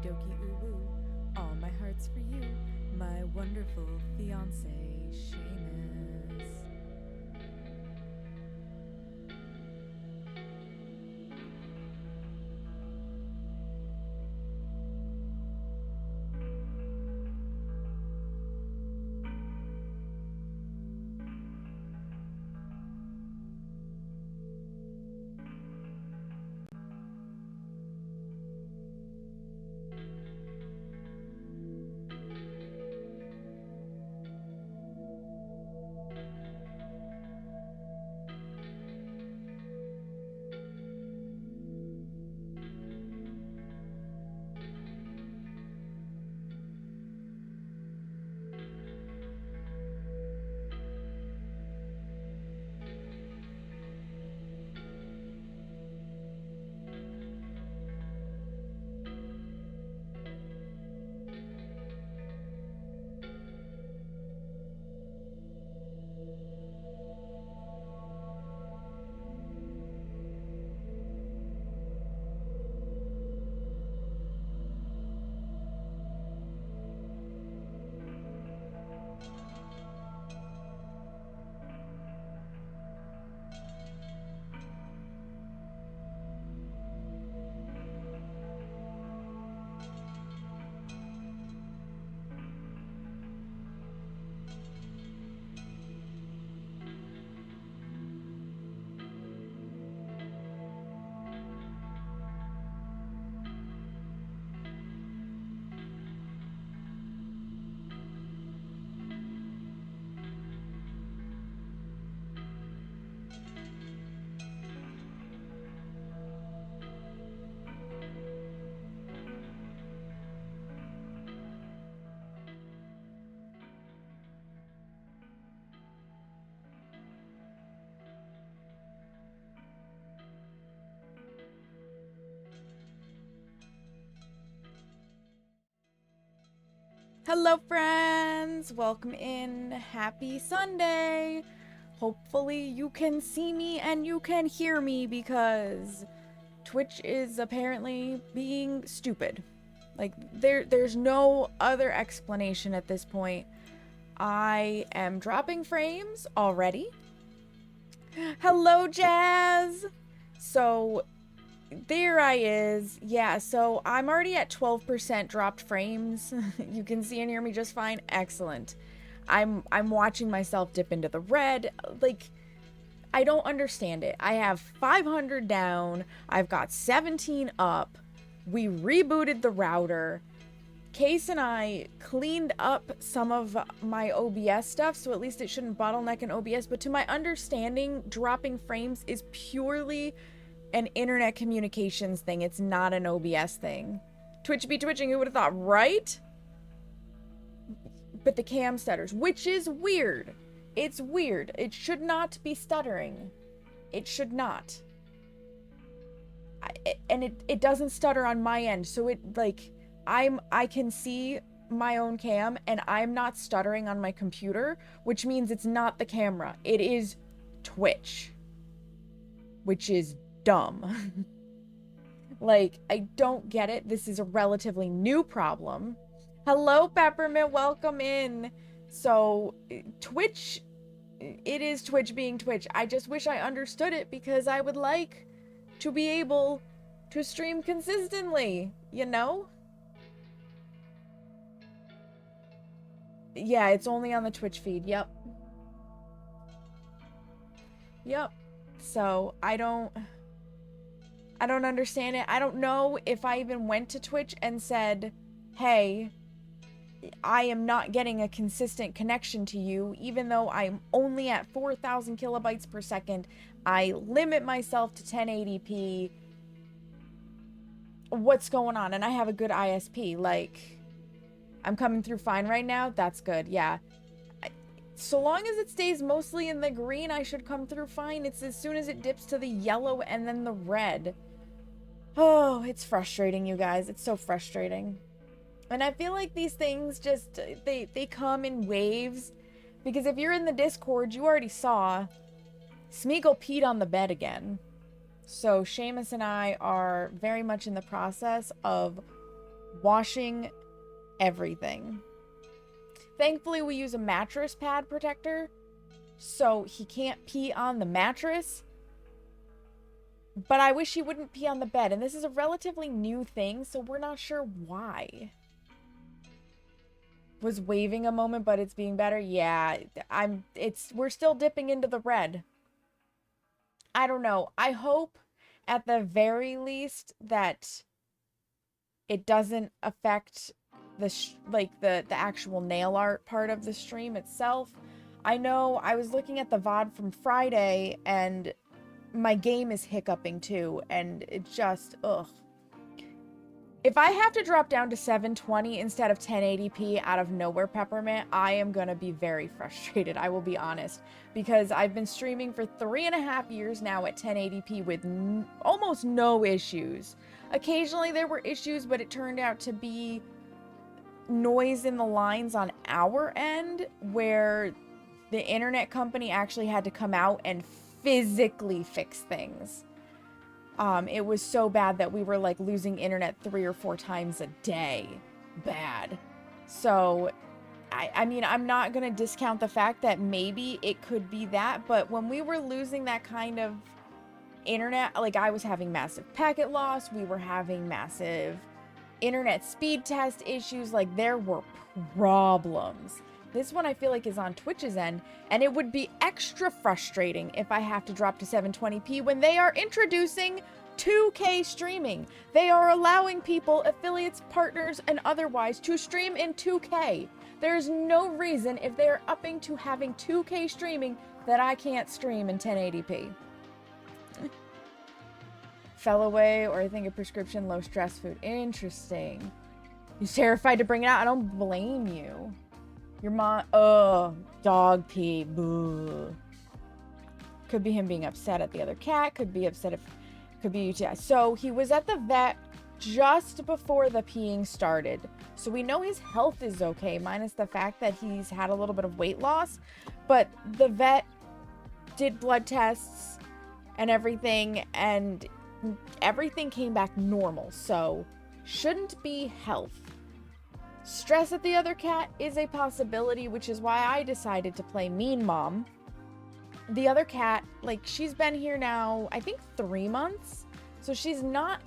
dokie ooh woo. All my heart's for you, my wonderful fiance, Seamus. Hello, friends! Welcome in. Happy Sunday! Hopefully, you can see me and you can hear me because Twitch is apparently being stupid. Like, there's no other explanation at this point. I am dropping frames already. Hello, Jazz! So, there I is. Yeah, so I'm already at 12% dropped frames. You can see and hear me just fine. Excellent. I'm watching myself dip into the red. Like, I don't understand it. I have 500 down. I've got 17 up. We rebooted the router. Case and I cleaned up some of my OBS stuff, so at least it shouldn't bottleneck in OBS. But to my understanding, dropping frames is purely an internet communications thing. It's not an OBS thing. Twitch be twitching, who would have thought, right? But the cam stutters, which is weird. It's weird. It should not be stuttering. It should not. And it doesn't stutter on my end, so it, like, I can see my own cam, and I'm not stuttering on my computer, which means it's not the camera. It is Twitch. Which is dumb. Like, I don't get it. This is a relatively new problem. Hello, Peppermint. Welcome in. So, Twitch, it is Twitch being Twitch. I just wish I understood it because I would like to be able to stream consistently, you know? Yeah, it's only on the Twitch feed. Yep. Yep. So, I don't understand it. I don't know if I even went to Twitch and said, hey, I am not getting a consistent connection to you, even though I'm only at 4,000 kilobytes per second. I limit myself to 1080p. What's going on? And I have a good ISP. Like, I'm coming through fine right now. That's good. Yeah. So long as it stays mostly in the green, I should come through fine. It's as soon as it dips to the yellow and then the red. Oh, it's frustrating, you guys. It's so frustrating. And I feel like these things just, they come in waves. Because if you're in the Discord, you already saw Smeagol peed on the bed again. So Seamus and I are very much in the process of washing everything. Thankfully, we use a mattress pad protector, so he can't pee on the mattress. But I wish he wouldn't pee on the bed, and this is a relatively new thing, so we're not sure why. Was waving a moment, but it's being better. Yeah, we're still dipping into the red. I don't know. I hope at the very least that it doesn't affect the actual nail art part of the stream itself. I know I was looking at the VOD from Friday and my game is hiccuping too, and it just, ugh. If I have to drop down to 720 instead of 1080p out of nowhere, Peppermint, I am gonna be very frustrated, I will be honest. Because I've been streaming for 3.5 years now at 1080p with almost no issues. Occasionally there were issues, but it turned out to be noise in the lines on our end, where the internet company actually had to come out and physically fix things. It was so bad that we were like losing internet 3 or 4 times a day. Bad. So, I mean, I'm not gonna discount the fact that maybe it could be that, but when we were losing that kind of internet, like I was having massive packet loss, we were having massive internet speed test issues, like there were problems. This one I feel like is on Twitch's end, and it would be extra frustrating if I have to drop to 720p when they are introducing 2K streaming. They are allowing people, affiliates, partners, and otherwise to stream in 2K. There's no reason, if they're upping to having 2K streaming, that I can't stream in 1080p. Fell away, or I think a prescription low stress food. Interesting. He's terrified to bring it out. I don't blame you. Your mom, dog pee, boo. Could be him being upset at the other cat. Could be upset could be UTI. So he was at the vet just before the peeing started. So we know his health is okay, minus the fact that he's had a little bit of weight loss. But the vet did blood tests and everything came back normal. So shouldn't be health. Stress at the other cat is a possibility, which is why I decided to play Mean Mom. The other cat, like, she's been here now, I think 3 months. So she's not,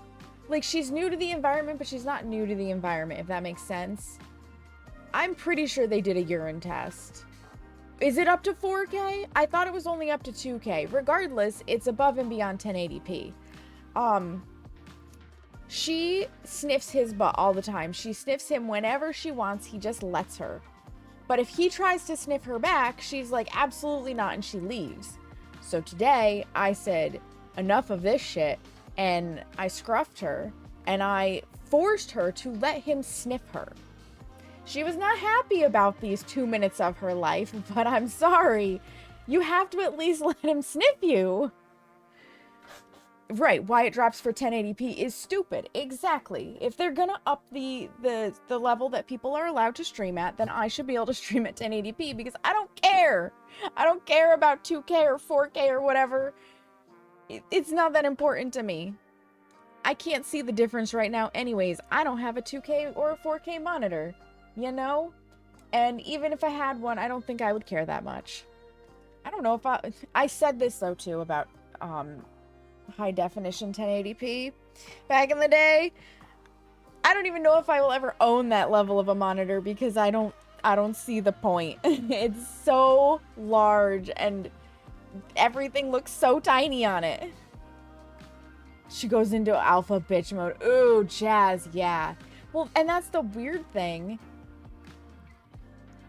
like, she's new to the environment, but she's not new to the environment, if that makes sense. I'm pretty sure they did a urine test. Is it up to 4K? I thought it was only up to 2K. Regardless, it's above and beyond 1080p. She sniffs his butt all the time. She sniffs him whenever she wants. He just lets her. But if he tries to sniff her back, she's like, absolutely not, and she leaves. So today, I said, enough of this shit, and I scruffed her, and I forced her to let him sniff her. She was not happy about these 2 minutes of her life, but I'm sorry. You have to at least let him sniff you. Right, why it drops for 1080p is stupid. Exactly. If they're gonna up the level that people are allowed to stream at, then I should be able to stream at 1080p because I don't care. I don't care about 2K or 4K or whatever. It's not that important to me. I can't see the difference right now anyways. I don't have a 2K or a 4K monitor, you know? And even if I had one, I don't think I would care that much. I don't know if I said this though too about high definition 1080p back in the day. I don't even know if I will ever own that level of a monitor because I don't see the point. It's so large and everything looks so tiny on it. She goes into alpha bitch mode. Ooh, Jazz, yeah. Well, and that's the weird thing.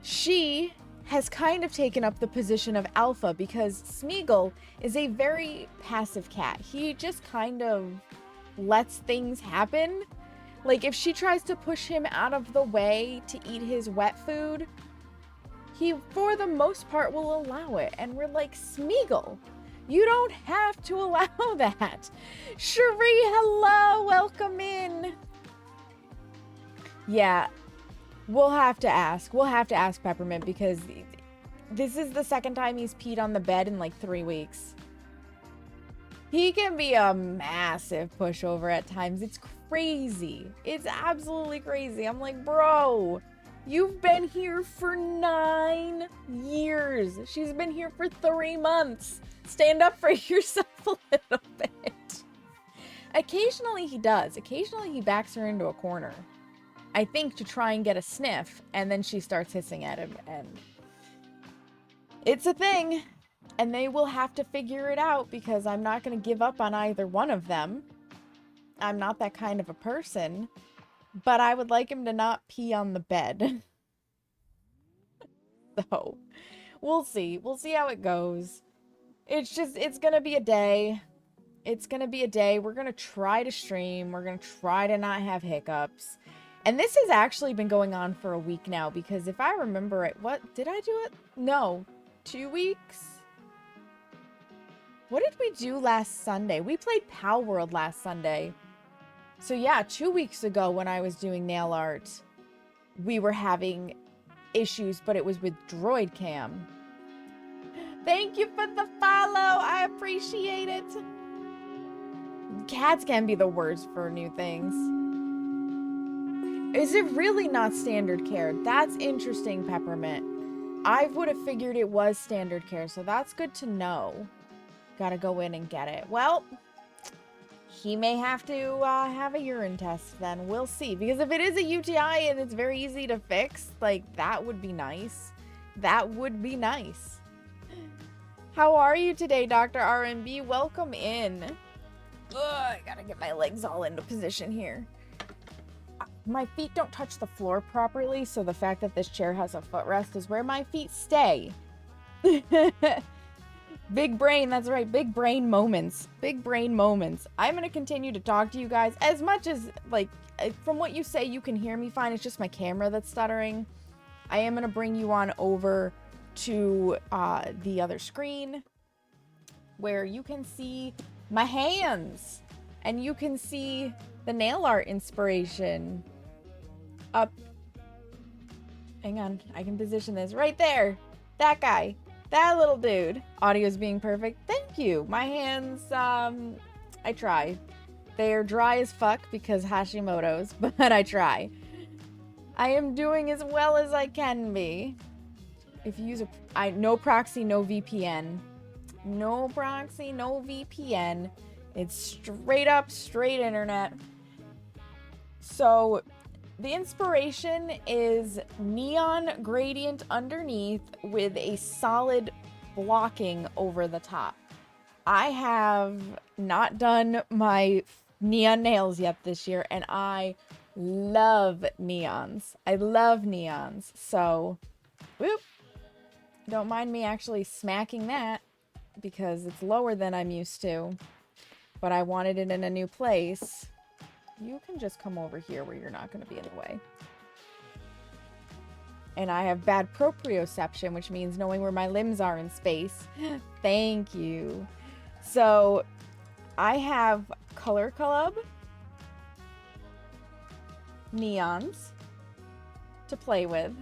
She has kind of taken up the position of alpha because Smeagol is a very passive cat. He just kind of lets things happen. Like, if she tries to push him out of the way to eat his wet food, he, for the most part, will allow it. And we're like, Smeagol, you don't have to allow that. Cherie, hello, welcome in. Yeah. We'll have to ask. We'll have to ask Peppermint because this is the second time he's peed on the bed in like 3 weeks. He can be a massive pushover at times. It's crazy. It's absolutely crazy. I'm like, bro, you've been here for 9 years. She's been here for 3 months. Stand up for yourself a little bit. Occasionally he does. Occasionally he backs her into a corner. I think to try and get a sniff, and then she starts hissing at him, and it's a thing. And they will have to figure it out because I'm not going to give up on either one of them. I'm not that kind of a person, but I would like him to not pee on the bed. So, we'll see. We'll see how it goes. It's going to be a day. It's going to be a day. We're going to try to stream. We're going to try to not have hiccups. And this has actually been going on for a week now because if I remember it, what, did I do it? No, 2 weeks? What did we do last Sunday? We played Pal World last Sunday. So yeah, 2 weeks ago when I was doing nail art, we were having issues, but it was with Droid Cam. Thank you for the follow. I appreciate it. Cats can be the worst for new things. Is it really not standard care? That's interesting, Peppermint. I would have figured it was standard care, so that's good to know. Gotta go in and get it. Well, he may have to have a urine test then. We'll see. Because if it is a UTI and it's very easy to fix, like, that would be nice. That would be nice. How are you today, Dr. RMB? Welcome in. Ugh, I gotta get my legs all into position here. My feet don't touch the floor properly, so the fact that this chair has a footrest is where my feet stay. Big brain, that's right. Big brain moments. Big brain moments. I'm going to continue to talk to you guys as much as, like, from what you say, you can hear me fine. It's just my camera that's stuttering. I am going to bring you on over to the other screen where you can see my hands and you can see the nail art inspiration up. Hang on. I can position this right there. That guy. That little dude. Audio's being perfect. Thank you. My hands, I try. They're dry as fuck because Hashimoto's, but I try. I am doing as well as I can be. If you use no proxy, no VPN. No proxy, no VPN. It's straight up, straight internet. So the inspiration is neon gradient underneath with a solid blocking over the top. I have not done my neon nails yet this year, and I love neons. I love neons. So, whoop. Don't mind me actually smacking that because it's lower than I'm used to. But I wanted it in a new place. You can just come over here where you're not going to be in the way. And I have bad proprioception, which means knowing where my limbs are in space. Thank you. So I have Color Club neons to play with.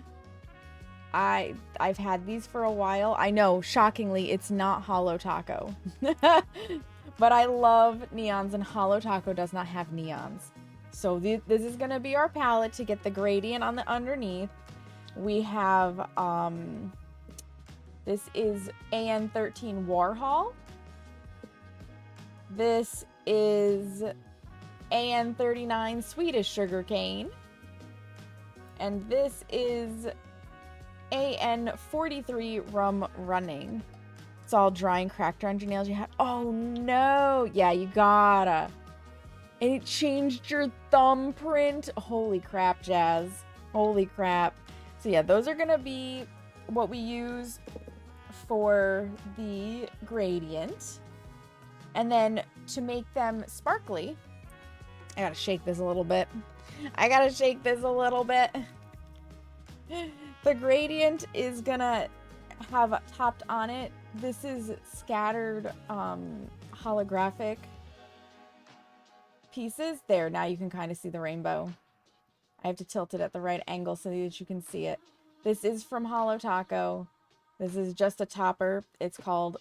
I've had these for a while. I know, shockingly, it's not Holo Taco. But I love neons, and Holo Taco does not have neons. So this is going to be our palette to get the gradient on the underneath. We have, this is AN13 Warhol. This is AN39 Swedish Sugarcane. And this is AN43 Rum Running. It's all dry and cracked around your nails. You have, oh no. Yeah, you gotta. And it changed your thumbprint. Holy crap, Jazz. Holy crap. So yeah, those are gonna be what we use for the gradient. And then to make them sparkly, I gotta shake this a little bit. The gradient is gonna have topped on it. This is scattered holographic pieces. There, now you can kind of see the rainbow. I have to tilt it at the right angle so that you can see it. This is from Holo Taco. This is just a topper. It's called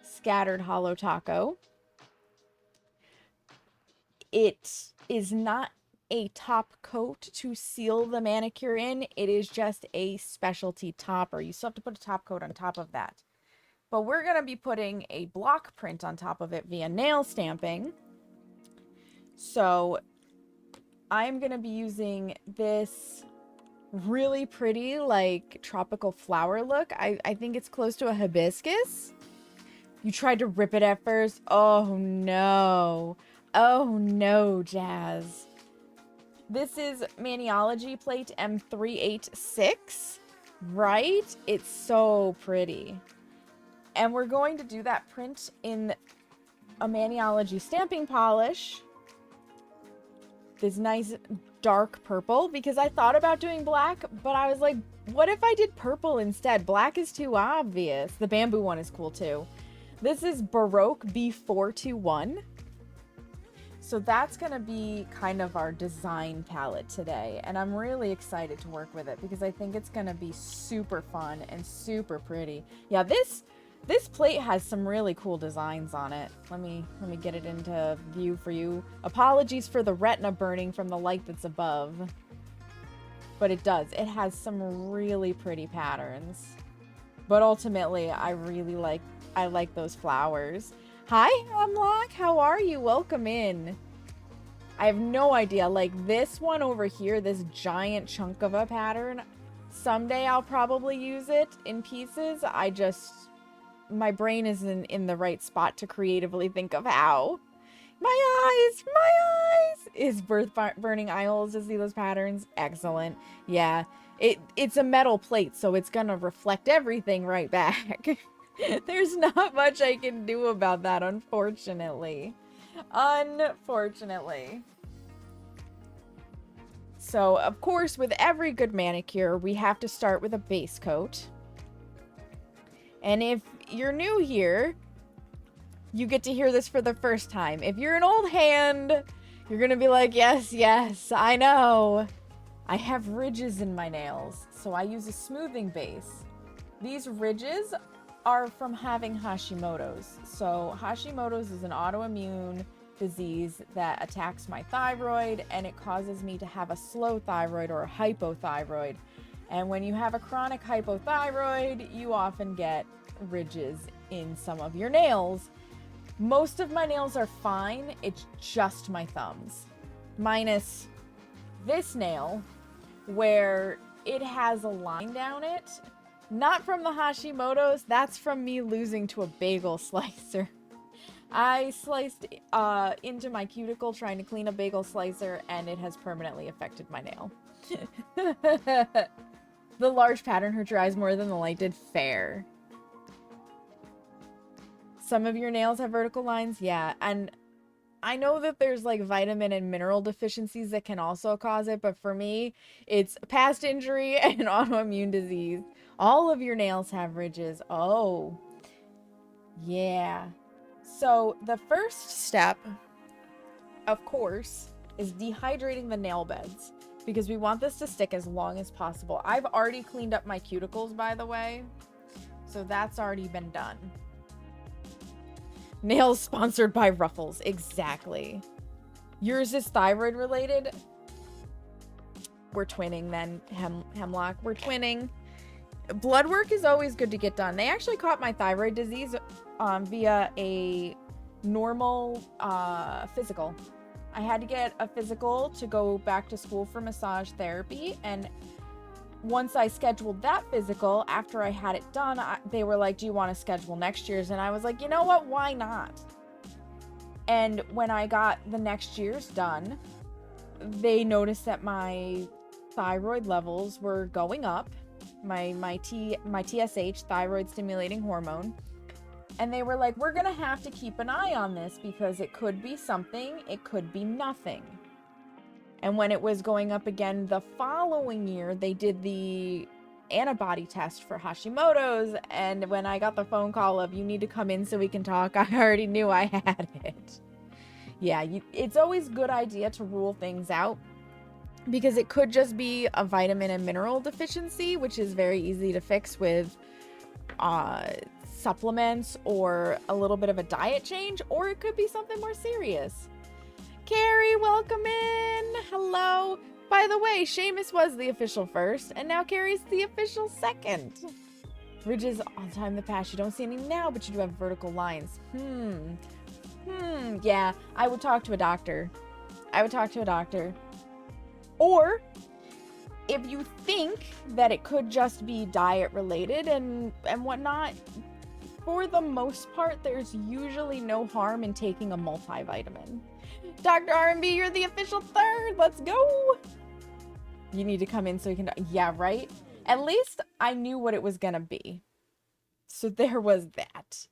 Scattered Holo Taco. it is not a top coat to seal the manicure in. It is just a specialty topper. You still have to put a top coat on top of that. But we're going to be putting a block print on top of it via nail stamping. So I'm going to be using this really pretty, like, tropical flower look. I think it's close to a hibiscus. You tried to rip it at first. Oh, no. Oh, no, Jazz. This is Maniology Plate M386, right? It's so pretty. And we're going to do that print in a Maniology stamping polish. This nice dark purple, because I thought about doing black, but I was like, what if I did purple instead? Black is too obvious. The bamboo one is cool too. This is Baroque B421. So that's going to be kind of our design palette today. And I'm really excited to work with it because I think it's going to be super fun and super pretty. Yeah, this plate has some really cool designs on it. Let me get it into view for you. Apologies for the retina burning from the light that's above. But it does. It has some really pretty patterns. But ultimately, I like those flowers. Hi, Hemlock. How are you? Welcome in. I have no idea. Like this one over here, this giant chunk of a pattern, someday I'll probably use it in pieces. My brain isn't in the right spot to creatively think of how. My eyes! Is burning eye holes to see those patterns? Excellent. Yeah, it's a metal plate, so it's gonna reflect everything right back. There's not much I can do about that, unfortunately. Unfortunately. So, of course, with every good manicure, we have to start with a base coat. And if you're new here, you get to hear this for the first time. If you're an old hand, you're gonna be like, yes, I know. I have ridges in my nails, so I use a smoothing base. These ridges are from having Hashimoto's. So Hashimoto's is an autoimmune disease that attacks my thyroid, and it causes me to have a slow thyroid or a hypothyroid. And when you have a chronic hypothyroid, you often get ridges in some of your nails. Most of my nails are fine. It's just my thumbs. Minus this nail, where it has a line down it. Not from the Hashimoto's. That's from me losing to a bagel slicer. I sliced into my cuticle trying to clean a bagel slicer, and it has permanently affected my nail. The large pattern hurt your eyes more than the light did. Fair. Some of your nails have vertical lines. Yeah, and I know that there's like vitamin and mineral deficiencies that can also cause it, but for me, it's past injury and autoimmune disease. All of your nails have ridges. Oh, yeah. So the first step, of course, is dehydrating the nail beds because we want this to stick as long as possible. I've already cleaned up my cuticles, by the way, so that's already been done. Nails sponsored by Ruffles. Exactly. Yours is thyroid related? We're twinning then, Hemlock. We're twinning. Blood work is always good to get done. They actually caught my thyroid disease via a normal physical. I had to get a physical to go back to school for massage therapy, and once I scheduled that physical, after I had it done, they were like, do you want to schedule next year's? And I was like, you know what? Why not? And when I got the next year's done, they noticed that my thyroid levels were going up, my TSH, thyroid stimulating hormone. And they were like, we're going to have to keep an eye on this because it could be something, it could be nothing. And when it was going up again the following year, they did the antibody test for Hashimoto's. And when I got the phone call of, you need to come in so we can talk, I already knew I had it. Yeah, it's always a good idea to rule things out because it could just be a vitamin and mineral deficiency, which is very easy to fix with supplements or a little bit of a diet change, or it could be something more serious. Carrie, welcome in. Hello. By the way, Seamus was the official first, and now Carrie's the official second. Ridges all the time in the past. You don't see any now, but you do have vertical lines. Yeah, I would talk to a doctor. Or, if you think that it could just be diet related and whatnot, for the most part, there's usually no harm in taking a multivitamin. Dr. R&B, you're the official third. Let's go. You need to come in so you can... Yeah, right? At least I knew what it was going to be. So there was that.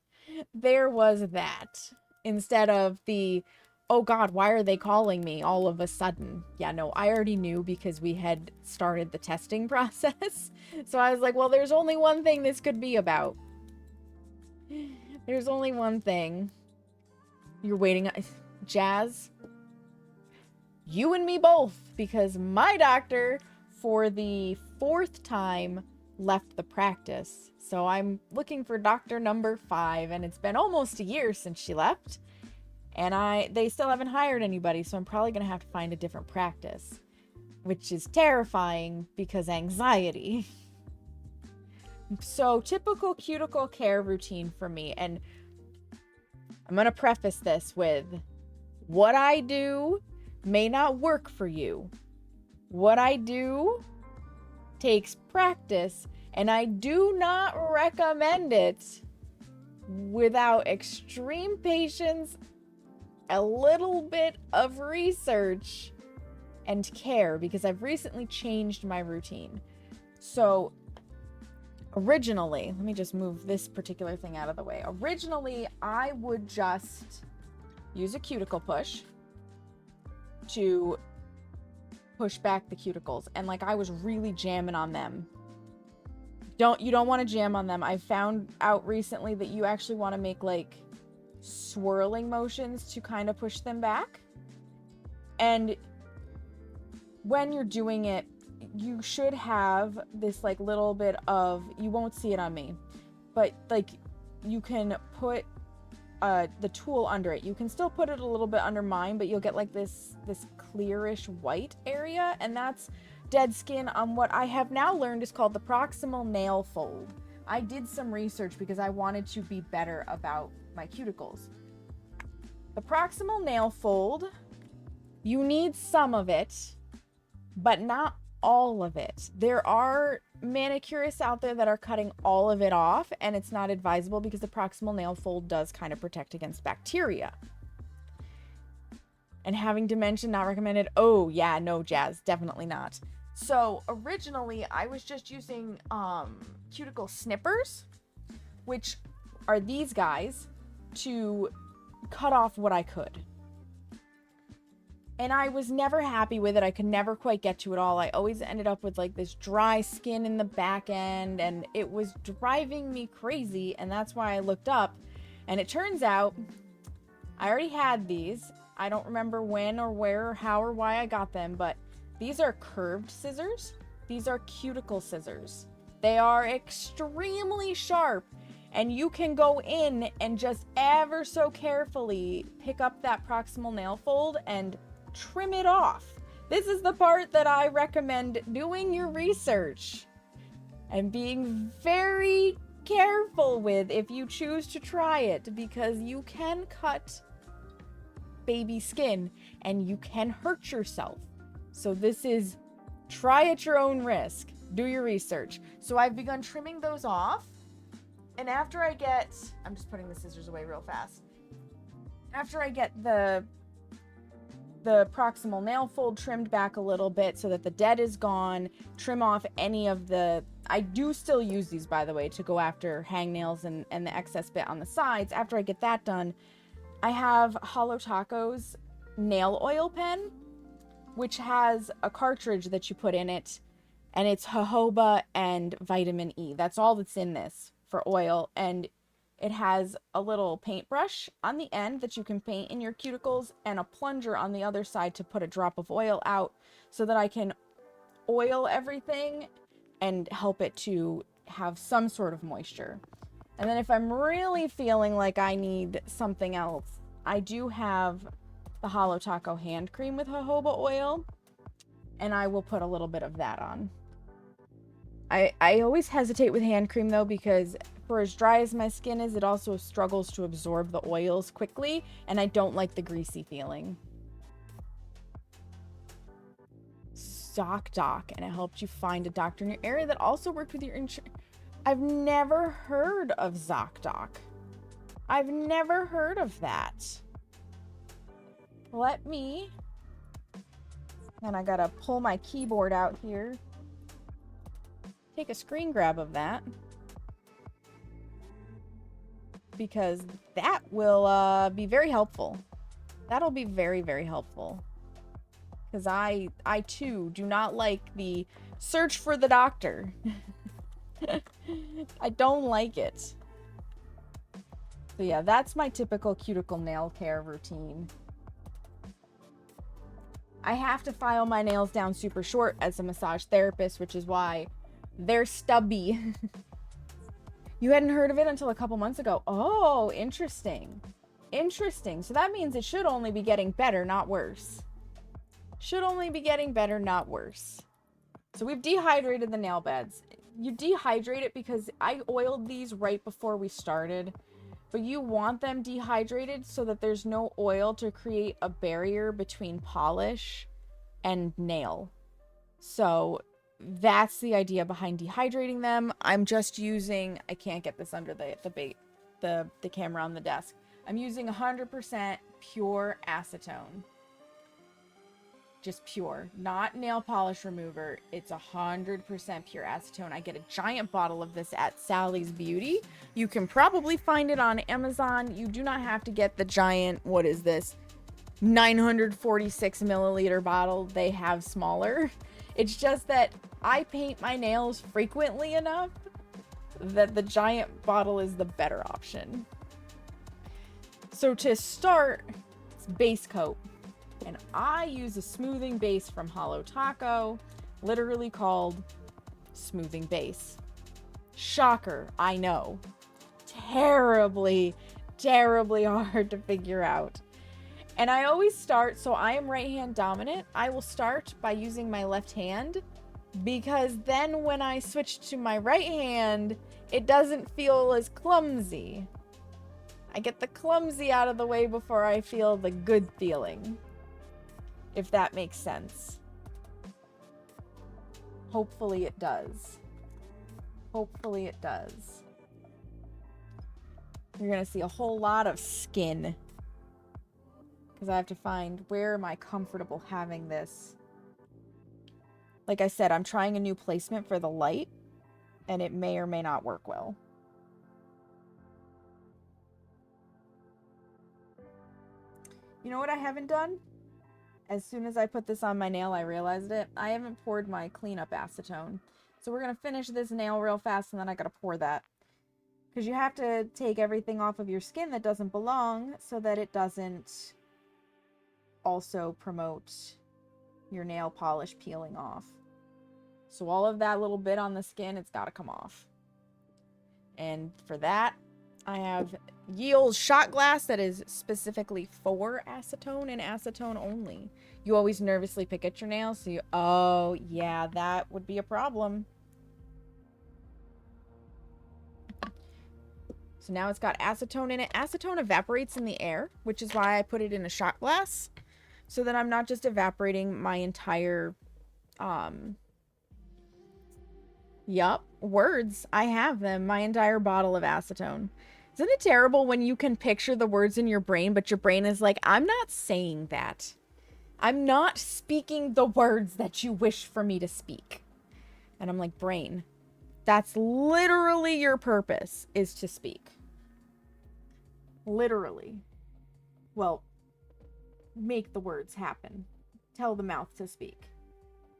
Instead of the, oh God, why are they calling me all of a sudden? Yeah, no, I already knew because we had started the testing process. So I was like, well, there's only one thing this could be about. There's only one thing. You're waiting. Jazz, you and me both, because my doctor, for the 4th time, left the practice. So I'm looking for doctor number 5, and it's been almost a year since she left. And they still haven't hired anybody, so I'm probably going to have to find a different practice, which is terrifying because anxiety. So typical cuticle care routine for me, and I'm going to preface this with, what I do may not work for you. What I do takes practice, and I do not recommend it without extreme patience, a little bit of research, and care, because I've recently changed my routine. So originally, let me just move this particular thing out of the way. Originally, I would just use a cuticle push to push back the cuticles, and like I was really jamming on them. You don't want to jam on them. I found out recently that you actually want to make like swirling motions to kind of push them back. And when you're doing it, you should have this like little bit of, you won't see it on me, but like you can put the tool under it. You can still put it a little bit under mine, but you'll get like this clearish white area, and that's dead skin on what I have now learned is called the proximal nail fold. I did some research because I wanted to be better about my cuticles. The proximal nail fold, you need some of it, but not all of it. There are manicurists out there that are cutting all of it off, and it's not advisable because the proximal nail fold does kind of protect against bacteria. And having dementia, not recommended. Oh yeah, no, Jazz, definitely not. So originally I was just using cuticle snippers, which are these guys, to cut off what I could. And I was never happy with it. I could never quite get to it all. I always ended up with like this dry skin in the back end, and it was driving me crazy. And that's why I looked up, and it turns out I already had these. I don't remember when or where or how or why I got them, but these are curved scissors. These are cuticle scissors. They are extremely sharp, and you can go in and just ever so carefully pick up that proximal nail fold and trim it off. This is the part that I recommend doing your research and being very careful with if you choose to try it, because you can cut baby skin and you can hurt yourself. So this is try at your own risk. Do your research. So I've begun trimming those off, and after I get, I'm just putting the scissors away real fast. After I get the proximal nail fold trimmed back a little bit so that the dead is gone, trim off any of the, I do still use these, by the way, to go after hangnails and the excess bit on the sides. After I get that done, I have Holo Taco's nail oil pen, which has a cartridge that you put in it, and it's jojoba and vitamin E. That's all that's in this for oil, and it has a little paintbrush on the end that you can paint in your cuticles, and a plunger on the other side to put a drop of oil out so that I can oil everything and help it to have some sort of moisture. And then if I'm really feeling like I need something else, I do have the Holo Taco hand cream with jojoba oil, and I will put a little bit of that on. I always hesitate with hand cream though, because for as dry as my skin is, it also struggles to absorb the oils quickly, and I don't like the greasy feeling. ZocDoc, and it helped you find a doctor in your area that also worked with your insurance. I've never heard of ZocDoc. I've never heard of that. Let me, and I gotta pull my keyboard out here. Take a screen grab of that, because that will be very helpful. That'll be very, very helpful. Because I too do not like the search for the doctor. I don't like it. So yeah, that's my typical cuticle nail care routine. I have to file my nails down super short as a massage therapist, which is why they're stubby. You hadn't heard of it until a couple months ago. Oh, interesting. Interesting. So that means it should only be getting better, not worse. Should only be getting better, not worse. So we've dehydrated the nail beds. You dehydrate it because I oiled these right before we started. But you want them dehydrated so that there's no oil to create a barrier between polish and nail. So that's the idea behind dehydrating them. I'm just using, I can't get this under the camera on the desk. I'm using 100% pure acetone. Just pure, not nail polish remover. It's 100% pure acetone. I get a giant bottle of this at Sally's Beauty. You can probably find it on Amazon. You do not have to get the giant, what is this, 946 milliliter bottle. They have smaller. It's just that I paint my nails frequently enough that the giant bottle is the better option. So to start, it's base coat. And I use a smoothing base from Holo Taco, literally called Smoothing Base. Shocker, I know. Terribly, terribly hard to figure out. And I always start, so I am right hand dominant. I will start by using my left hand, because then when I switch to my right hand, it doesn't feel as clumsy. I get the clumsy out of the way before I feel the good feeling. If that makes sense. Hopefully it does. Hopefully it does. You're gonna see a whole lot of skin, because I have to find where am I comfortable having this. Like I said, I'm trying a new placement for the light, and it may or may not work well. You know what I haven't done? As soon as I put this on my nail, I realized it. I haven't poured my cleanup acetone. So we're going to finish this nail real fast, and then I got to pour that. Because you have to take everything off of your skin that doesn't belong, so that it doesn't also promote your nail polish peeling off. So all of that little bit on the skin, it's got to come off. And for that, I have Yield's shot glass that is specifically for acetone and acetone only. You always nervously pick at your nails, so you, oh yeah, that would be a problem. So now it's got acetone in it. Acetone evaporates in the air, which is why I put it in a shot glass, so that I'm not just evaporating my entire, words. I have them, my entire bottle of acetone. Isn't it terrible when you can picture the words in your brain, but your brain is like, I'm not saying that. I'm not speaking the words that you wish for me to speak. And I'm like, brain, that's literally your purpose, is to speak. Literally. Well, make the words happen. Tell the mouth to speak.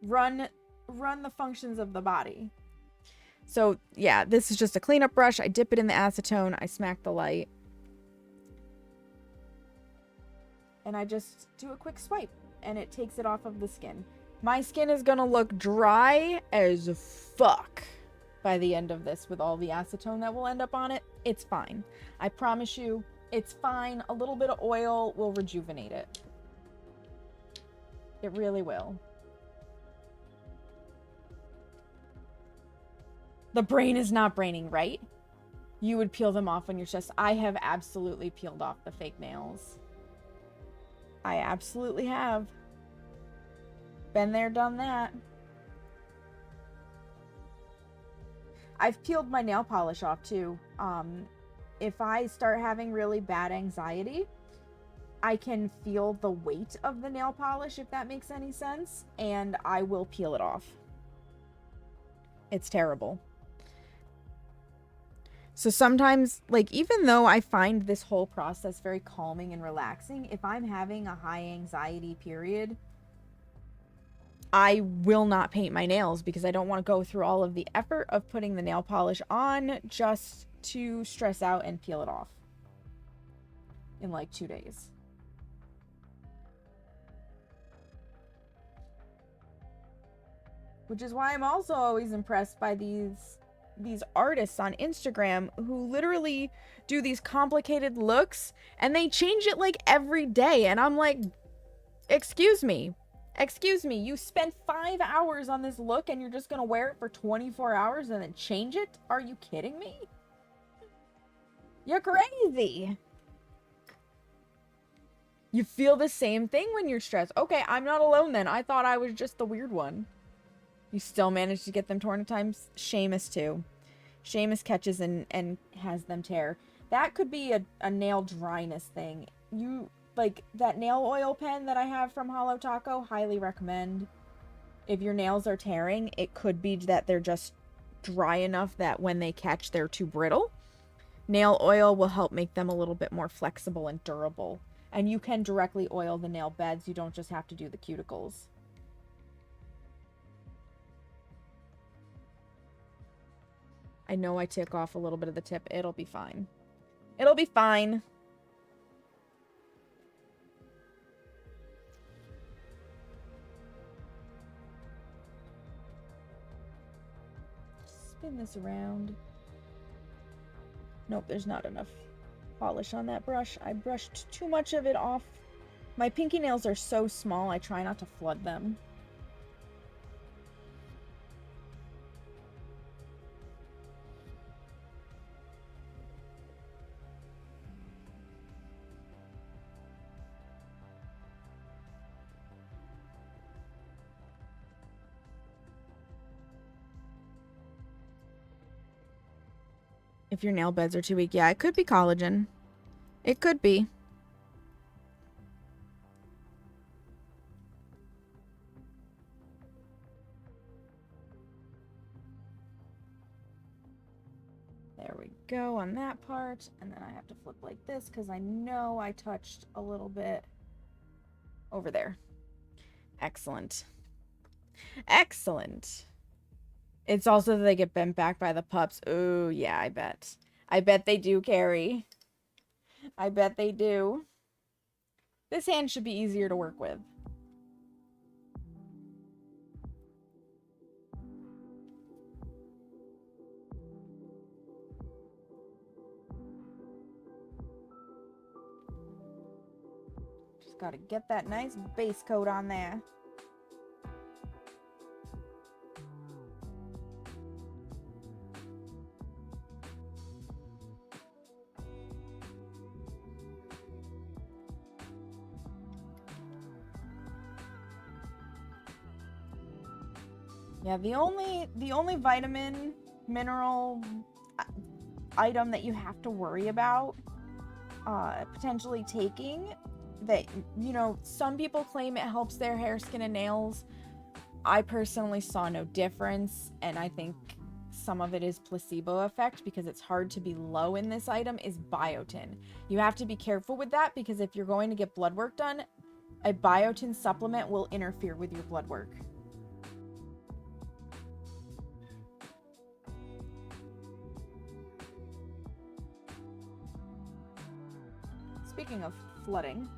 Run the functions of the body. So, yeah, this is just a cleanup brush. I dip it in the acetone. I smack the light. And I just do a quick swipe. And it takes it off of the skin. My skin is going to look dry as fuck by the end of this with all the acetone that will end up on it. It's fine. I promise you, it's fine. A little bit of oil will rejuvenate it. It really will. The brain is not braining, right? You would peel them off when you're stressed. I have absolutely peeled off the fake nails. I absolutely have. Been there, done that. I've peeled my nail polish off too. If I start having really bad anxiety, I can feel the weight of the nail polish, if that makes any sense, and I will peel it off. It's terrible. So sometimes, like, even though I find this whole process very calming and relaxing, if I'm having a high anxiety period, I will not paint my nails because I don't want to go through all of the effort of putting the nail polish on just to stress out and peel it off in like 2 days. Which is why I'm also always impressed by these artists on Instagram who literally do these complicated looks and they change it like every day. And I'm like, excuse me, you spent 5 hours on this look and you're just gonna wear it for 24 hours and then change it? Are you kidding me? You're crazy. You feel the same thing when you're stressed. Okay, I'm not alone then. I thought I was just the weird one. You still manage to get them torn at times. Seamus too. Seamus catches and has them tear. That could be a nail dryness thing. You, like, that nail oil pen that I have from Holo Taco, highly recommend. If your nails are tearing, it could be that they're just dry enough that when they catch, they're too brittle. Nail oil will help make them a little bit more flexible and durable. And you can directly oil the nail beds. You don't just have to do the cuticles. I know I took off a little bit of the tip. It'll be fine. It'll be fine. Spin this around. Nope, there's not enough polish on that brush. I brushed too much of it off. My pinky nails are so small, I try not to flood them. If your nail beds are too weak, yeah, it could be collagen. It could be. There we go on that part. And then I have to flip like this because I know I touched a little bit over there. Excellent. Excellent. It's also that they get bent back by the pups. Oh, yeah, I bet. I bet they do, Carrie. I bet they do. This hand should be easier to work with. Just gotta get that nice base coat on there. Yeah, the only vitamin, mineral item that you have to worry about potentially taking that, you know, some people claim it helps their hair, skin, and nails. I personally saw no difference, and I think some of it is placebo effect because it's hard to be low in this item, is biotin. You have to be careful with that because if you're going to get blood work done, a biotin supplement will interfere with your blood work. Speaking of flooding,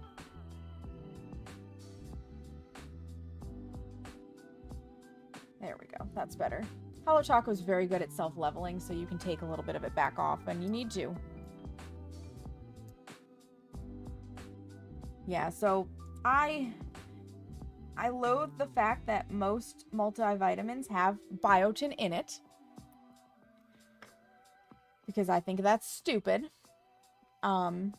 there we go. That's better. Holo Taco is very good at self-leveling, so you can take a little bit of it back off when you need to. Yeah, so I I loathe the fact that most multivitamins have biotin in it. Because I think that's stupid. And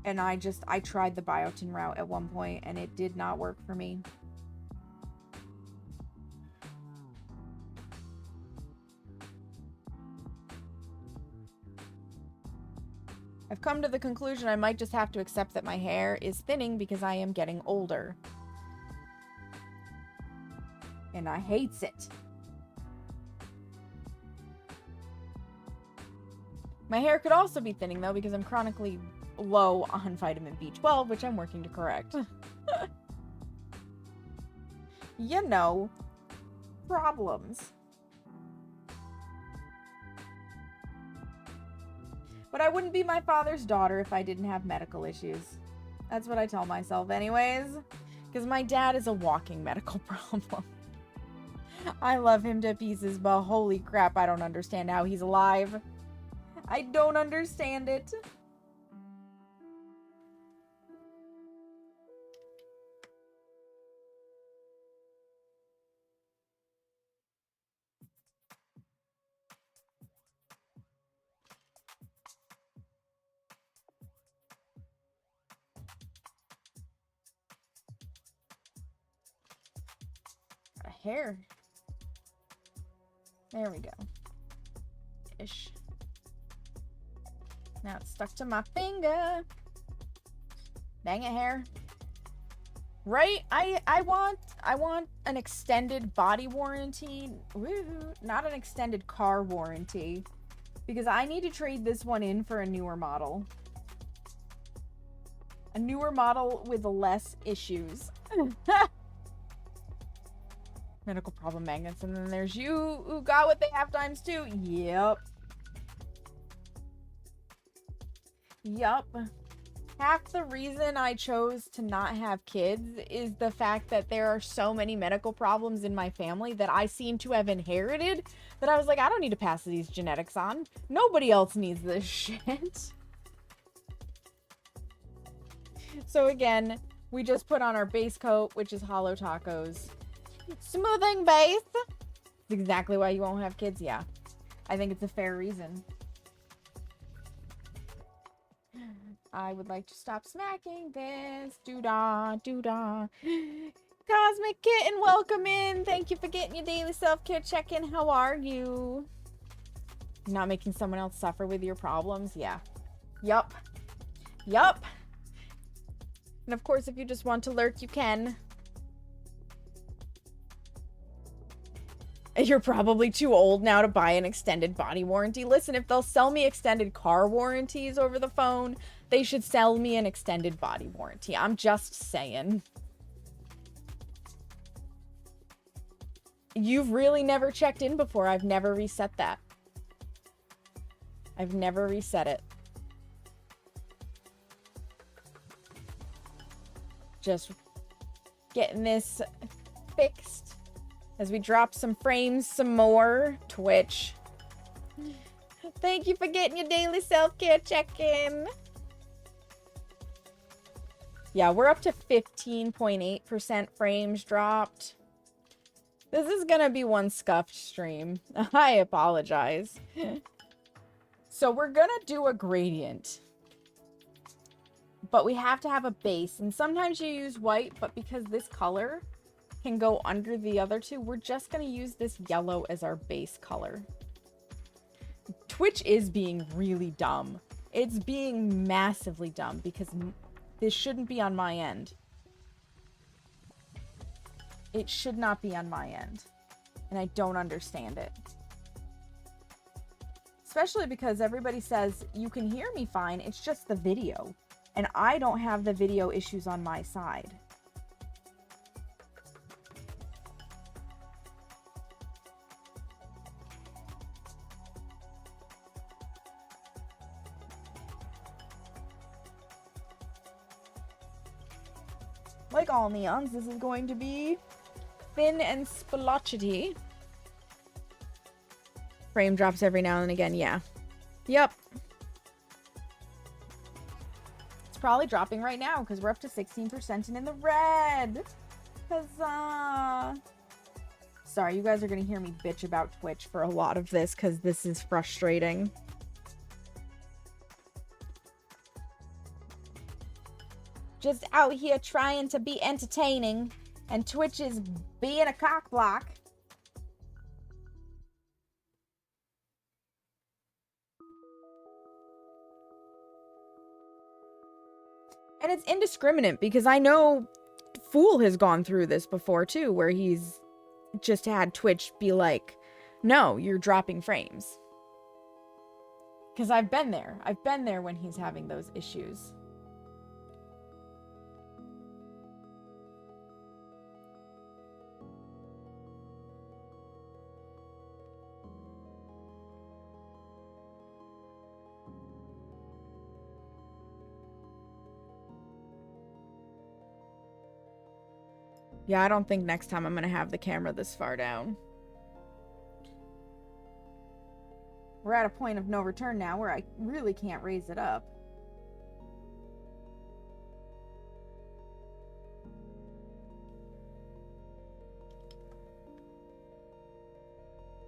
I tried the biotin route at one point and it did not work for me. I've come to the conclusion I might just have to accept that my hair is thinning because I am getting older. And I hates it. My hair could also be thinning though because I'm chronically low on vitamin B12, which I'm working to correct. You know, problems. But I wouldn't be my father's daughter if I didn't have medical issues. That's what I tell myself anyways. Because my dad is a walking medical problem. I love him to pieces, but holy crap, I don't understand how he's alive. I don't understand it. Got a hair. There we go. Ish. Now it's stuck to my finger. Dang it, hair. Right? I want an extended body warranty. Woo, not an extended car warranty. Because I need to trade this one in for a newer model. A newer model with less issues. Medical problem magnets. And then there's you who got what they have times two. Yep. Yup. Half the reason I chose to not have kids is the fact that there are so many medical problems in my family that I seem to have inherited that I was like, I don't need to pass these genetics on. Nobody else needs this shit. So again, we just put on our base coat, which is Holo Tacos. Smoothing base. That's exactly why you won't have kids, yeah. I think it's a fair reason. I would like to stop smacking this. Doo-dah, doo-dah. Cosmic Kitten, welcome in. Thank you for getting your daily self-care check-in. How are you? Not making someone else suffer with your problems? Yeah. Yup. Yup. And of course, if you just want to lurk, you can. You're probably too old now to buy an extended body warranty. Listen, if they'll sell me extended car warranties over the phone, they should sell me an extended body warranty. I'm just saying. You've really never checked in before. I've never reset that. I've never reset it. Just getting this fixed as we drop some frames some more. Twitch. Thank you for getting your daily self-care check-in. Yeah, we're up to 15.8% frames dropped. This is gonna be one scuffed stream. I apologize. So we're gonna do a gradient. But we have to have a base. And sometimes you use white, but because this color can go under the other two, we're just gonna use this yellow as our base color. Twitch is being really dumb. It's being massively dumb because this shouldn't be on my end. It should not be on my end. And I don't understand it. Especially because everybody says, you can hear me fine, it's just the video. And I don't have the video issues on my side. Like all neons, this is going to be thin and splotchety. Frame drops every now and again, yeah. Yep. It's probably dropping right now because we're up to 16% and in the red. Huzzah! Sorry, you guys are gonna hear me bitch about Twitch for a lot of this because this is frustrating. Just out here trying to be entertaining, and Twitch is being a cockblock. And it's indiscriminate because I know Fool has gone through this before too, where he's just had Twitch be like, no, you're dropping frames. Because I've been there. I've been there when he's having those issues. Yeah, I don't think next time I'm going to have the camera this far down. We're at a point of no return now where I really can't raise it up.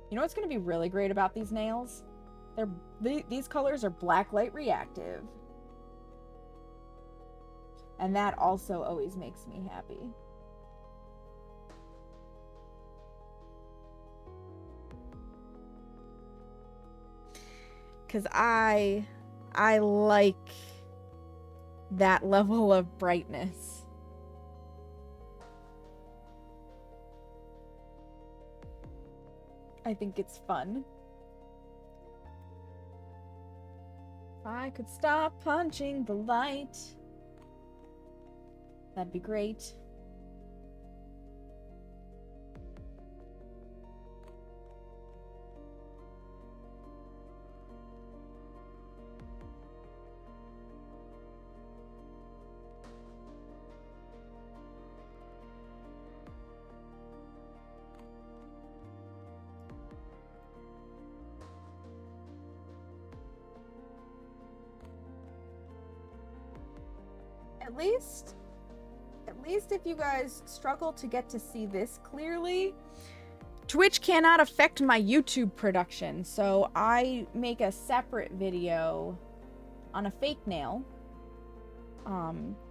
You know what's going to be really great about these nails? These colors are black light reactive. And that also always makes me happy. Because I like that level of brightness. I think it's fun. If I could stop punching the light, that'd be great. At least if you guys struggle to get to see this clearly, Twitch cannot affect my YouTube production, so I make a separate video on a fake nail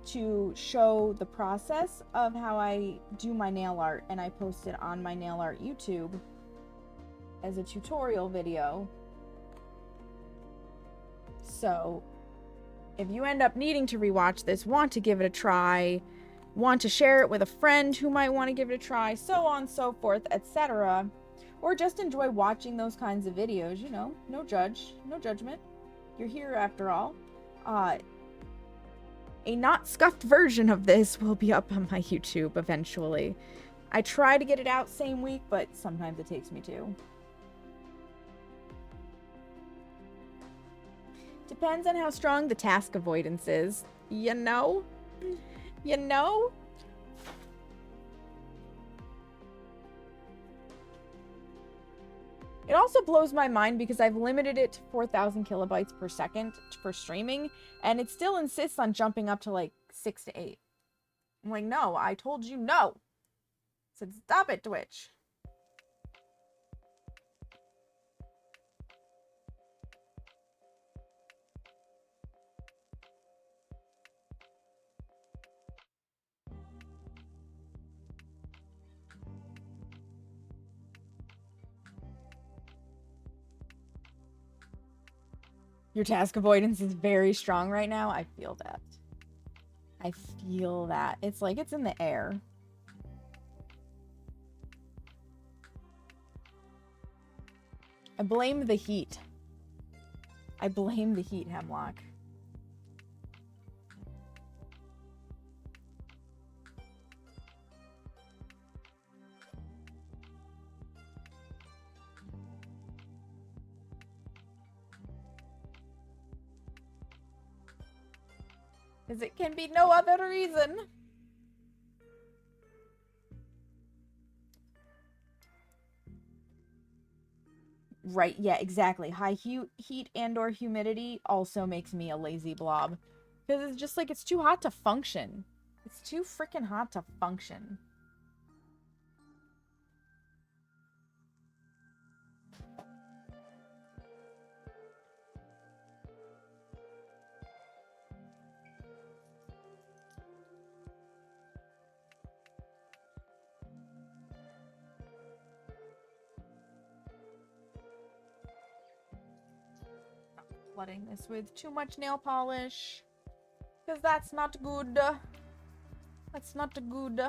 to show the process of how I do my nail art, and I post it on my nail art YouTube as a tutorial video. So if you end up needing to rewatch this, want to give it a try, want to share it with a friend who might want to give it a try, so on, so forth, etc., or just enjoy watching those kinds of videos, you know, no judgment. You're here after all. A not scuffed version of this will be up on my YouTube eventually. I try to get it out same week, but sometimes it takes me two. Depends on how strong the task avoidance is. You know? You know? It also blows my mind because I've limited it to 4,000 kilobytes per second for streaming, and it still insists on jumping up to like 6 to 8. I'm like, no, I told you no. I said, stop it, Twitch. Your task avoidance is very strong right now. I feel that. I feel that. It's like it's in the air. I blame the heat. I blame the heat, Hemlock. Because it can be no other reason. Right, yeah, exactly. High heat and or humidity also makes me a lazy blob. Because it's just like, it's too hot to function. It's too freaking hot to function. Flooding this with too much nail polish. Because that's not good. That's not good.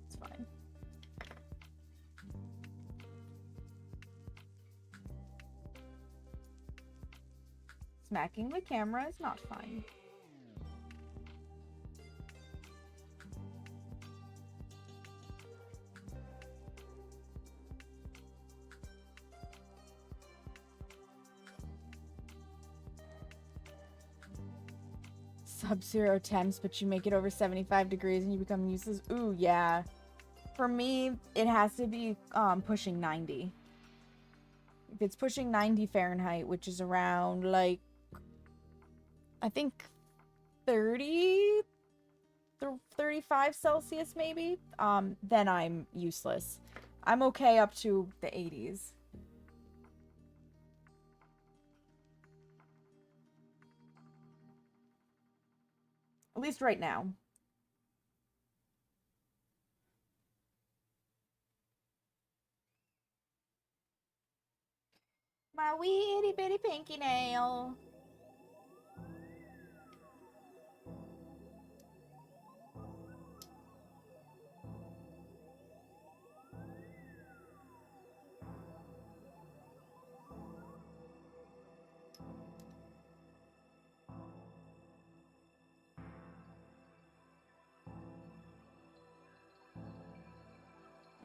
It's fine. Smacking the camera is not fine. Sub-zero temps, but you make it over 75 degrees and you become useless. Ooh, yeah. For me, it has to be pushing 90. If it's pushing 90 Fahrenheit, which is around, like, I think 30, 35 Celsius, maybe, then I'm useless. I'm okay up to the 80s. At least right now. My wee itty bitty pinky nail.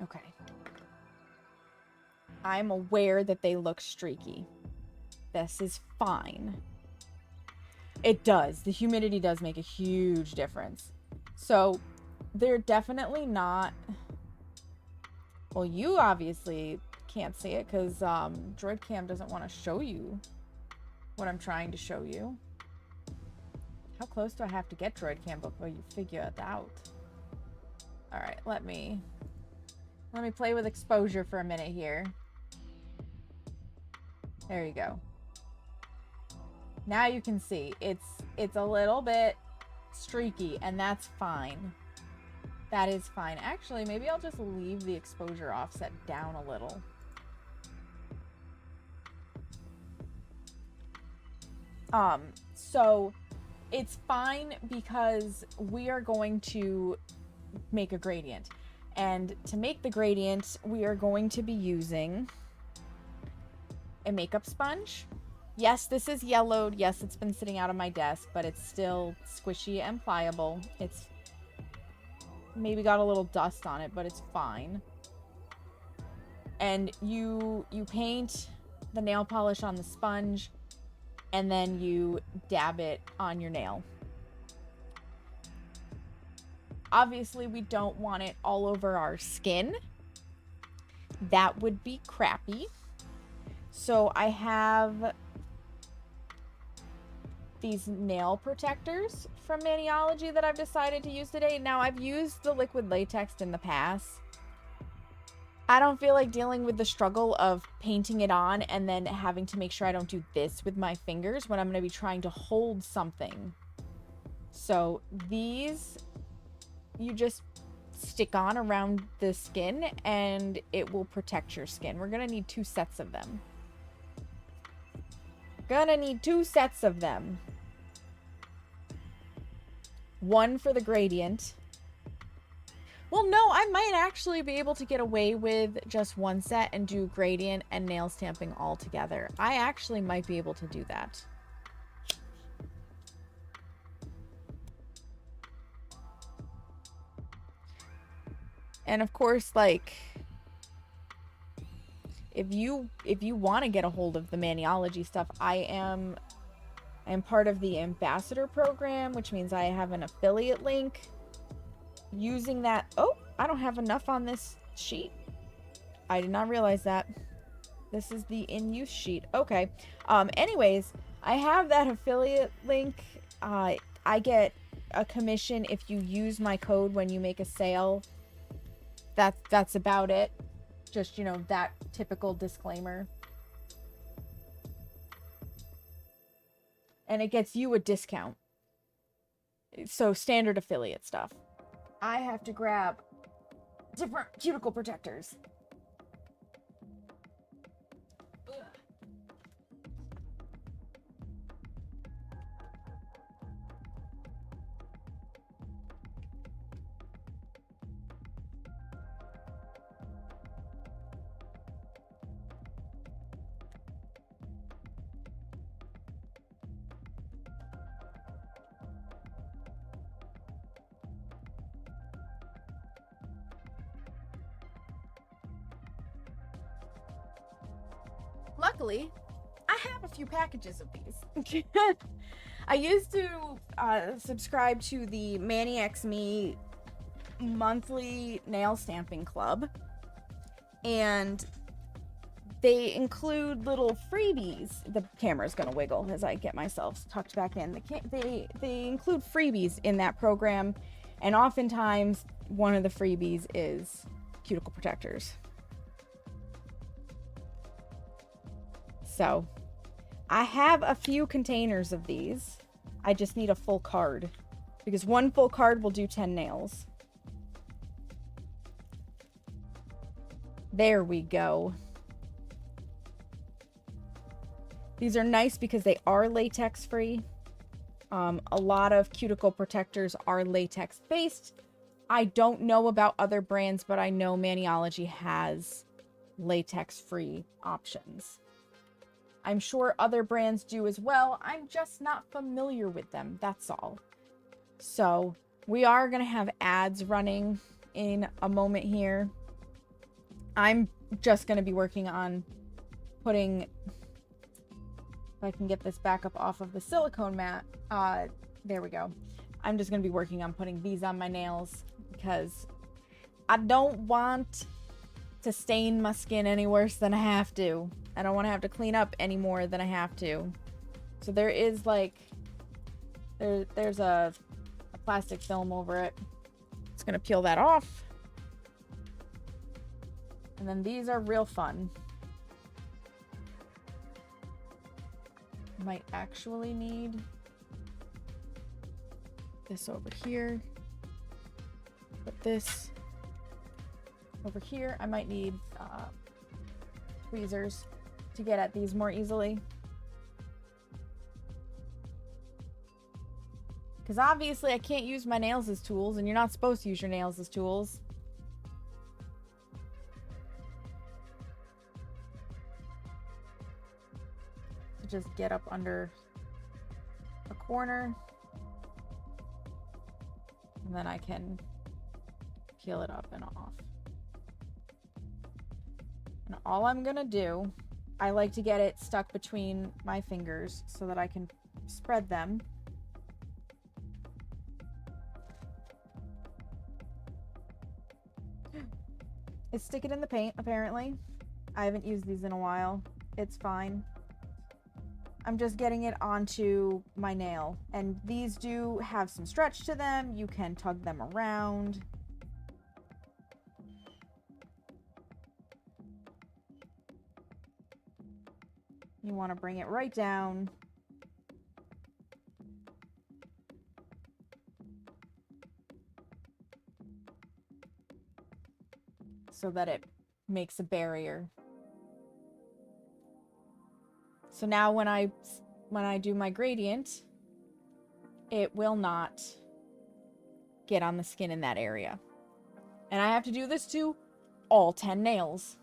Okay. I'm aware that they look streaky. This is fine. It does. The humidity does make a huge difference. So, they're definitely not... Well, you obviously can't see it because DroidCam doesn't want to show you what I'm trying to show you. How close do I have to get DroidCam before you figure it out? Alright, let me play with exposure for a minute here. There you go. Now you can see it's a little bit streaky, and that's fine. That is fine. Actually, maybe I'll just leave the exposure offset down a little. So it's fine because we are going to make a gradient. And to make the gradient, we are going to be using a makeup sponge. Yes, this is yellowed. Yes, it's been sitting out on my desk, but it's still squishy and pliable. It's maybe got a little dust on it, but it's fine. And you paint the nail polish on the sponge, and then you dab it on your nail. Obviously, we don't want it all over our skin. That would be crappy. So I have these nail protectors from Maniology that I've decided to use today. Now, I've used the liquid latex in the past. I don't feel like dealing with the struggle of painting it on and then having to make sure I don't do this with my fingers when I'm going to be trying to hold something. So these, you just stick on around the skin and it will protect your skin. We're going to need 2 sets of them. Gonna need 2 sets of them. One for the gradient. Well, no, I might actually be able to get away with just 1 set and do gradient and nail stamping all together. I actually might be able to do that. And of course, like, if you want to get a hold of the Maniology stuff, I am part of the ambassador program, which means I have an affiliate link. Using that, oh, I don't have enough on this sheet. I did not realize that. This is the in-use sheet. Okay. Anyways, I have that affiliate link. I get a commission if you use my code when you make a sale. That's about it. Just, you know, that typical disclaimer. And it gets you a discount. So standard affiliate stuff. I have to grab different cuticle protectors. Luckily, I have a few packages of these. I used to subscribe to the Maniacs Me monthly nail stamping club, and they include little freebies. The camera's gonna wiggle as I get myself tucked back in. They include freebies in that program, and oftentimes one of the freebies is cuticle protectors. So I have a few containers of these. I just need a full card, because one full card will do 10 nails. There we go. These are nice because they are latex free. A lot of cuticle protectors are latex based. I don't know about other brands, but I know Maniology has latex free options. I'm sure other brands do as well. I'm just not familiar with them. That's all. So we are going to have ads running in a moment here. I'm just going to be working on putting, if I can get this back up off of the silicone mat. There we go. I'm just going to be working on putting these on my nails because I don't want to stain my skin any worse than I have to. I don't want to have to clean up any more than I have to. So there is like, there's a plastic film over it. It's going to peel that off. And then these are real fun. Might actually need this over here. Put this over here. I might need tweezers to get at these more easily. Because obviously I can't use my nails as tools, and you're not supposed to use your nails as tools. To just get up under a corner. And then I can peel it up and off. And all I'm gonna do, I like to get it stuck between my fingers so that I can spread them. Is stick it in the paint, apparently. I haven't used these in a while. It's fine. I'm just getting it onto my nail. And these do have some stretch to them. You can tug them around. You want to bring it right down. So that it makes a barrier. So now when I do my gradient, it will not get on the skin in that area. And I have to do this to all 10 nails.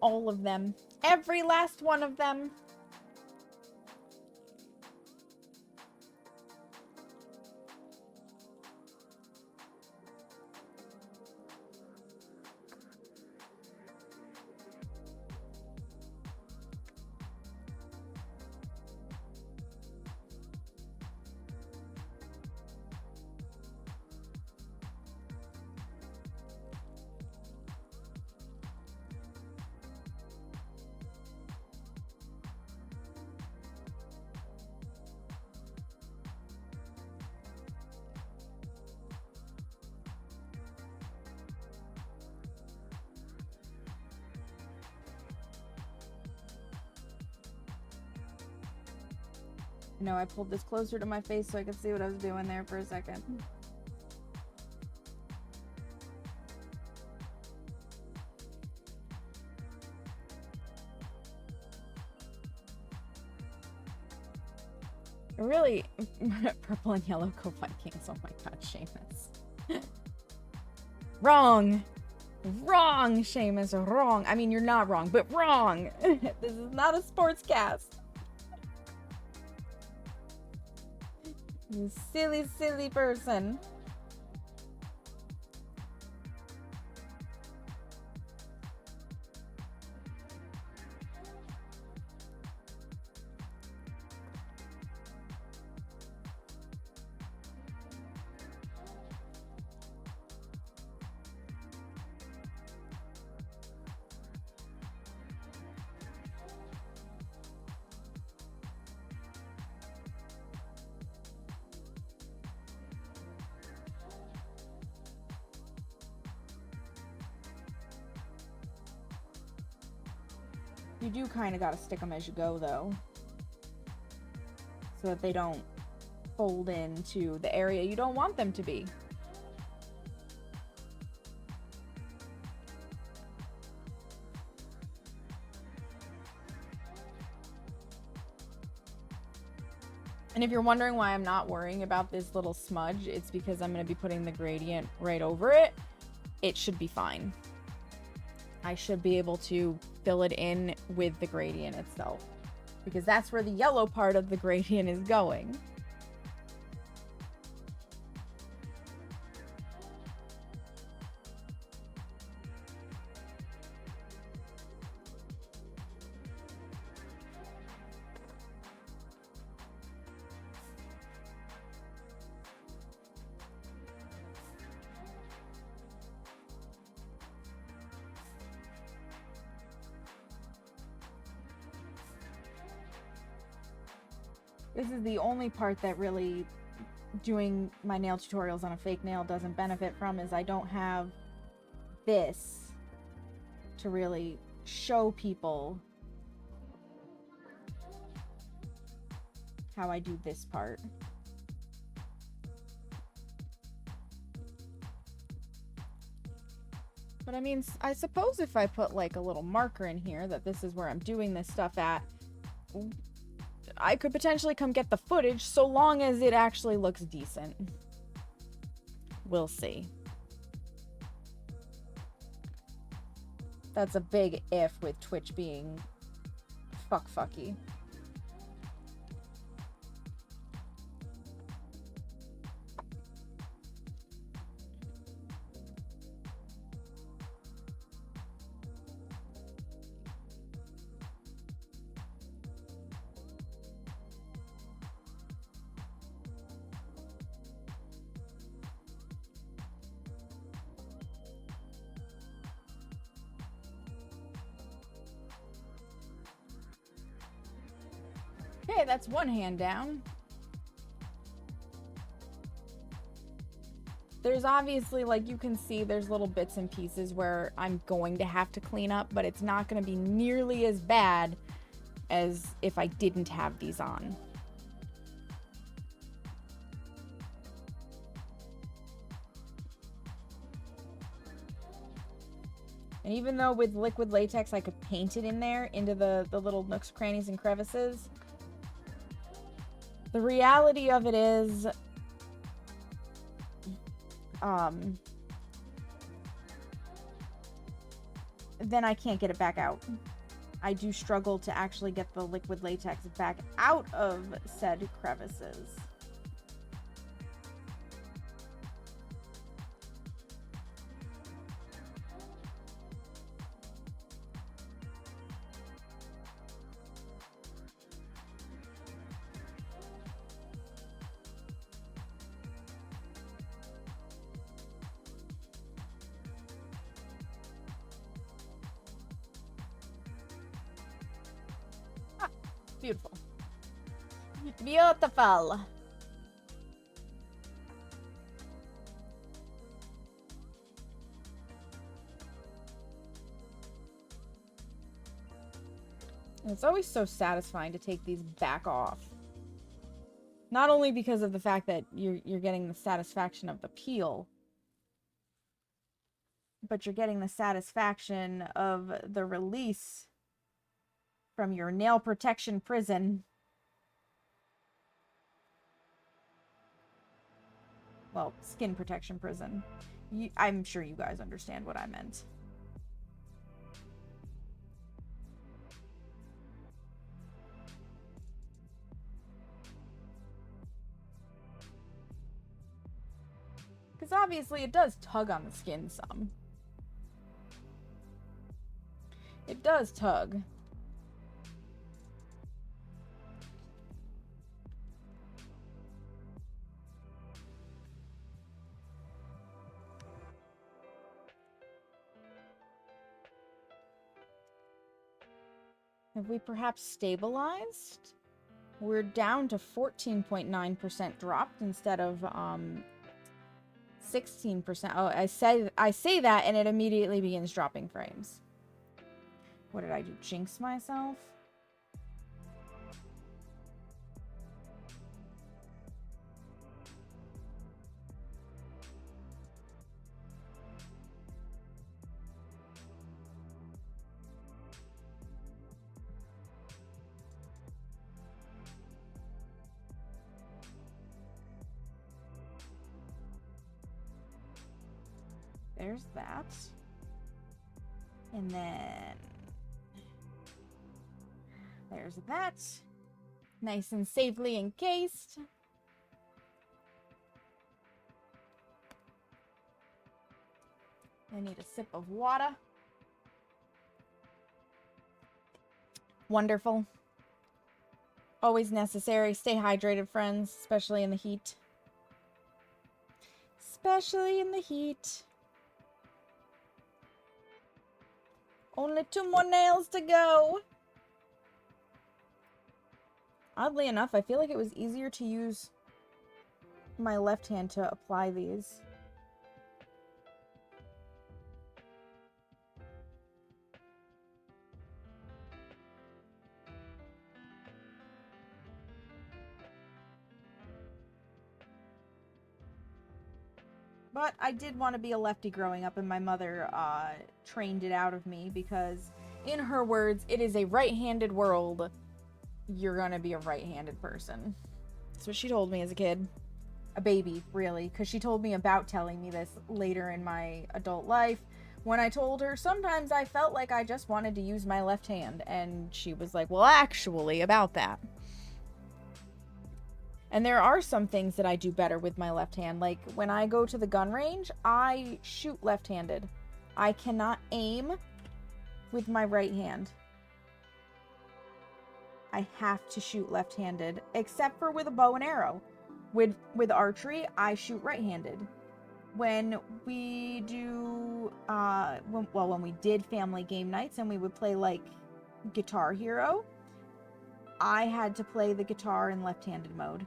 All of them. Every last one of them. No, I pulled this closer to my face so I could see what I was doing there for a second. Really, purple and yellow go Vikings. Oh my god, Seamus. Wrong! Wrong, Seamus, wrong. I mean, you're not wrong, but wrong! This is not a sports cast. You silly, silly person. You do kind of gotta stick them as you go, though. So that they don't fold into the area you don't want them to be. And if you're wondering why I'm not worrying about this little smudge, it's because I'm going to be putting the gradient right over it. It should be fine. I should be able to fill it in with the gradient itself, because that's where the yellow part of the gradient is going. This is the only part that really doing my nail tutorials on a fake nail doesn't benefit from, is I don't have this to really show people how I do this part. But I mean, I suppose if I put like a little marker in here that this is where I'm doing this stuff at, I could potentially come get the footage, so long as it actually looks decent. We'll see. That's a big if with Twitch being fucky. Okay, that's one hand down. There's obviously, like, you can see there's little bits and pieces where I'm going to have to clean up, but it's not going to be nearly as bad as if I didn't have these on. And even though with liquid latex I could paint it in there, into the little nooks, crannies, and crevices, the reality of it is, then I can't get it back out. I do struggle to actually get the liquid latex back out of said crevices. Beautiful. Beautiful. It's always so satisfying to take these back off. Not only because of the fact that you're getting the satisfaction of the peel, but you're getting the satisfaction of the release from your nail protection prison. Well, skin protection prison. I'm sure you guys understand what I meant. Because obviously it does tug on the skin some. It does tug. Have we perhaps stabilized? We're down to 14.9% dropped instead of 16%. Oh, I say that and it immediately begins dropping frames. What did I do? Jinx myself? There's that. And then there's that. Nice and safely encased. I need a sip of water. Wonderful. Always necessary. Stay hydrated, friends, especially in the heat. Especially in the heat. Only 2 more nails to go. Oddly enough, I feel like it was easier to use my left hand to apply these. But I did want to be a lefty growing up, and my mother trained it out of me because, in her words, it is a right-handed world. You're gonna be a right-handed person. That's what she told me as a kid. A baby, really, because she told me about telling me this later in my adult life. When I told her, sometimes I felt like I just wanted to use my left hand, and she was like, well, actually, about that. And there are some things that I do better with my left hand. Like, when I go to the gun range, I shoot left-handed. I cannot aim with my right hand. I have to shoot left-handed, except for with a bow and arrow. With archery, I shoot right-handed. When we do, when we did family game nights and we would play, like, Guitar Hero, I had to play the guitar in left-handed mode.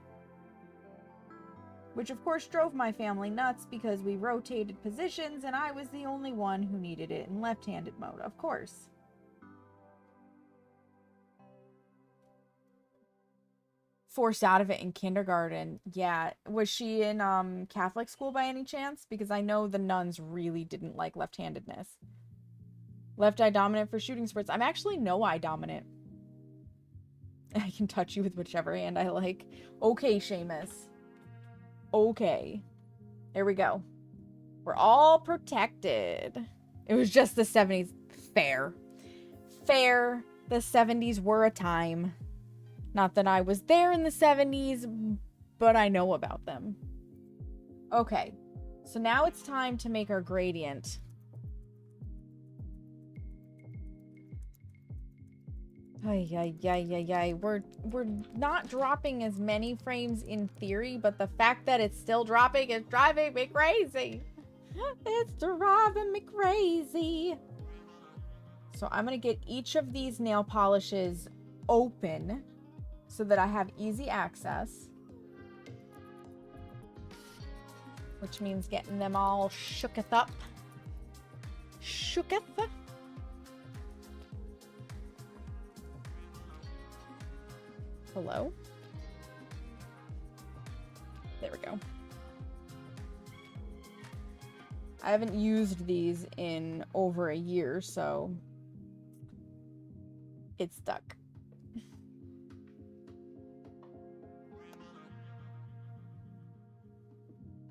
Which of course drove my family nuts because we rotated positions and I was the only one who needed it in left-handed mode, of course. Forced out of it in kindergarten. Yeah. Was she in Catholic school by any chance? Because I know the nuns really didn't like left-handedness. Left eye dominant for shooting sports. I'm actually no eye dominant. I can touch you with whichever hand I like. Okay, Seamus. Okay. There we go. We're all protected. It was just the 70s. Fair. Fair. The 70s were a time. Not that I was there in the 70s, but I know about them. Okay. So now it's time to make our gradient. We're not dropping as many frames in theory, but the fact that it's still dropping is driving me crazy. It's driving me crazy. So I'm going to get each of these nail polishes open so that I have easy access. Which means getting them all shooketh up. Shooketh. Hello? There we go. I haven't used these in over a year, so it's stuck.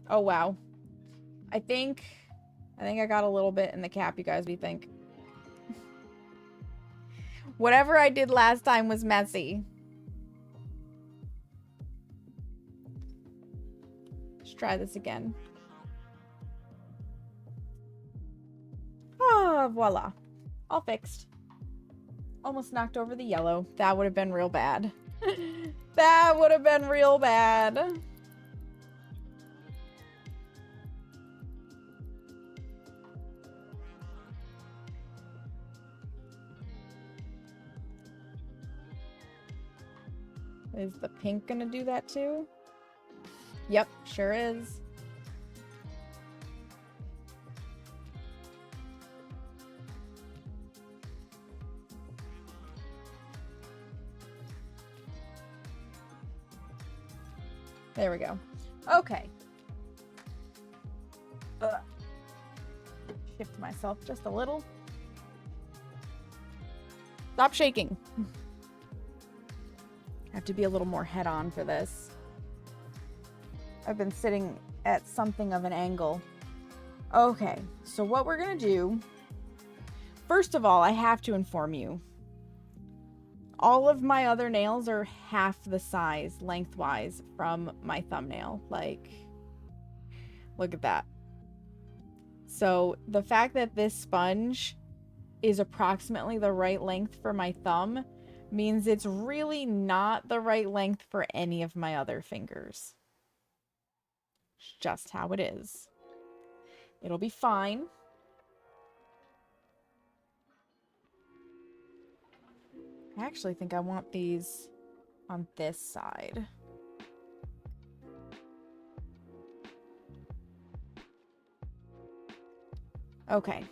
Oh, wow. I think I got a little bit in the cap, you guys. What do you think? Whatever I did last time was messy. Let's try this again. Ah, voila. All fixed. Almost knocked over the yellow. That would have been real bad. That would have been real bad. Is the pink gonna do that too? Yep, sure is. There we go. Okay. Shift myself just a little. Stop shaking. I have to be a little more head-on for this. I've been sitting at something of an angle. Okay, so what we're gonna do... First of all, I have to inform you. All of my other nails are half the size, lengthwise, from my thumbnail. Like, look at that. So, the fact that this sponge is approximately the right length for my thumb means it's really not the right length for any of my other fingers. It's just how it is. It'll be fine. I actually think I want these on this side. Okay.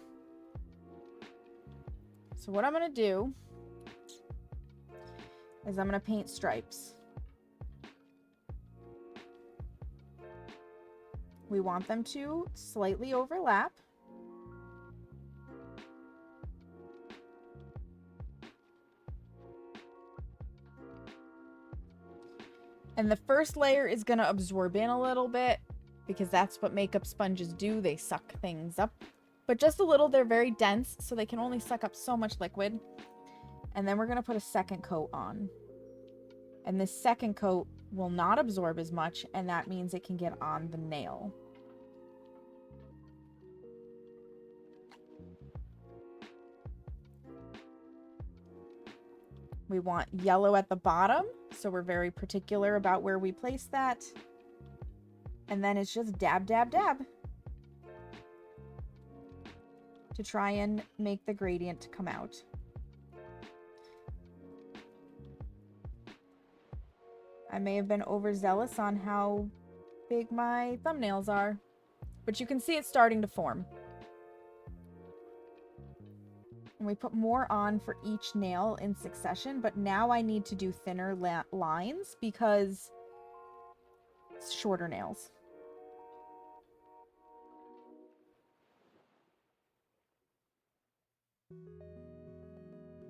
So what I'm going to do is I'm going to paint stripes. We want them to slightly overlap. And the first layer is going to absorb in a little bit because that's what makeup sponges do. They suck things up. But just a little. They're very dense, so they can only suck up so much liquid. And then we're going to put a second coat on. And this second coat will not absorb as much, and that means it can get on the nail. We want yellow at the bottom, so we're very particular about where we place that. And then it's just dab, dab, dab to try and make the gradient come out. I may have been overzealous on how big my thumbnails are, but you can see it's starting to form. And we put more on for each nail in succession, but now I need to do thinner lines because it's shorter nails.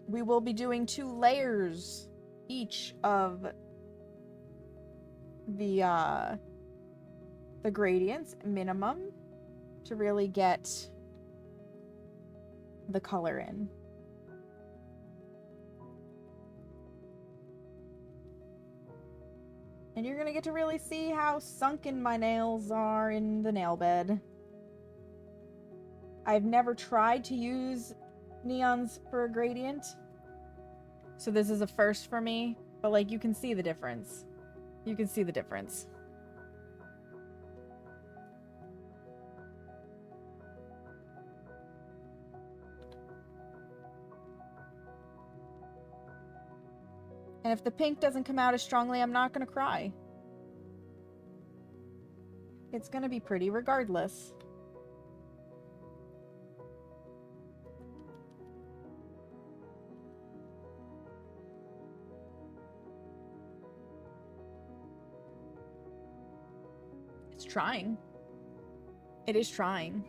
We will be doing 2 layers each of the gradients minimum to really get the color in. And you're gonna get to really see how sunken my nails are in the nail bed. I've never tried to use neons for a gradient, so this is a first for me, but like you can see the difference. You can see the difference. And if the pink doesn't come out as strongly, I'm not gonna cry. It's gonna be pretty regardless. trying. It is trying.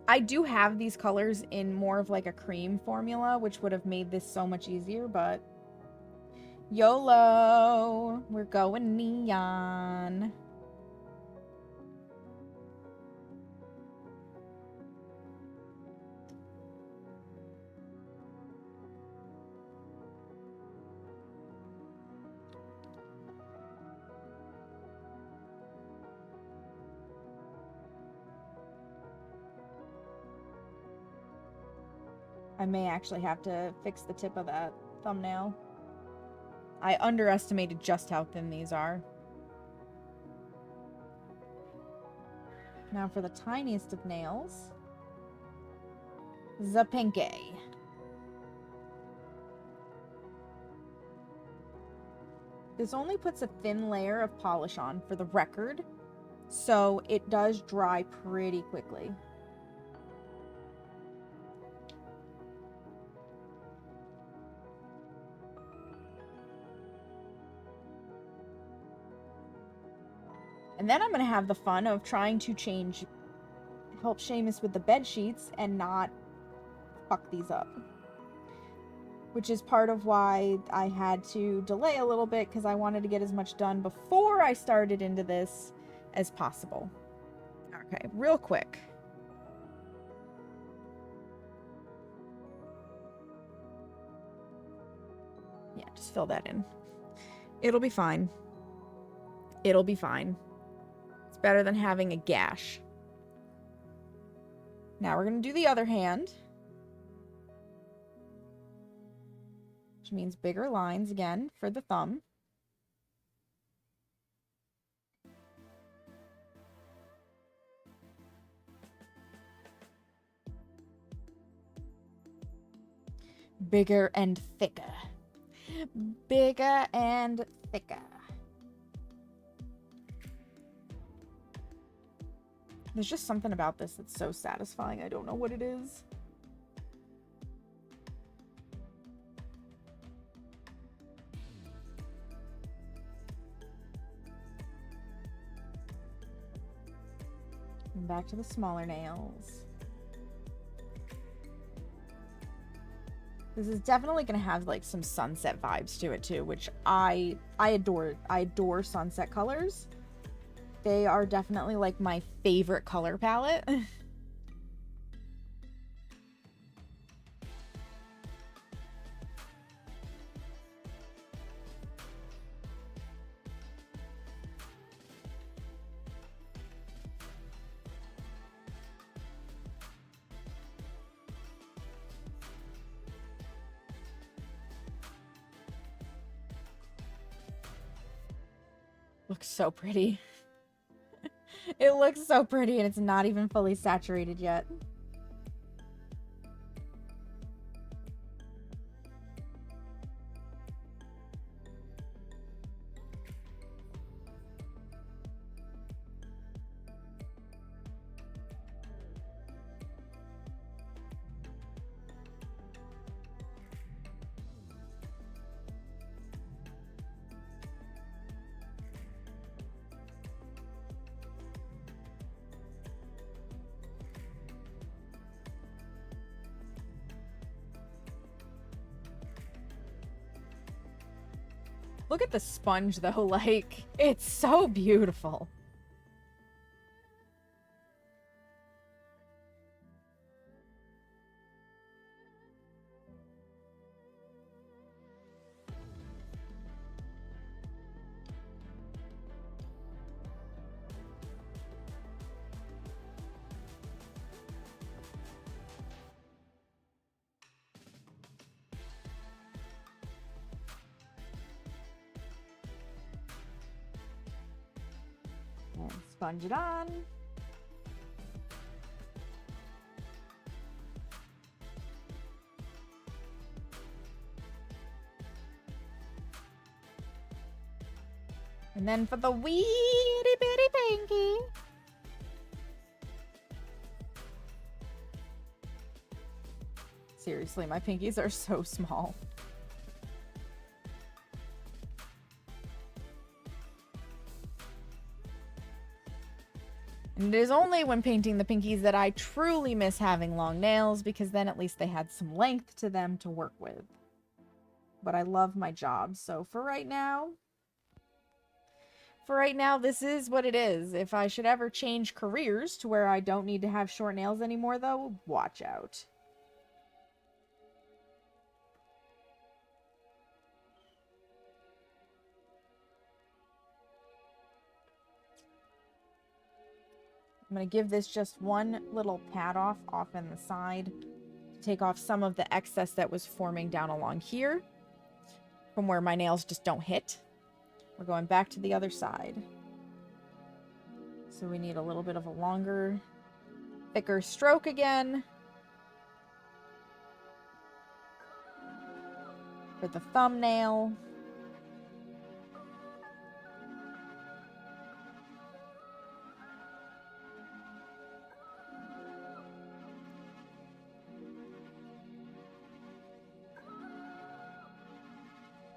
I do have these colors in more of like a cream formula, which would have made this so much easier, but YOLO! We're going neon. I may actually have to fix the tip of that thumbnail. I underestimated just how thin these are. Now for the tiniest of nails. The pinky. This only puts a thin layer of polish on for the record, so it does dry pretty quickly. And then I'm going to have the fun of trying to help Seamus with the bed sheets and not fuck these up. Which is part of why I had to delay a little bit, because I wanted to get as much done before I started into this as possible. Okay, real quick. Yeah, just fill that in. It'll be fine. It'll be fine. It's better than having a gash. Now we're going to do the other hand. Which means bigger lines again for the thumb. Bigger and thicker. Bigger and thicker. There's just something about this that's so satisfying. I don't know what it is. And back to the smaller nails. This is definitely going to have like some sunset vibes to it too, which I adore. I adore sunset colors. They are definitely like my favorite color palette. Looks so pretty. It looks so pretty, and it's not even fully saturated yet. Look at the sponge, though. Like, it's so beautiful. And sponge it on. And then for the wee bitty pinky. Seriously, my pinkies are so small. And it is only when painting the pinkies that I truly miss having long nails, because then at least they had some length to them to work with. But I love my job, so for right now, this is what it is. If I should ever change careers to where I don't need to have short nails anymore, though, watch out. I'm going to give this just one little pat off in the side to take off some of the excess that was forming down along here from where my nails just don't hit. We're going back to the other side. So we need a little bit of a longer, thicker stroke again for the thumbnail.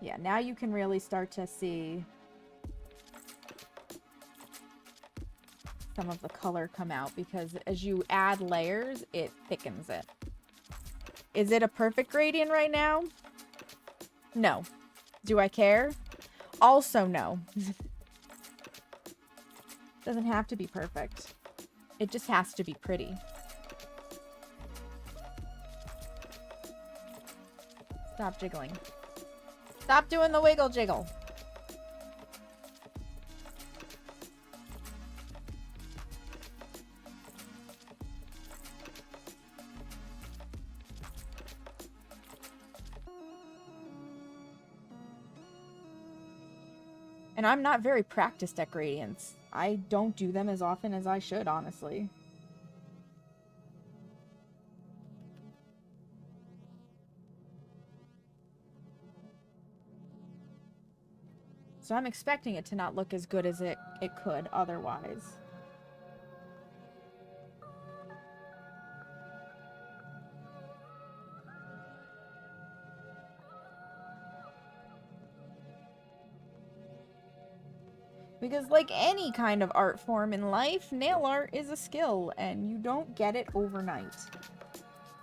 Yeah, now you can really start to see some of the color come out, because as you add layers, it thickens it. Is it a perfect gradient right now? No. Do I care? Also no. Doesn't have to be perfect. It just has to be pretty. Stop jiggling. Stop doing the wiggle jiggle. And I'm not very practiced at gradients. I don't do them as often as I should, honestly. So I'm expecting it to not look as good as it could otherwise. Because like any kind of art form in life, nail art is a skill, and you don't get it overnight.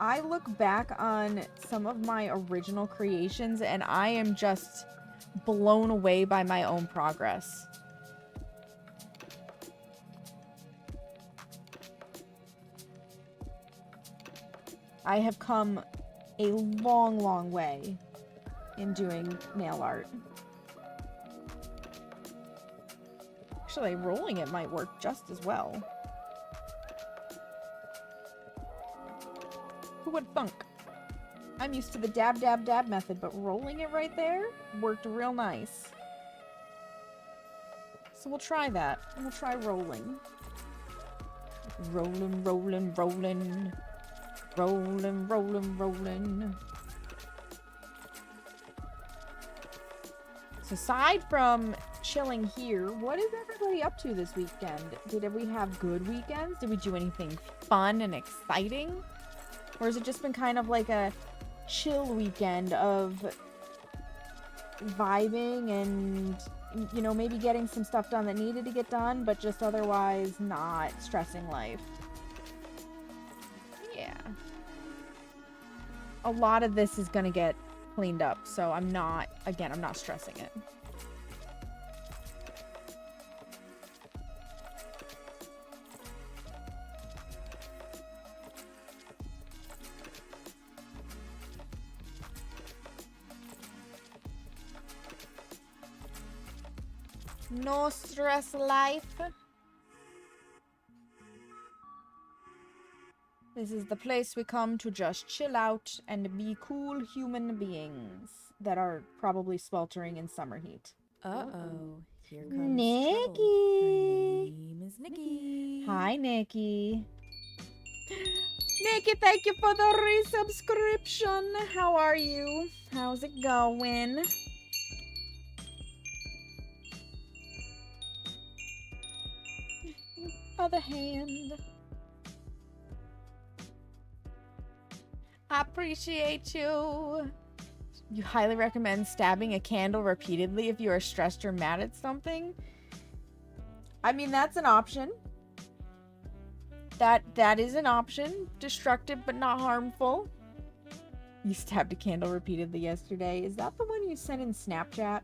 I look back on some of my original creations, and I am just blown away by my own progress. I have come a long, long way in doing nail art. Actually, rolling it might work just as well. Who would thunk? I'm used to the dab, dab, dab method, but rolling it right there worked real nice. So we'll try that. We'll try rolling. Rolling, rolling, rolling. Rolling, rolling, rolling. So aside from chilling here, what is everybody up to this weekend? Did we have good weekends? Did we do anything fun and exciting? Or has it just been kind of like a chill weekend of vibing and, you know, maybe getting some stuff done that needed to get done, but just otherwise not stressing life? Yeah. A lot of this is gonna get cleaned up, so I'm not stressing it. No stress life. This is the place we come to just chill out and be cool human beings that are probably sweltering in summer heat. Uh-oh. Here comes Nikki. trouble. Her name is Nikki. Hi, Nikki. Nikki, thank you for the resubscription. How are you? How's it going? Other hand. I appreciate you. You highly recommend stabbing a candle repeatedly if you are stressed or mad at something? I mean, that's an option. That is an option. Destructive but not harmful. You stabbed a candle repeatedly yesterday. Is that the one you sent in Snapchat?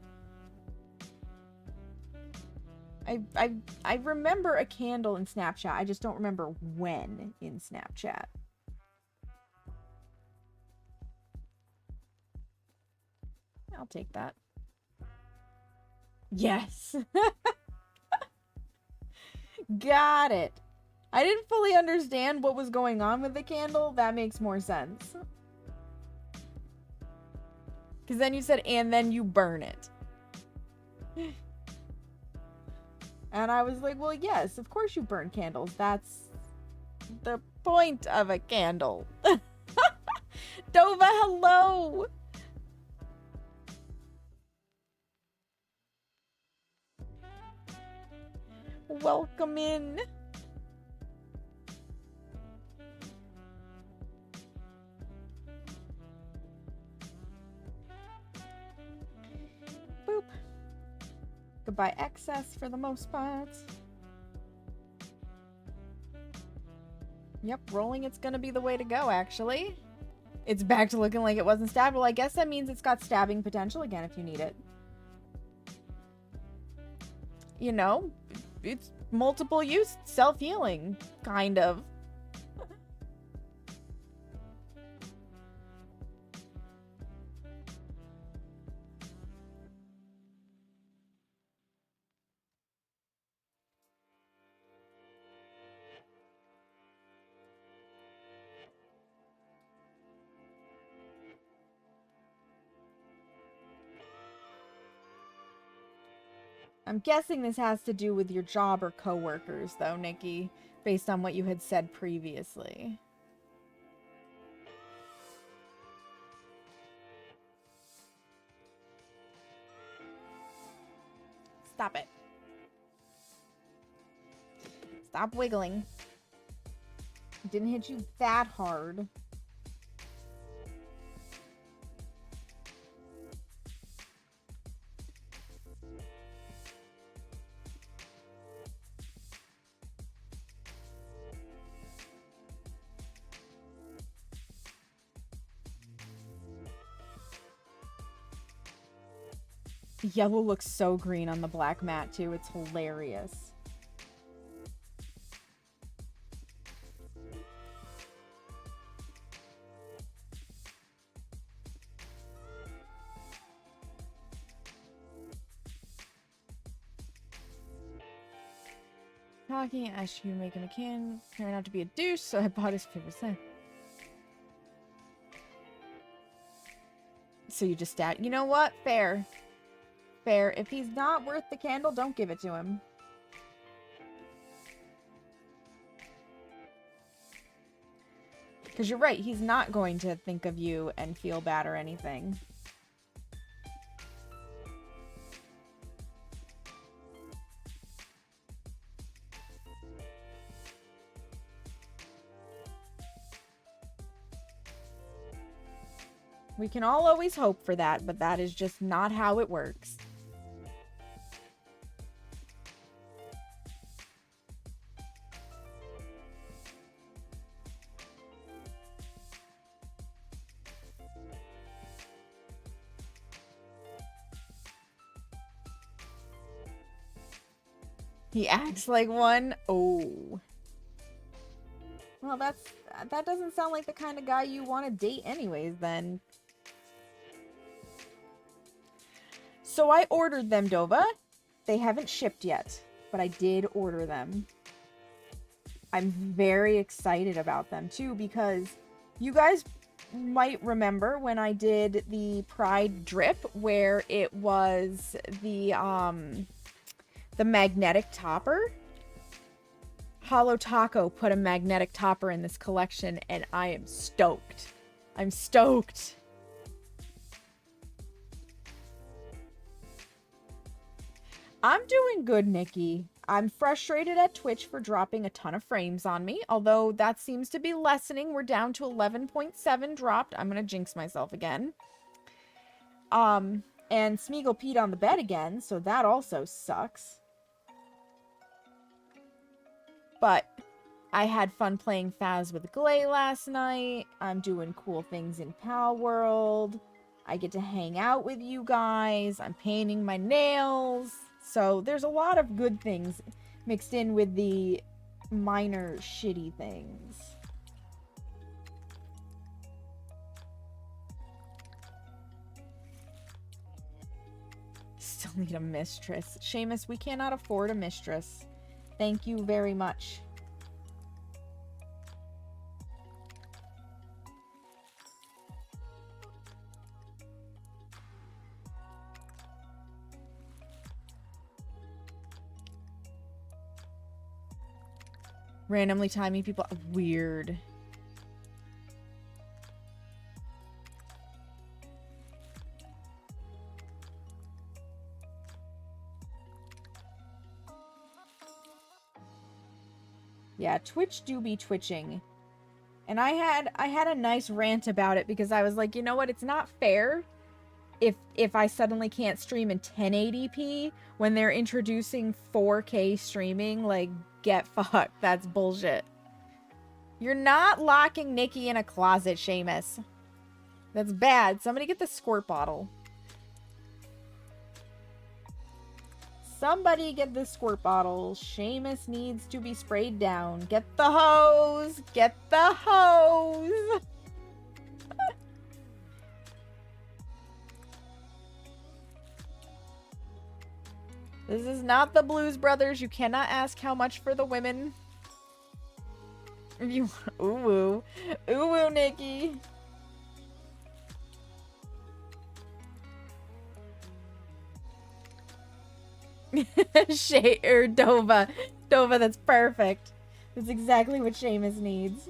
I remember a candle in Snapchat. I just don't remember when in Snapchat. I'll take that. Yes. Got it. I didn't fully understand what was going on with the candle. That makes more sense. Because then you said, and then you burn it. And I was like, well, yes, of course you burn candles. That's the point of a candle. Dova, hello! Welcome in. Boop. Goodbye excess for the most part. Yep, rolling it's gonna be the way to go, actually. It's back to looking like it wasn't stabbed. Well, I guess that means it's got stabbing potential again if you need it. You know, it's multiple use, self-healing, kind of. I'm guessing this has to do with your job or coworkers, though, Nikki, based on what you had said previously. Stop it. Stop wiggling. It didn't hit you that hard. Yellow looks so green on the black mat, too. It's hilarious. Talking, asked you to make him a can. Turned out to be a douche, so I bought his favorite scent. So you just stat. You know what? Fair. Fair. If he's not worth the candle, don't give it to him. Because you're right, he's not going to think of you and feel bad or anything. We can all always hope for that, but that is just not how it works. He acts like one. Oh. Well, that doesn't sound like the kind of guy you want to date anyways, then. So I ordered them, Dova. They haven't shipped yet, but I did order them. I'm very excited about them, too, because you guys might remember when I did the Pride drip, where it was the magnetic topper. Hollow Taco put a magnetic topper in this collection, and I am stoked. I'm stoked. I'm doing good, Nikki. I'm frustrated at Twitch for dropping a ton of frames on me, although that seems to be lessening. We're down to 11.7 dropped. I'm gonna jinx myself again. And Smeagol peed on the bed again, so that also sucks. But I had fun playing Phas with Glay last night. I'm doing cool things in Pal World. I get to hang out with you guys. I'm painting my nails. So there's a lot of good things mixed in with the minor shitty things. Still need a mistress. Seamus, we cannot afford a mistress. Thank you very much. Randomly timing people. Weird. Yeah, Twitch do be twitching. And I had a nice rant about it because I was like, you know what? It's not fair if I suddenly can't stream in 1080p when they're introducing 4K streaming. Like, get fucked. That's bullshit. You're not locking Nikki in a closet, Seamus. That's bad. Somebody get the squirt bottle. Somebody get the squirt bottle. Seamus needs to be sprayed down. Get the hose. Get the hose. This is not the Blues Brothers. You cannot ask how much for the women. If you ooh woo. Ooh woo, Nikki. Dova. Dova, that's perfect. That's exactly what Seamus needs.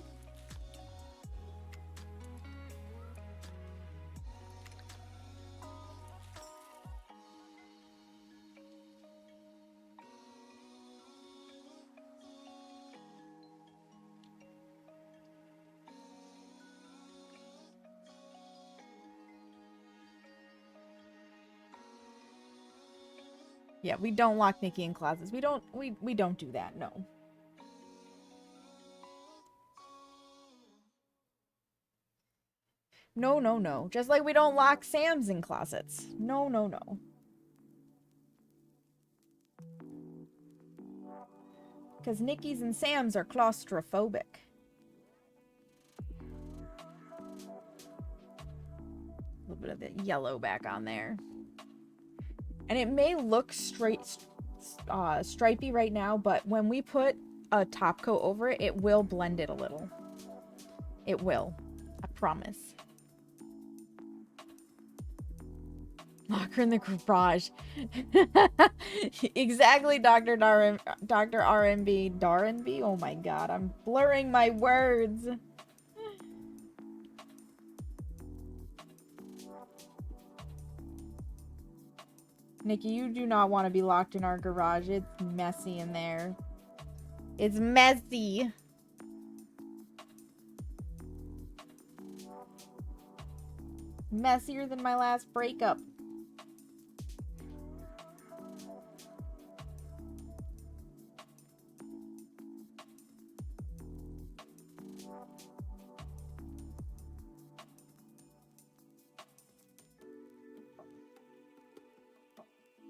Yeah, we don't lock Nikki in closets. We don't do that, no. No, no, no. Just like we don't lock Sam's in closets. No, no, no. Because Nikki's and Sam's are claustrophobic. A little bit of the yellow back on there. And it may look stripy right now, but when we put a top coat over it, it will blend it a little. It will. I promise. Lock her in the garage. Exactly, Dr. RMB. Darrenby? Oh my god, I'm blurring my words. Nikki, you do not want to be locked in our garage. It's messy in there. It's messy. Messier than my last breakup.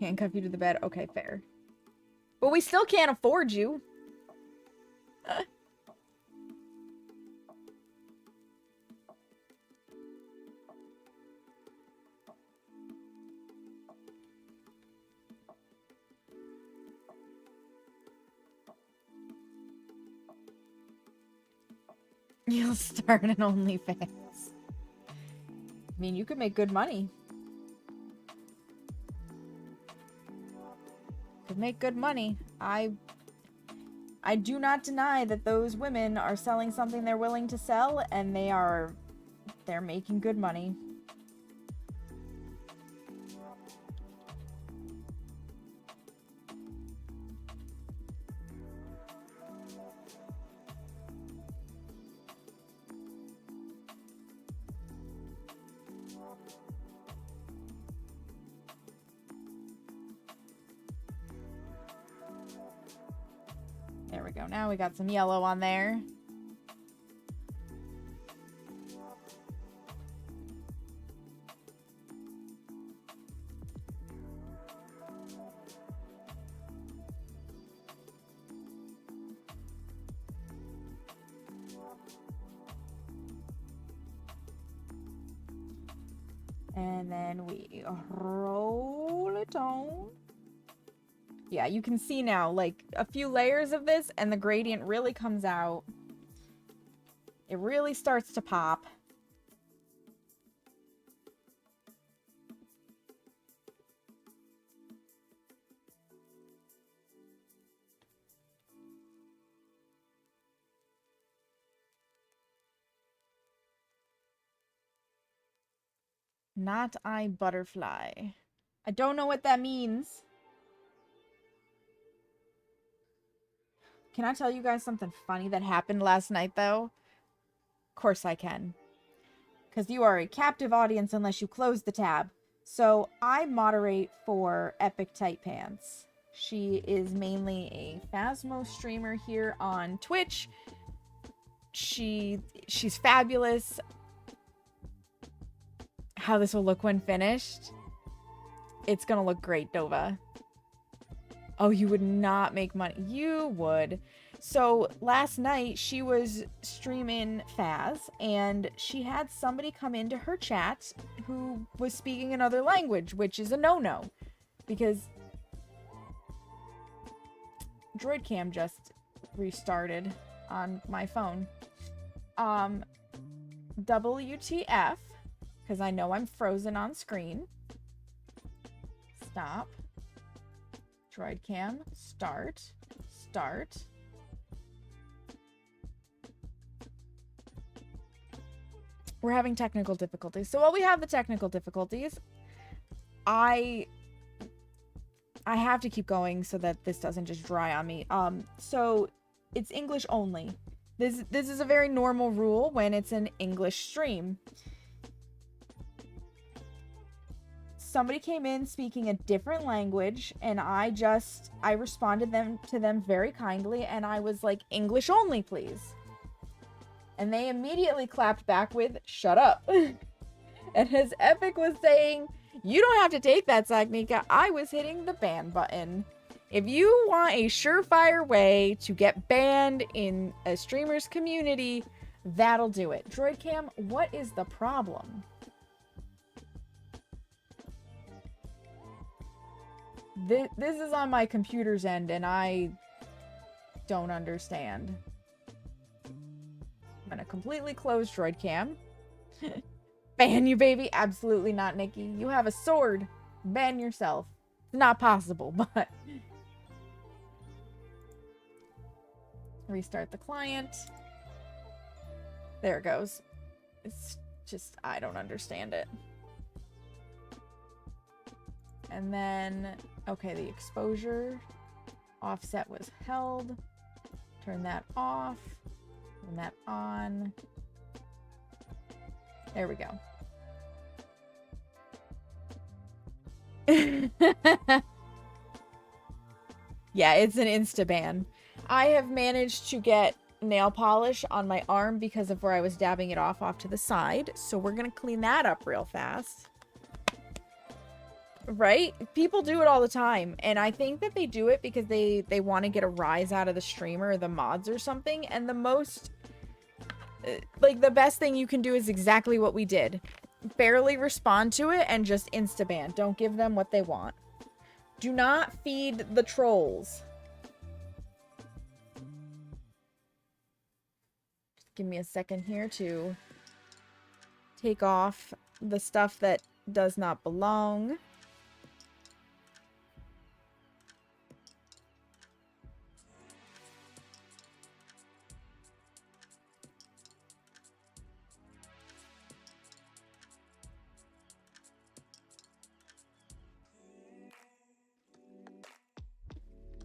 Handcuff you to the bed. Okay, fair. But we still can't afford you. You'll start an OnlyFans. I mean, you could make good money. Could make good money. I do not deny that those women are selling something they're willing to sell, and they're making good money. There we go. Now we got some yellow on there. And then we roll it on. Yeah, you can see now, like, a few layers of this, and the gradient really comes out. It really starts to pop. Not I butterfly. I don't know what that means. Can I tell you guys something funny that happened last night, though? Of course I can. Because you are a captive audience unless you close the tab. So I moderate for Epic Tight Pants. She is mainly a Phasmo streamer here on Twitch. She's fabulous. How this will look when finished. It's gonna look great, Dova. Oh, you would not make money. You would. So last night she was streaming Phas, and she had somebody come into her chat who was speaking another language, which is a no-no. Because DroidCam just restarted on my phone. WTF, because I know I'm frozen on screen. Stop. DroidCam, start. We're having technical difficulties. So while we have the technical difficulties, I have to keep going so that this doesn't just dry on me. So it's English only. This is a very normal rule when it's an English stream. Somebody came in speaking a different language, and I responded to them very kindly, and I was like, English only, please. And they immediately clapped back with, shut up. And as Epic was saying, you don't have to take that, Sagnika. I was hitting the ban button. If you want a surefire way to get banned in a streamer's community, that'll do it. DroidCam, what is the problem? This is on my computer's end, and I don't understand. I'm gonna completely close DroidCam. Ban you, baby. Absolutely not, Nikki. You have a sword. Ban yourself. It's not possible, but... Restart the client. There it goes. It's just, I don't understand it. And then, okay, the exposure offset was held. Turn that off. Turn that on. There we go. Yeah, it's an insta-ban. I have managed to get nail polish on my arm because of where I was dabbing it off to the side. So we're going to clean that up real fast. Right? People do it all the time. And I think that they do it because they want to get a rise out of the streamer or the mods or something. And the most... like, the best thing you can do is exactly what we did. Barely respond to it and just insta-ban. Don't give them what they want. Do not feed the trolls. Just give me a second here to take off the stuff that does not belong.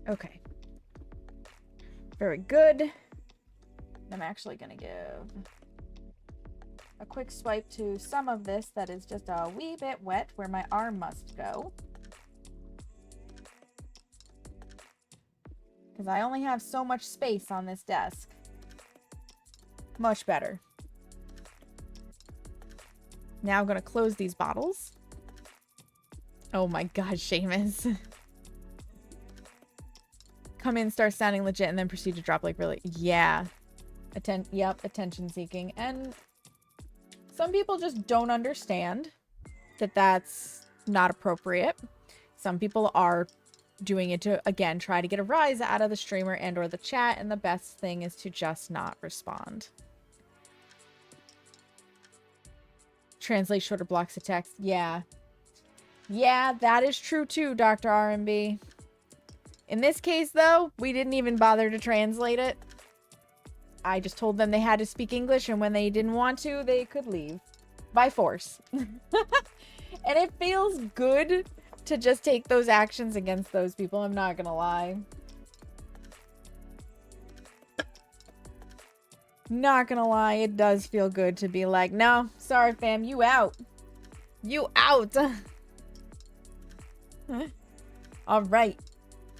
Okay. Very good. I'm actually going to give a quick swipe to some of this that is just a wee bit wet where my arm must go. because I only have so much space on this desk. Much better. Now I'm going to close these bottles. Oh my god, Seamus. Come in, start sounding legit, and then proceed to drop like really. Yeah. Attention seeking. And some people just don't understand that that's not appropriate. Some people are doing it to, again, try to get a rise out of the streamer and or the chat, and the best thing is to just not respond. Translate shorter blocks of text. Yeah. Yeah, that is true too, Dr. RMB. In this case, though, we didn't even bother to translate it. I just told them they had to speak English, and when they didn't want to, they could leave. By force. And it feels good to just take those actions against those people, I'm not gonna lie. Not gonna lie, it does feel good to be like, no, sorry fam, you out. You out. Alright.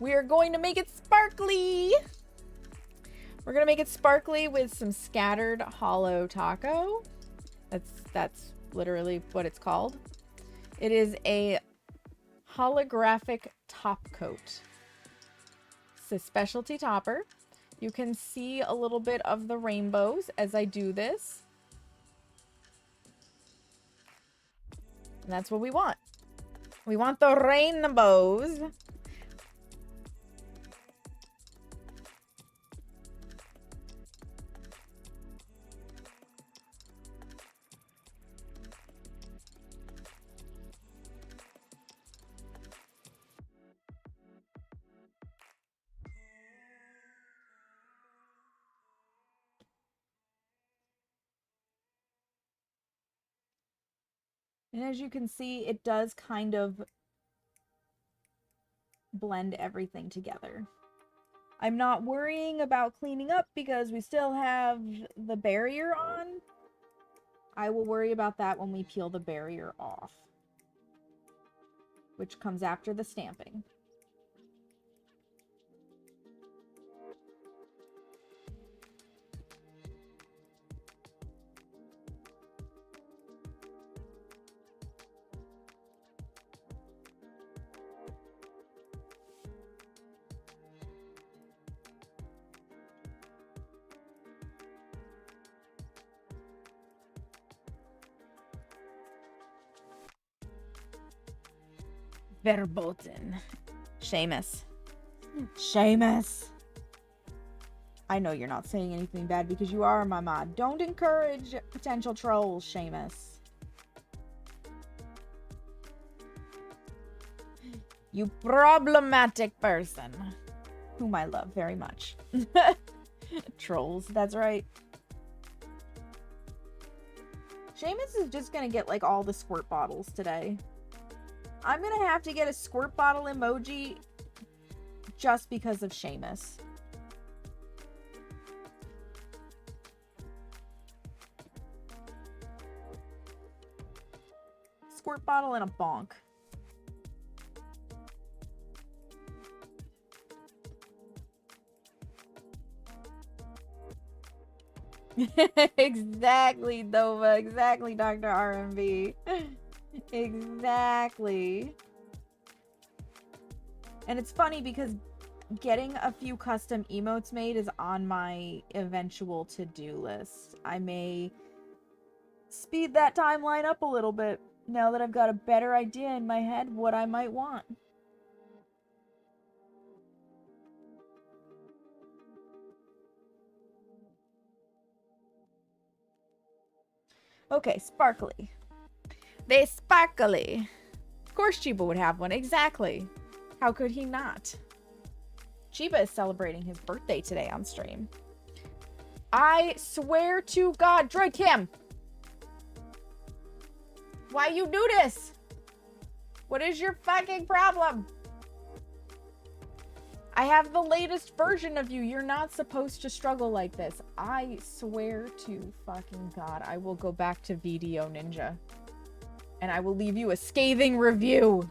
We are going to make it sparkly. We're gonna make it sparkly with some scattered hollow taco. That's literally what it's called. It is a holographic top coat. It's a specialty topper. You can see a little bit of the rainbows as I do this. And that's what we want. We want the rainbows. And as you can see, it does kind of blend everything together. I'm not worrying about cleaning up because we still have the barrier on. I will worry about that when we peel the barrier off, which comes after the stamping. Verboten. Seamus. Seamus. I know you're not saying anything bad because you are my mod. Don't encourage potential trolls, Seamus. You problematic person. Whom I love very much. Trolls, that's right. Seamus is just gonna get like all the squirt bottles today. I'm gonna have to get a squirt bottle emoji just because of Seamus. Squirt bottle and a bonk. Exactly, Dova. Exactly, Dr. RMB. Exactly. And it's funny because getting a few custom emotes made is on my eventual to-do list. I may speed that timeline up a little bit now that I've got a better idea in my head what I might want. Okay, sparkly. They sparkly. Of course Chiba would have one. Exactly. How could he not? Chiba is celebrating his birthday today on stream. I swear to God, Droid Cam. Why you do this? What is your fucking problem? I have the latest version of you. You're not supposed to struggle like this. I swear to fucking God, I will go back to VDO Ninja. And I will leave you a scathing review.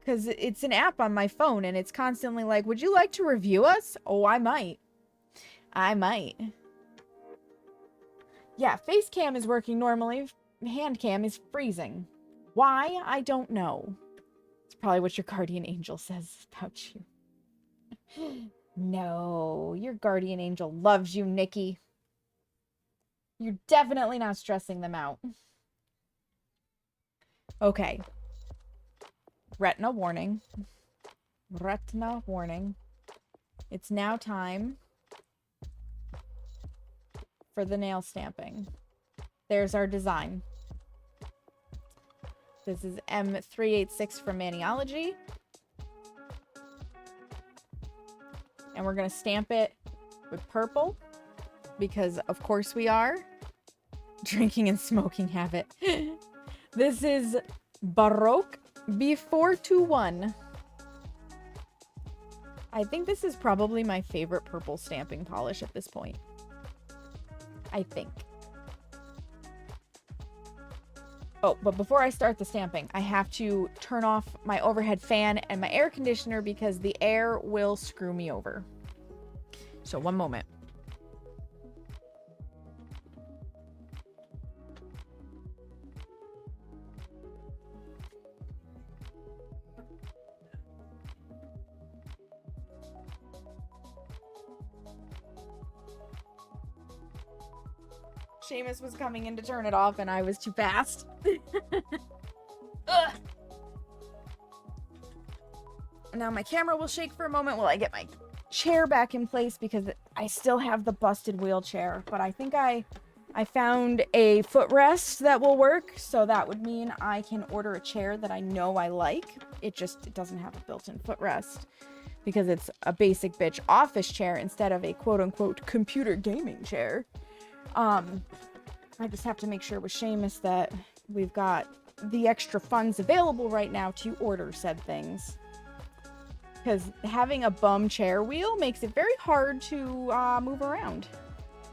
Because it's an app on my phone and it's constantly like, would you like to review us? Oh, I might. I might. Yeah, face cam is working normally. Hand cam is freezing. Why? I don't know. It's probably what your guardian angel says about you. No, your guardian angel loves you, Nikki. You're definitely not stressing them out. Okay. Retina warning. Retina warning. It's now time for the nail stamping. There's our design. This is M386 from Maniology. And we're going to stamp it with purple because of course we are. Drinking and smoking habit. This is Baroque B421. I think this is probably my favorite purple stamping polish at this point. I think. Oh, but before I start the stamping, I have to turn off my overhead fan and my air conditioner because the air will screw me over. So one moment. Seamus was coming in to turn it off and I was too fast. Ugh. Now my camera will shake for a moment while I get my chair back in place because I still have the busted wheelchair. But I think I found a footrest that will work. So that would mean I can order a chair that I know I like. It doesn't have a built-in footrest because it's a basic bitch office chair instead of a quote-unquote computer gaming chair. I just have to make sure with Seamus that we've got the extra funds available right now to order said things. Because having a bum chair wheel makes it very hard to move around.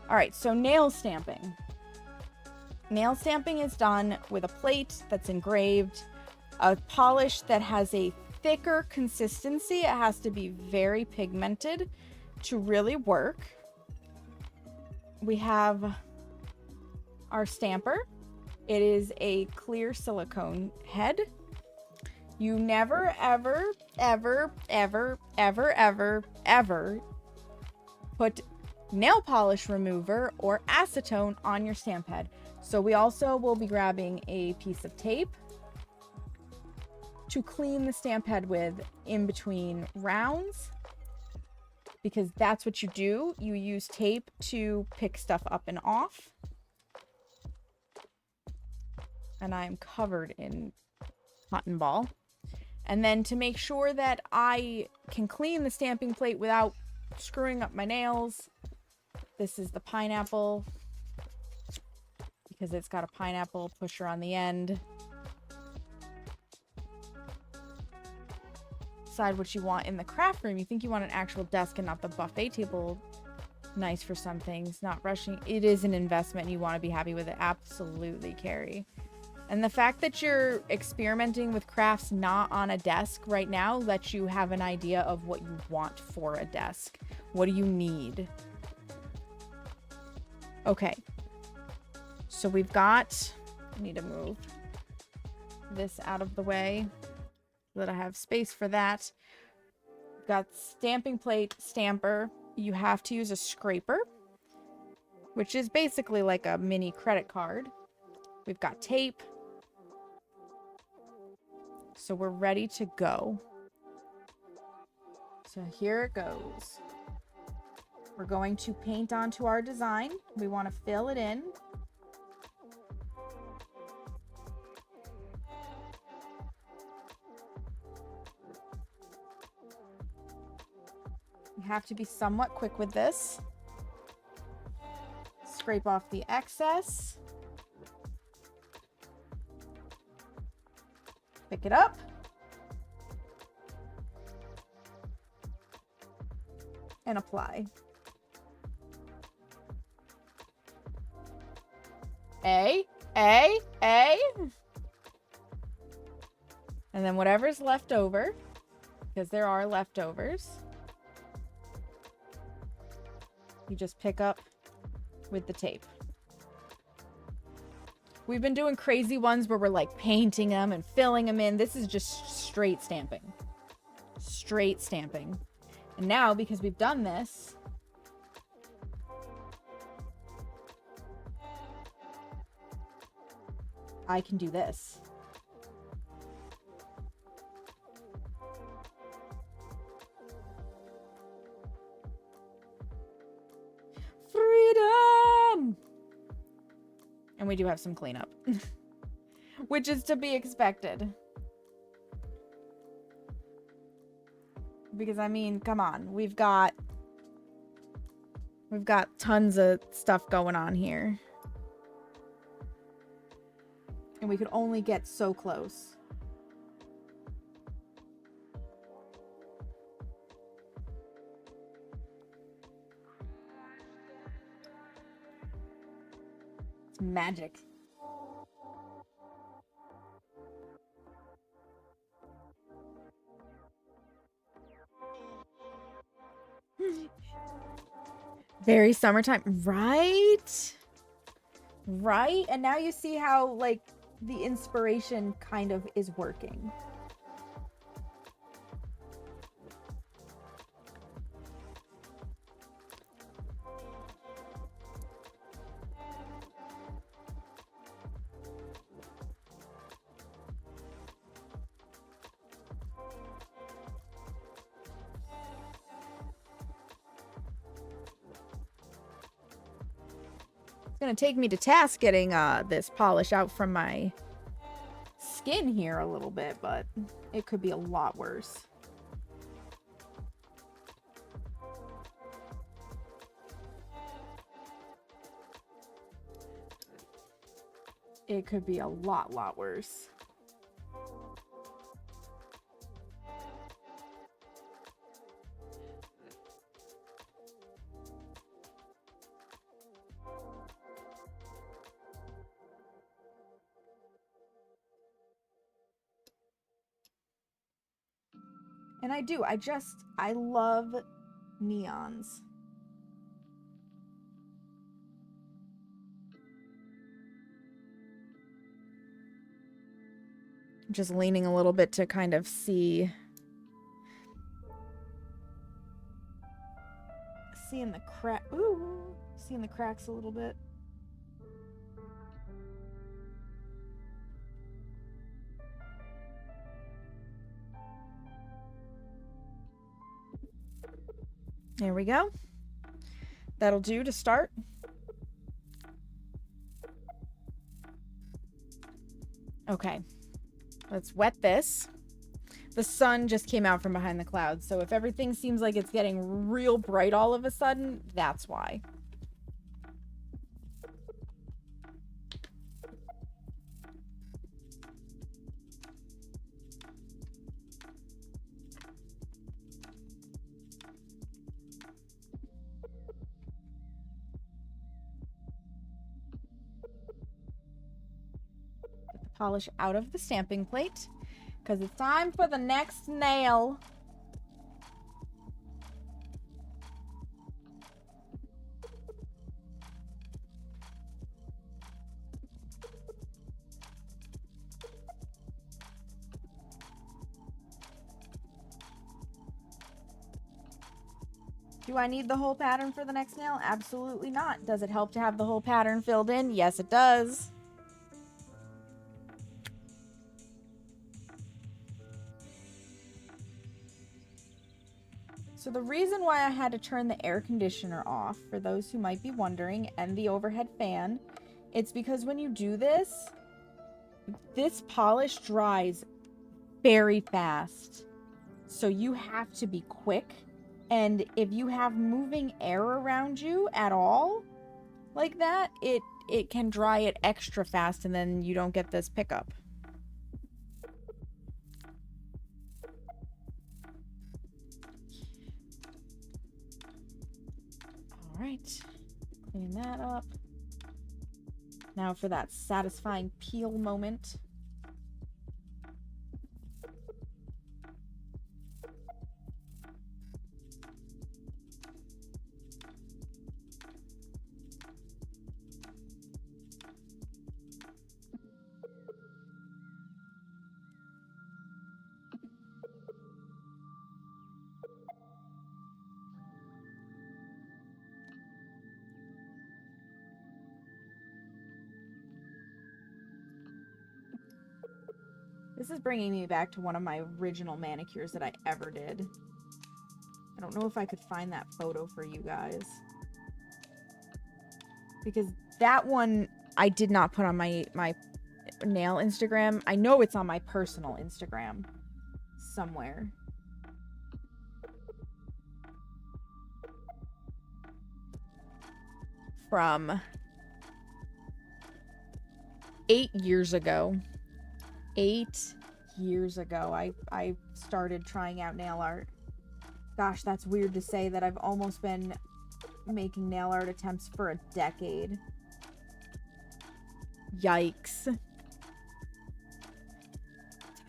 Alright, so nail stamping. Nail stamping is done with a plate that's engraved, a polish that has a thicker consistency. It has to be very pigmented to really work. We have our stamper. It is a clear silicone head. You never, ever, ever, ever, ever, ever, ever put nail polish remover or acetone on your stamp head. So we also will be grabbing a piece of tape to clean the stamp head with in between rounds. Because that's what you do. You use tape to pick stuff up and off. And I'm covered in cotton ball. And then to make sure that I can clean the stamping plate without screwing up my nails, this is the pineapple. Because it's got a pineapple pusher on the end. Decide what you want in the craft room. You think you want an actual desk and not the buffet table. Nice for some things, not rushing. It is an investment and you want to be happy with it. Absolutely, Carrie. And the fact that you're experimenting with crafts not on a desk right now lets you have an idea of what you want for a desk. What do you need? Okay. So we've got... I need to move this out of the way so that I have space for that. We've got stamping plate, stamper. You have to use a scraper, which is basically like a mini credit card. We've got tape. So we're ready to go. So here it goes. We're going to paint onto our design. We want to fill it in. You have to be somewhat quick with this. Scrape off the excess. Pick it up. And apply. A. And then whatever's left over, because there are leftovers, you just pick up with the tape. We've been doing crazy ones where we're like painting them and filling them in. This is just straight stamping. Straight stamping. And now, because we've done this, I can do this. Freedom! And we do have some cleanup. Which is to be expected. Because, I mean, come on. We've got tons of stuff going on here. And we could only get so close. It's magic. Very summertime, right? Right? And now you see how, like, the inspiration kind of is working. It's gonna take me to task getting this polish out from my skin here a little bit, but it could be a lot worse. It could be a lot worse. And I love neons. I'm just leaning a little bit to kind of see. Seeing the crack. Ooh, seeing the cracks a little bit. There we go. That'll do to start. Okay. Let's wet this. The sun just came out from behind the clouds, so if everything seems like it's getting real bright all of a sudden, that's why. Polish out of the stamping plate because it's time for the next nail. Do I need the whole pattern for the next nail? Absolutely not. Does it help to have the whole pattern filled in? Yes, it does. So the reason why I had to turn the air conditioner off, for those who might be wondering, and the overhead fan, it's because when you do this, this polish dries very fast. So you have to be quick. And if you have moving air around you at all, like that, it can dry it extra fast and then you don't get this pickup. Alright, clean that up. Now for that satisfying peel moment. This is bringing me back to one of my original manicures that I ever did. I don't know if I could find that photo for you guys. Because that one I did not put on my nail Instagram. I know it's on my personal Instagram somewhere. From 8 years ago. 8 years ago, I started trying out nail art. Gosh, that's weird to say that I've almost been making nail art attempts for a decade. Yikes.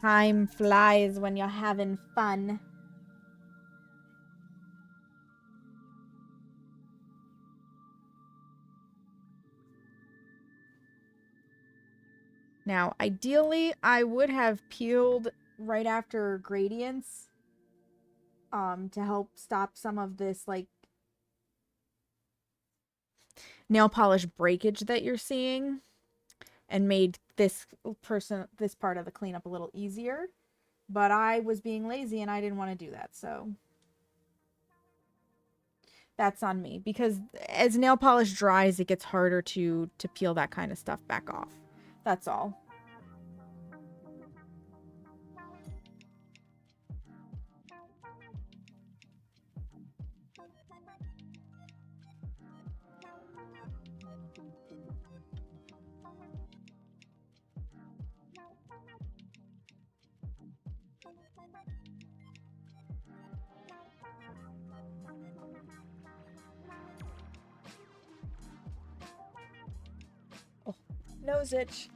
Time flies when you're having fun. Now, ideally, I would have peeled right after gradients to help stop some of this, like, nail polish breakage that you're seeing, and made this part of the cleanup a little easier. But I was being lazy and I didn't want to do that, so that's on me. Because as nail polish dries, it gets harder to peel that kind of stuff back off. That's all. Oh, nose itch.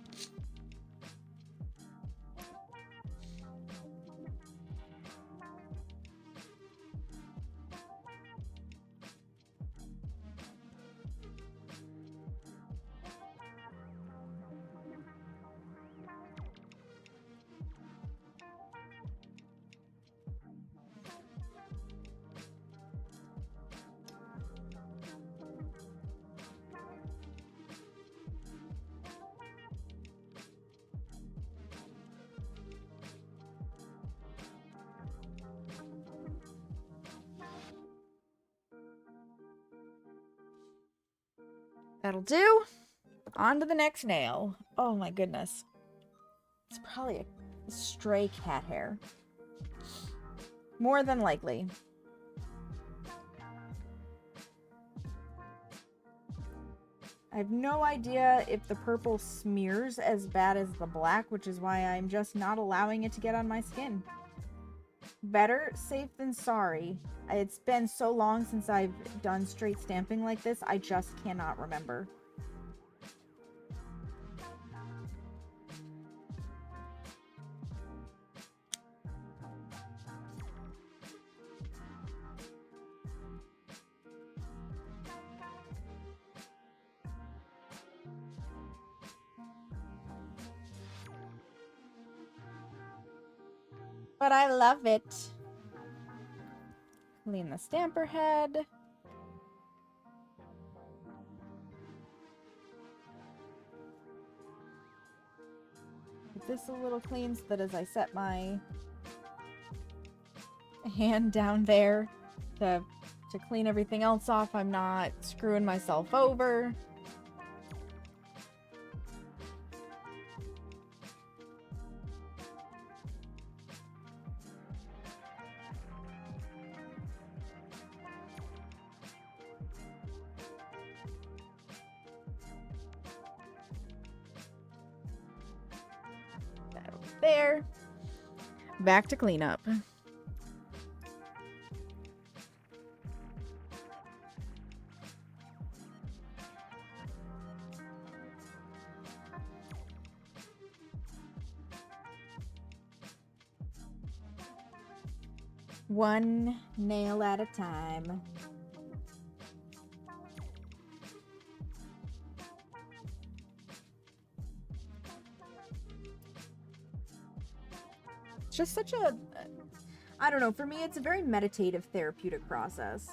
That'll do. On to the next nail. Oh my goodness. It's probably a stray cat hair. More than likely. I have no idea if the purple smears as bad as the black, which is why I'm just not allowing it to get on my skin. Better safe than sorry. It's been so long since I've done straight stamping like this, I just cannot remember. But I love it. Clean the stamper head. Get this a little clean so that as I set my hand down there to clean everything else off, I'm not screwing myself over. There. Back to cleanup. One nail at a time. It's just such a, I don't know, for me it's a very meditative, therapeutic process.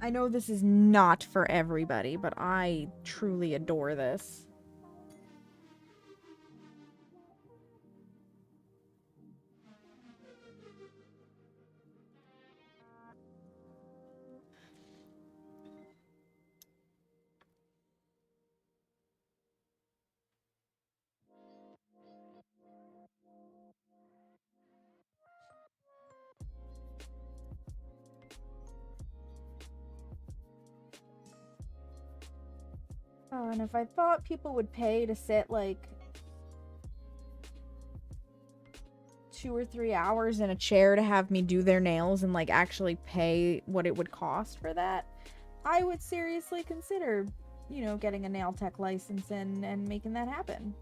I know this is not for everybody, but I truly adore this. Oh, and if I thought people would pay to sit like 2 or 3 hours in a chair to have me do their nails and like actually pay what it would cost for that, I would seriously consider, you know, getting a nail tech license and making that happen.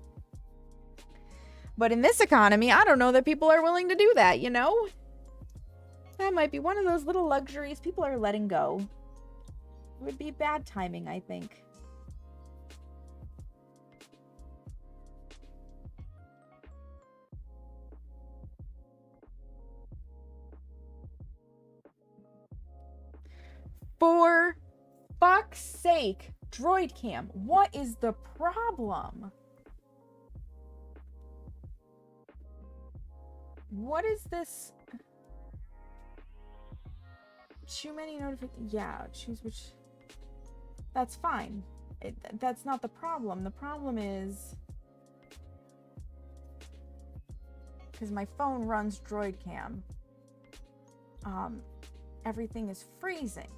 But in this economy, I don't know that people are willing to do that, you know? That might be one of those little luxuries people are letting go. It would be bad timing, I think. For fuck's sake, Droid Cam, what is the problem? What is this? Too many notifications. Yeah, choose which. That's fine. That's not the problem. The problem is because my phone runs Droid Cam. Everything is freezing.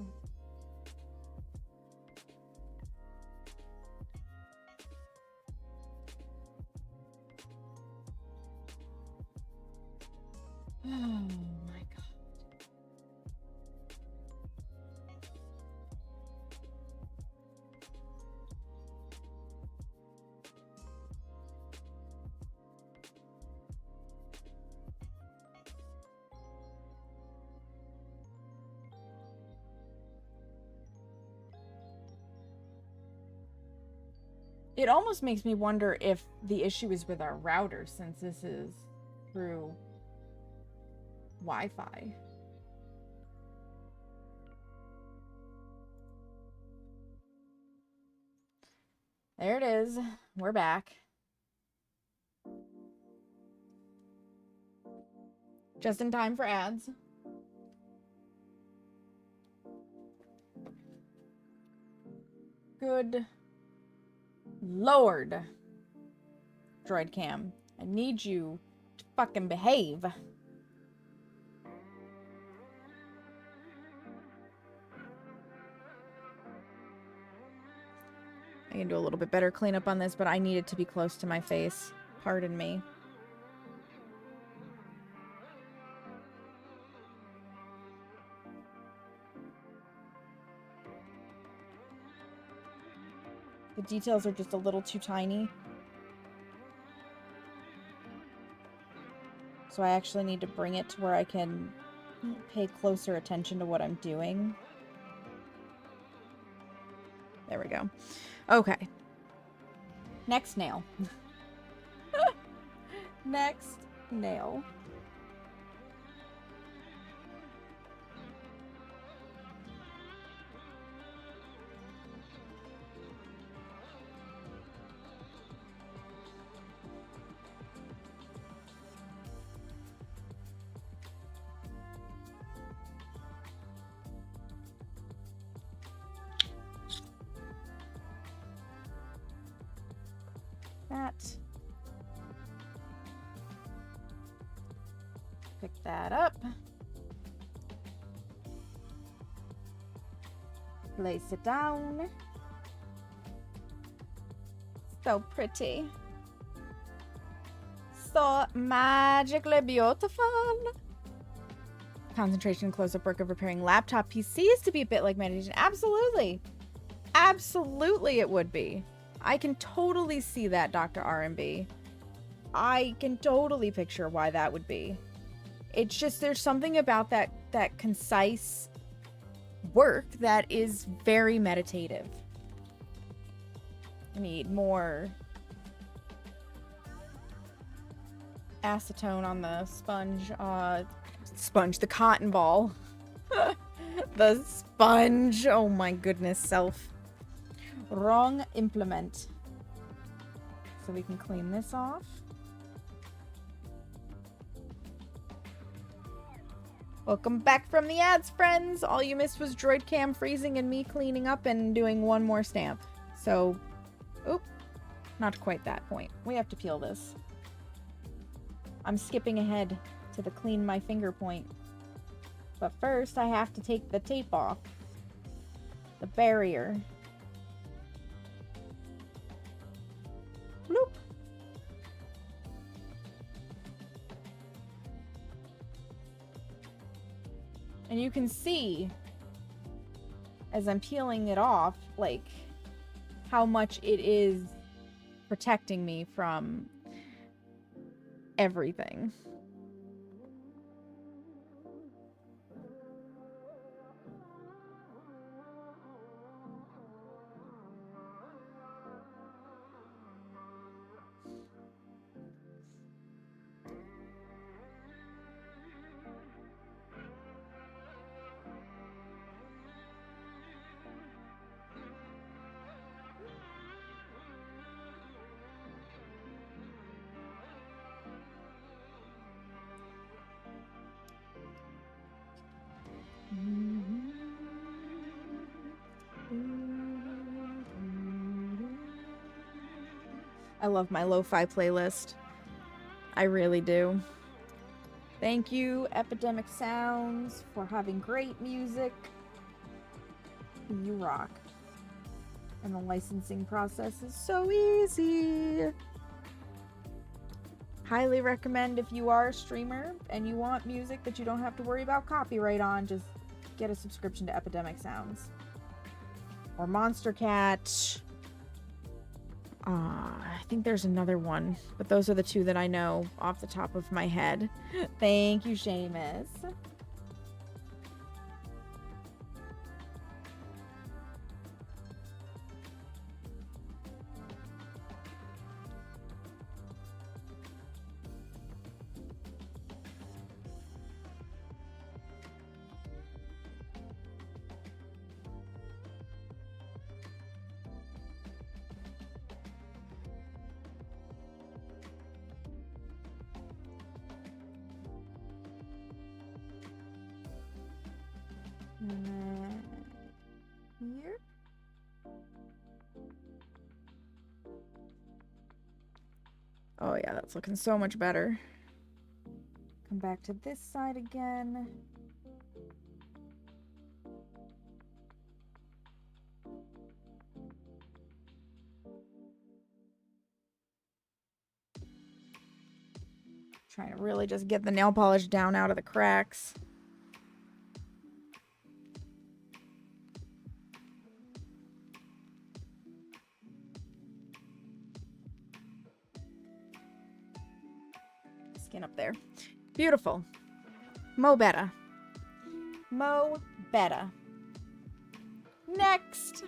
Oh my god. It almost makes me wonder if the issue is with our router, since this is through Wi-Fi. There it is. We're back. Just in time for ads. Good Lord. Droid Cam, I need you to fucking behave. I can do a little bit better cleanup on this, but I need it to be close to my face. Pardon me. The details are just a little too tiny. So I actually need to bring it to where I can pay closer attention to what I'm doing. There we go. Okay. Next nail. Next nail. That. Pick that up. Place it down. So pretty. So magically beautiful. Concentration and close-up work of repairing laptop PCs to be a bit like meditation. Absolutely. Absolutely it would be. I can totally see that, Dr. R&B. I can totally picture why that would be. It's just there's something about that concise work that is very meditative. I need more acetone on the sponge, the cotton ball. The sponge. Oh my goodness, self. Wrong implement. So we can clean this off. Welcome back from the ads, friends. All you missed was Droid Cam freezing and me cleaning up and doing one more stamp. So, oop, not quite that point. We have to peel this. I'm skipping ahead to the clean my finger point. But first, I have to take the tape off. The barrier. Bloop. And you can see, as I'm peeling it off, like, how much it is protecting me from everything. I love my lo-fi playlist. I really do. Thank you, Epidemic Sounds, for having great music. You rock. And the licensing process is so easy. Highly recommend if you are a streamer and you want music that you don't have to worry about copyright on, just get a subscription to Epidemic Sounds. Or Monster Cat. I think there's another one, but those are the two that I know off the top of my head. Thank you, Seamus. And then here. Oh yeah, that's looking so much better. Come back to this side again. Trying to really just get the nail polish down out of the cracks. Skin up there. Beautiful. Mo better. Mo better. Next.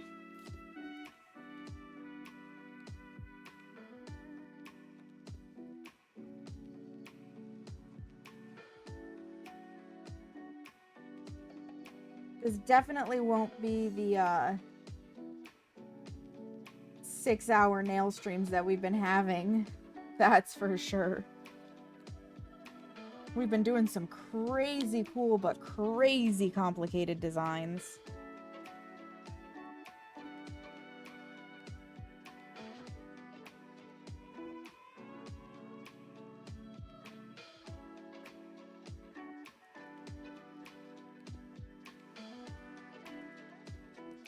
This definitely won't be the 6-hour nail streams that we've been having. That's for sure. We've been doing some crazy cool but crazy complicated designs.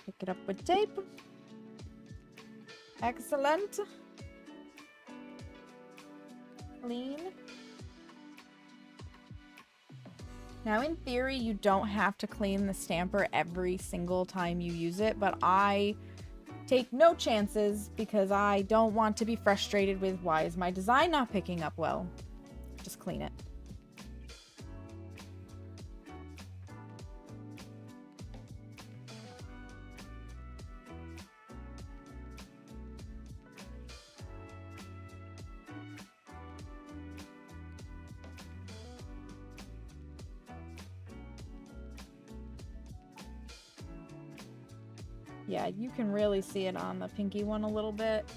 Pick it up with tape. Excellent. Clean. Now, in theory, you don't have to clean the stamper every single time you use it, but I take no chances because I don't want to be frustrated with why is my design not picking up well. Just clean it. Yeah, you can really see it on the pinky one a little bit.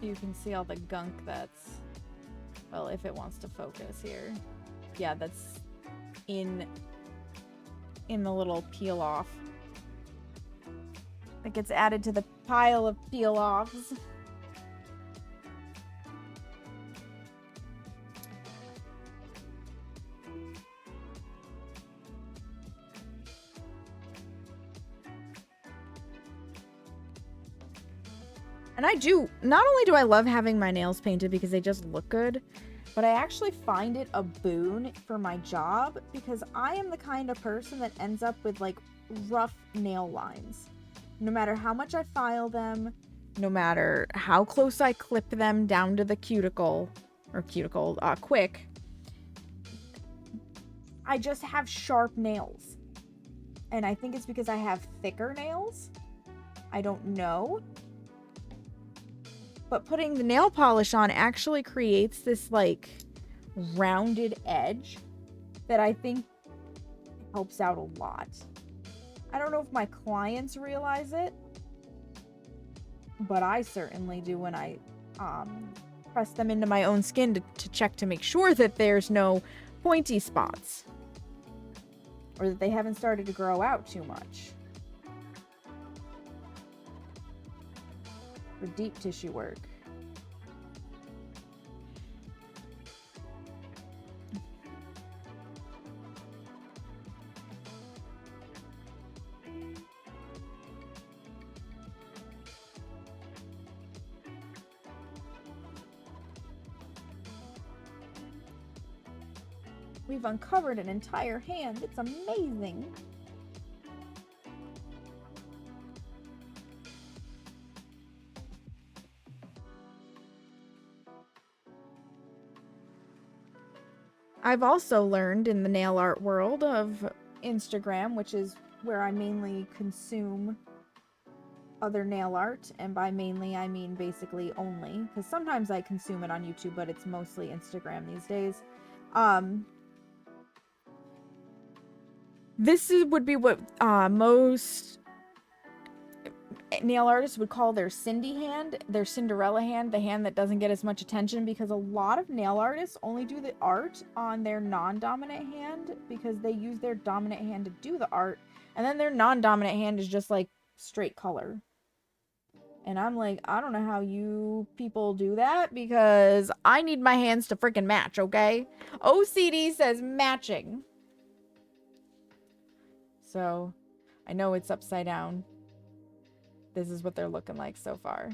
You can see all the gunk that's, well, if it wants to focus here. Yeah, that's in the little peel off. It gets added to the pile of peel offs. And I do, not only do I love having my nails painted because they just look good, but I actually find it a boon for my job because I am the kind of person that ends up with like rough nail lines. No matter how much I file them, no matter how close I clip them down to the quick, I just have sharp nails. And I think it's because I have thicker nails. I don't know. But putting the nail polish on actually creates this like rounded edge that I think helps out a lot. I don't know if my clients realize it, but I certainly do when I press them into my own skin to check to make sure that there's no pointy spots or that they haven't started to grow out too much. For deep tissue work. We've uncovered an entire hand. It's amazing. I've also learned in the nail art world of Instagram, which is where I mainly consume other nail art, and by mainly I mean basically only, because sometimes I consume it on YouTube, but it's mostly Instagram these days. Would be what most nail artists would call their Cindy hand, their Cinderella hand, the hand that doesn't get as much attention, because a lot of nail artists only do the art on their non-dominant hand because they use their dominant hand to do the art, and then their non-dominant hand is just like straight color. And I'm like, I don't know how you people do that because I need my hands to freaking match, okay? OCD says matching. So, I know it's upside down. This is what they're looking like so far.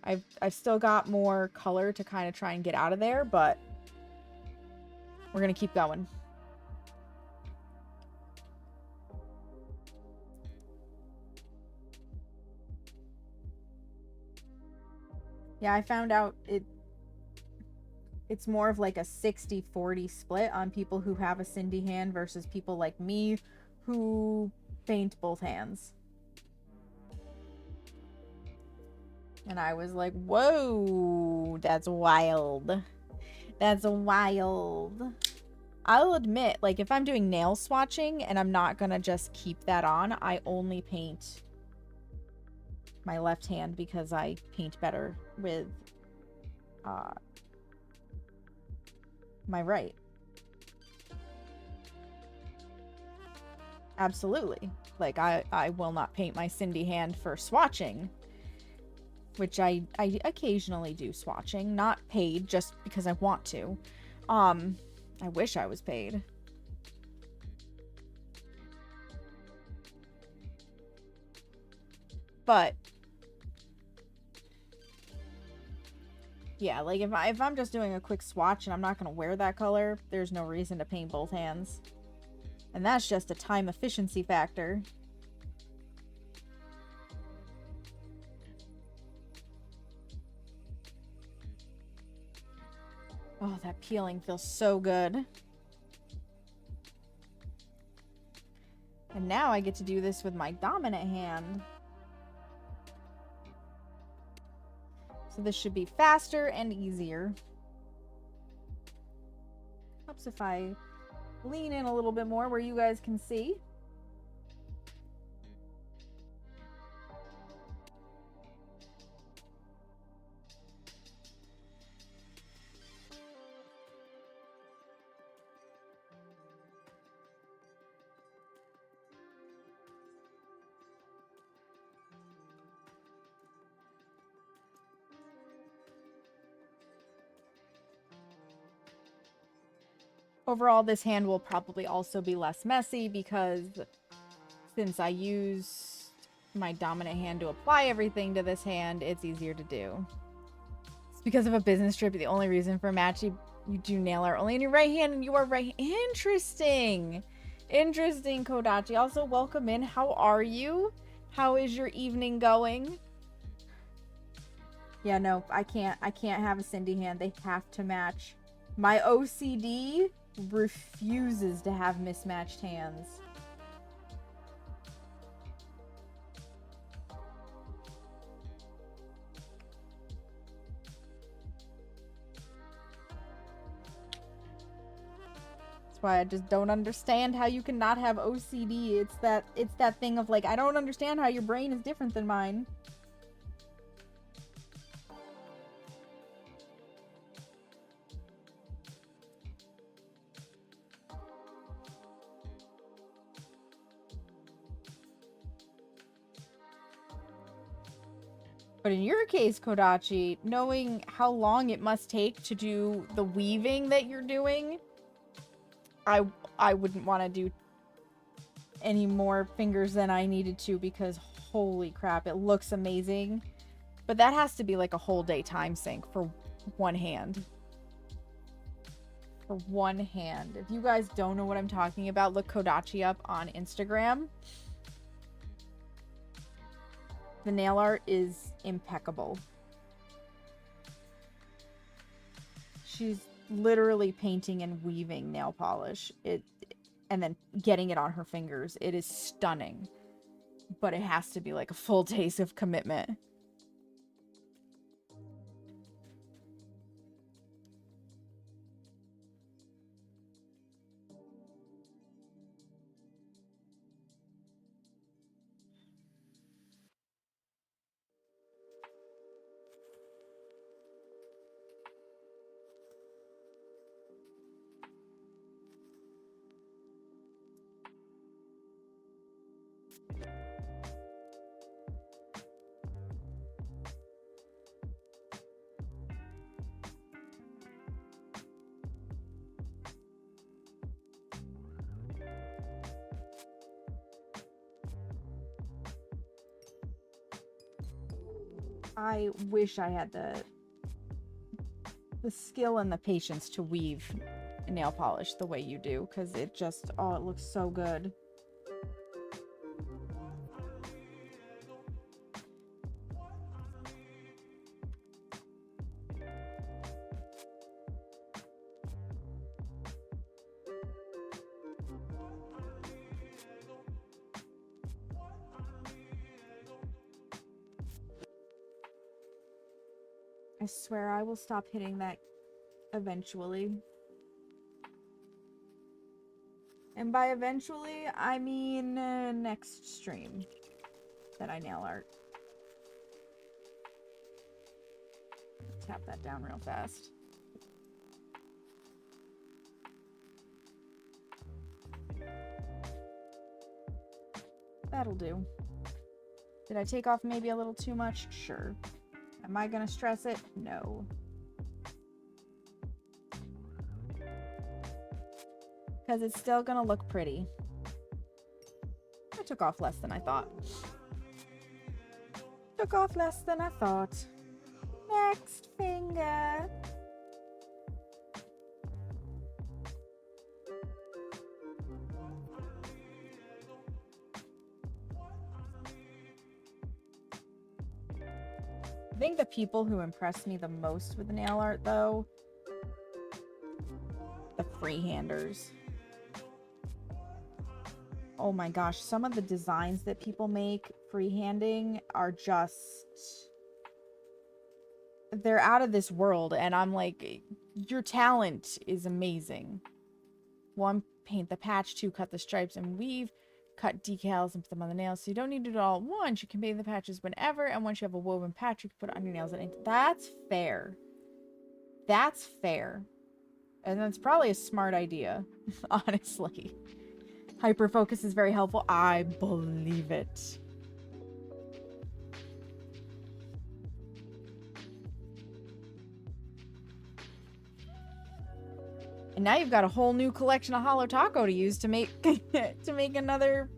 I've still got more color to kind of try and get out of there, but we're gonna keep going. Yeah, I found out it's more of like a 60-40 split on people who have a Cindy hand versus people like me who paint both hands. And I was like, whoa, that's wild. That's wild. I'll admit, like, if I'm doing nail swatching and I'm not gonna just keep that on, I only paint my left hand because I paint better with my right. Absolutely. Like, I will not paint my Cindy hand for swatching, which I occasionally do swatching, not paid, just because I want to. I wish I was paid. But yeah, like if I'm just doing a quick swatch and I'm not gonna wear that color, there's no reason to paint both hands. And that's just a time efficiency factor. Oh, that peeling feels so good. And now I get to do this with my dominant hand. So this should be faster and easier. Helps if I lean in a little bit more where you guys can see. Overall, this hand will probably also be less messy because since I use my dominant hand to apply everything to this hand, it's easier to do. It's because of a business trip. The only reason for match you do nail art only in your right hand, and you are right. Interesting. Interesting, Kodachi. Also, welcome in. How are you? How is your evening going? Yeah, no, I can't have a Cindy hand. They have to match. My OCD refuses to have mismatched hands. That's why I just don't understand how you can not have OCD. It's that thing of like, I don't understand how your brain is different than mine. But in your case, Kodachi, knowing how long it must take to do the weaving that you're doing, I wouldn't want to do any more fingers than I needed to, because holy crap, it looks amazing. But that has to be like a whole day time sink for one hand. For one hand. If you guys don't know what I'm talking about, look Kodachi up on Instagram. The nail art is impeccable. She's literally painting and weaving nail polish. And then getting it on her fingers. It is stunning. But it has to be like a full day's of commitment. I wish I had the skill and the patience to weave nail polish the way you do, because it just, oh, it looks so good. I swear I will stop hitting that eventually. And by eventually, I mean next stream that I nail art. Tap that down real fast. That'll do. Did I take off maybe a little too much? Sure. Am I gonna stress it? No. Because it's still gonna look pretty. I took off less than I thought. Took off less than I thought. Next finger. I think the people who impress me the most with nail art, though, the freehanders. Oh my gosh, some of the designs that people make freehanding are just... they're out of this world, and I'm like, your talent is amazing. 1, paint the patch. 2, cut the stripes and weave. Cut decals and put them on the nails. So you don't need to do it all at once. You can paint the patches whenever, and once you have a woven patch, you can put it on your nails and ink. That's fair. That's fair. And that's probably a smart idea, honestly. Hyperfocus is very helpful. I believe it. And now you've got a whole new collection of Holo Taco to use to make to make another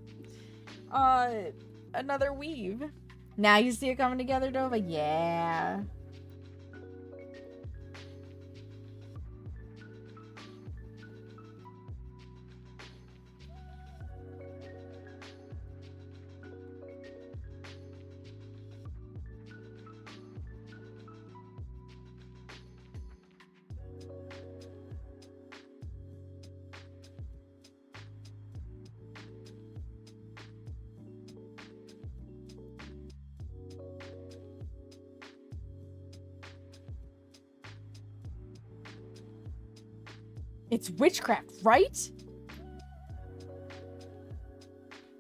another weave. Now you see it coming together, Dova? Yeah. It's witchcraft, right?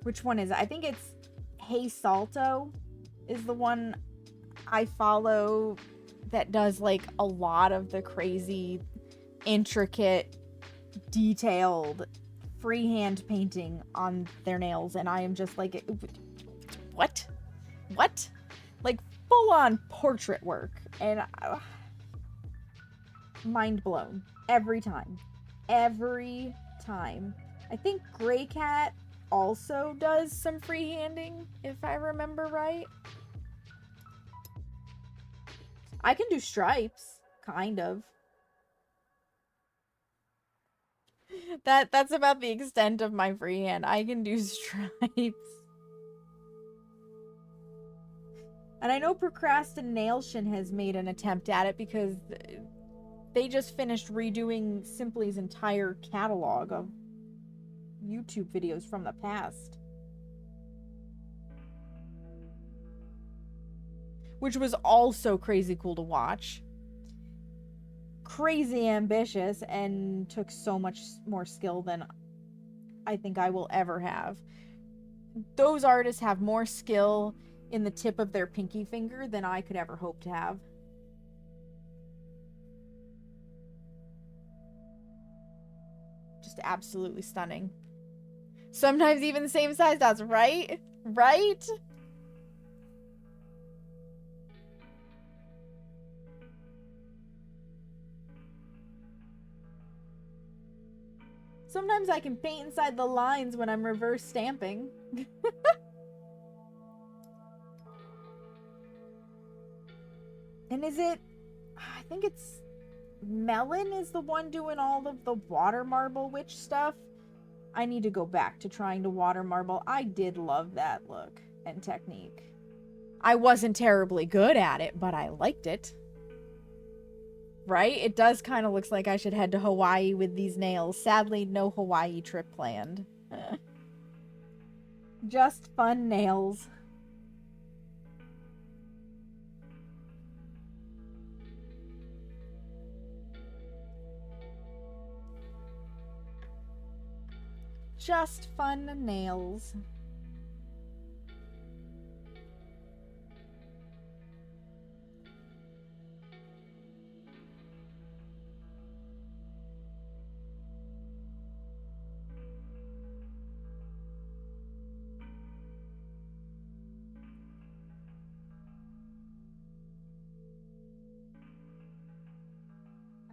Which one is it? I think it's Hey Salto is the one I follow that does like a lot of the crazy, intricate, detailed freehand painting on their nails, and I am just like, what? Like full on portrait work, and mind blown every time. I think Gray Cat also does some freehanding, if I remember right. I can do stripes, kind of. That's about the extent of my freehand. I can do stripes. And I know Procrastination has made an attempt at it because they just finished redoing Simply's entire catalog of YouTube videos from the past. Which was also crazy cool to watch. Crazy ambitious and took so much more skill than I think I will ever have. Those artists have more skill in the tip of their pinky finger than I could ever hope to have. Just absolutely stunning. Sometimes even the same size dots, right? Right? Sometimes I can paint inside the lines when I'm reverse stamping. And is it... I think it's... Melon is the one doing all of the water marble witch stuff. I need to go back to trying to water marble. I did love that look and technique. I wasn't terribly good at it, but I liked it. Right? It does kind of looks like I should head to Hawaii with these nails. Sadly, no Hawaii trip planned. Just fun nails. Just fun nails.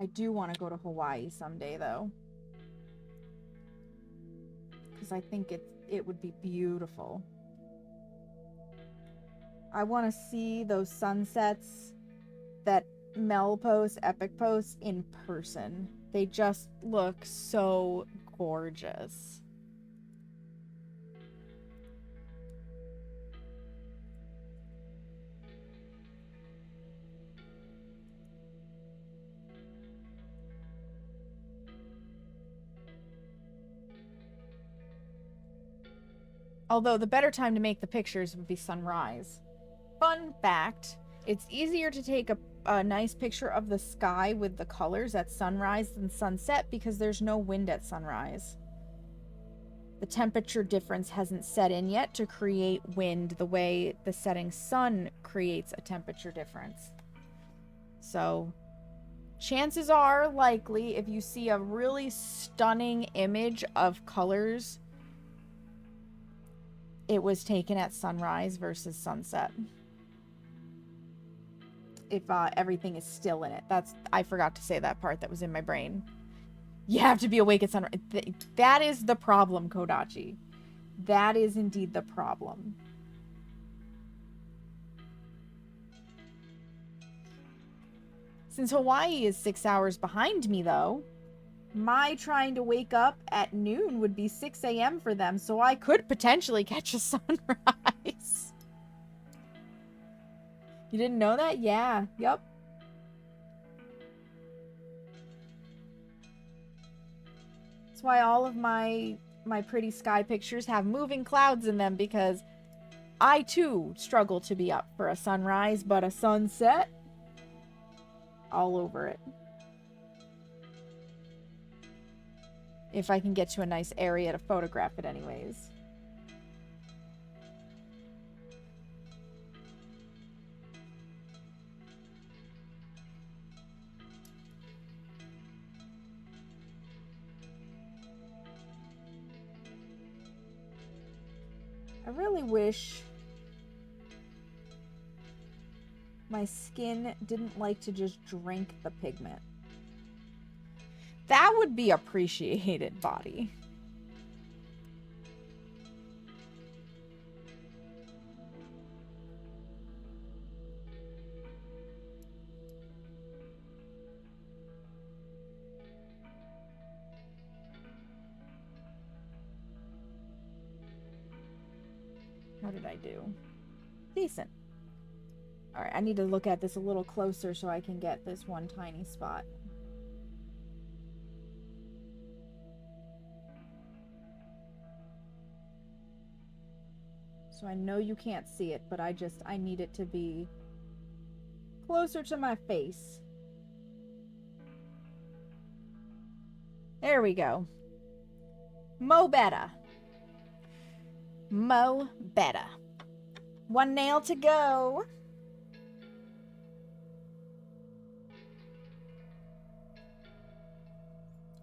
I do want to go to Hawaii someday, though. Because I think it would be beautiful. I want to see those sunsets that Mel posts, Epic posts, in person. They just look so gorgeous. Although the better time to make the pictures would be sunrise. Fun fact, it's easier to take a nice picture of the sky with the colors at sunrise than sunset because there's no wind at sunrise. The temperature difference hasn't set in yet to create wind the way the setting sun creates a temperature difference. So, chances are likely if you see a really stunning image of colors, it was taken at sunrise versus sunset. If everything is still in it. I forgot to say that part that was in my brain. You have to be awake at sunrise. That is the problem, Kodachi. That is indeed the problem. Since Hawaii is 6 hours behind me, though, my trying to wake up at noon would be 6 a.m. for them, so I could potentially catch a sunrise. You didn't know that? Yeah. Yep. That's why all of my pretty sky pictures have moving clouds in them, because I too struggle to be up for a sunrise, but a sunset, all over it. If I can get to a nice area to photograph it anyways. I really wish my skin didn't like to just drink the pigment. That would be appreciated, body. How did I do? Decent. Alright, I need to look at this a little closer so I can get this one tiny spot. So I know you can't see it, but I need it to be closer to my face. There we go. Mo better. Mo better. One nail to go.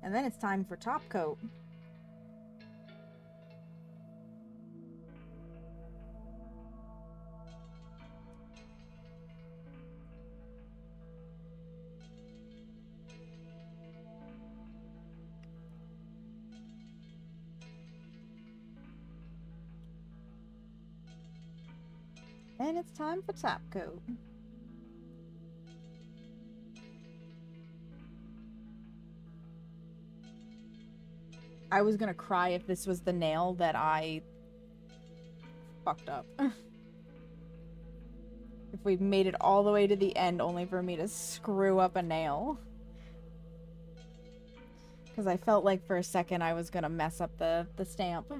And then it's time for top coat. And it's time for top coat. I was gonna cry if this was the nail that I fucked up. If we made it all the way to the end only for me to screw up a nail. Because I felt like for a second I was gonna mess up the stamp.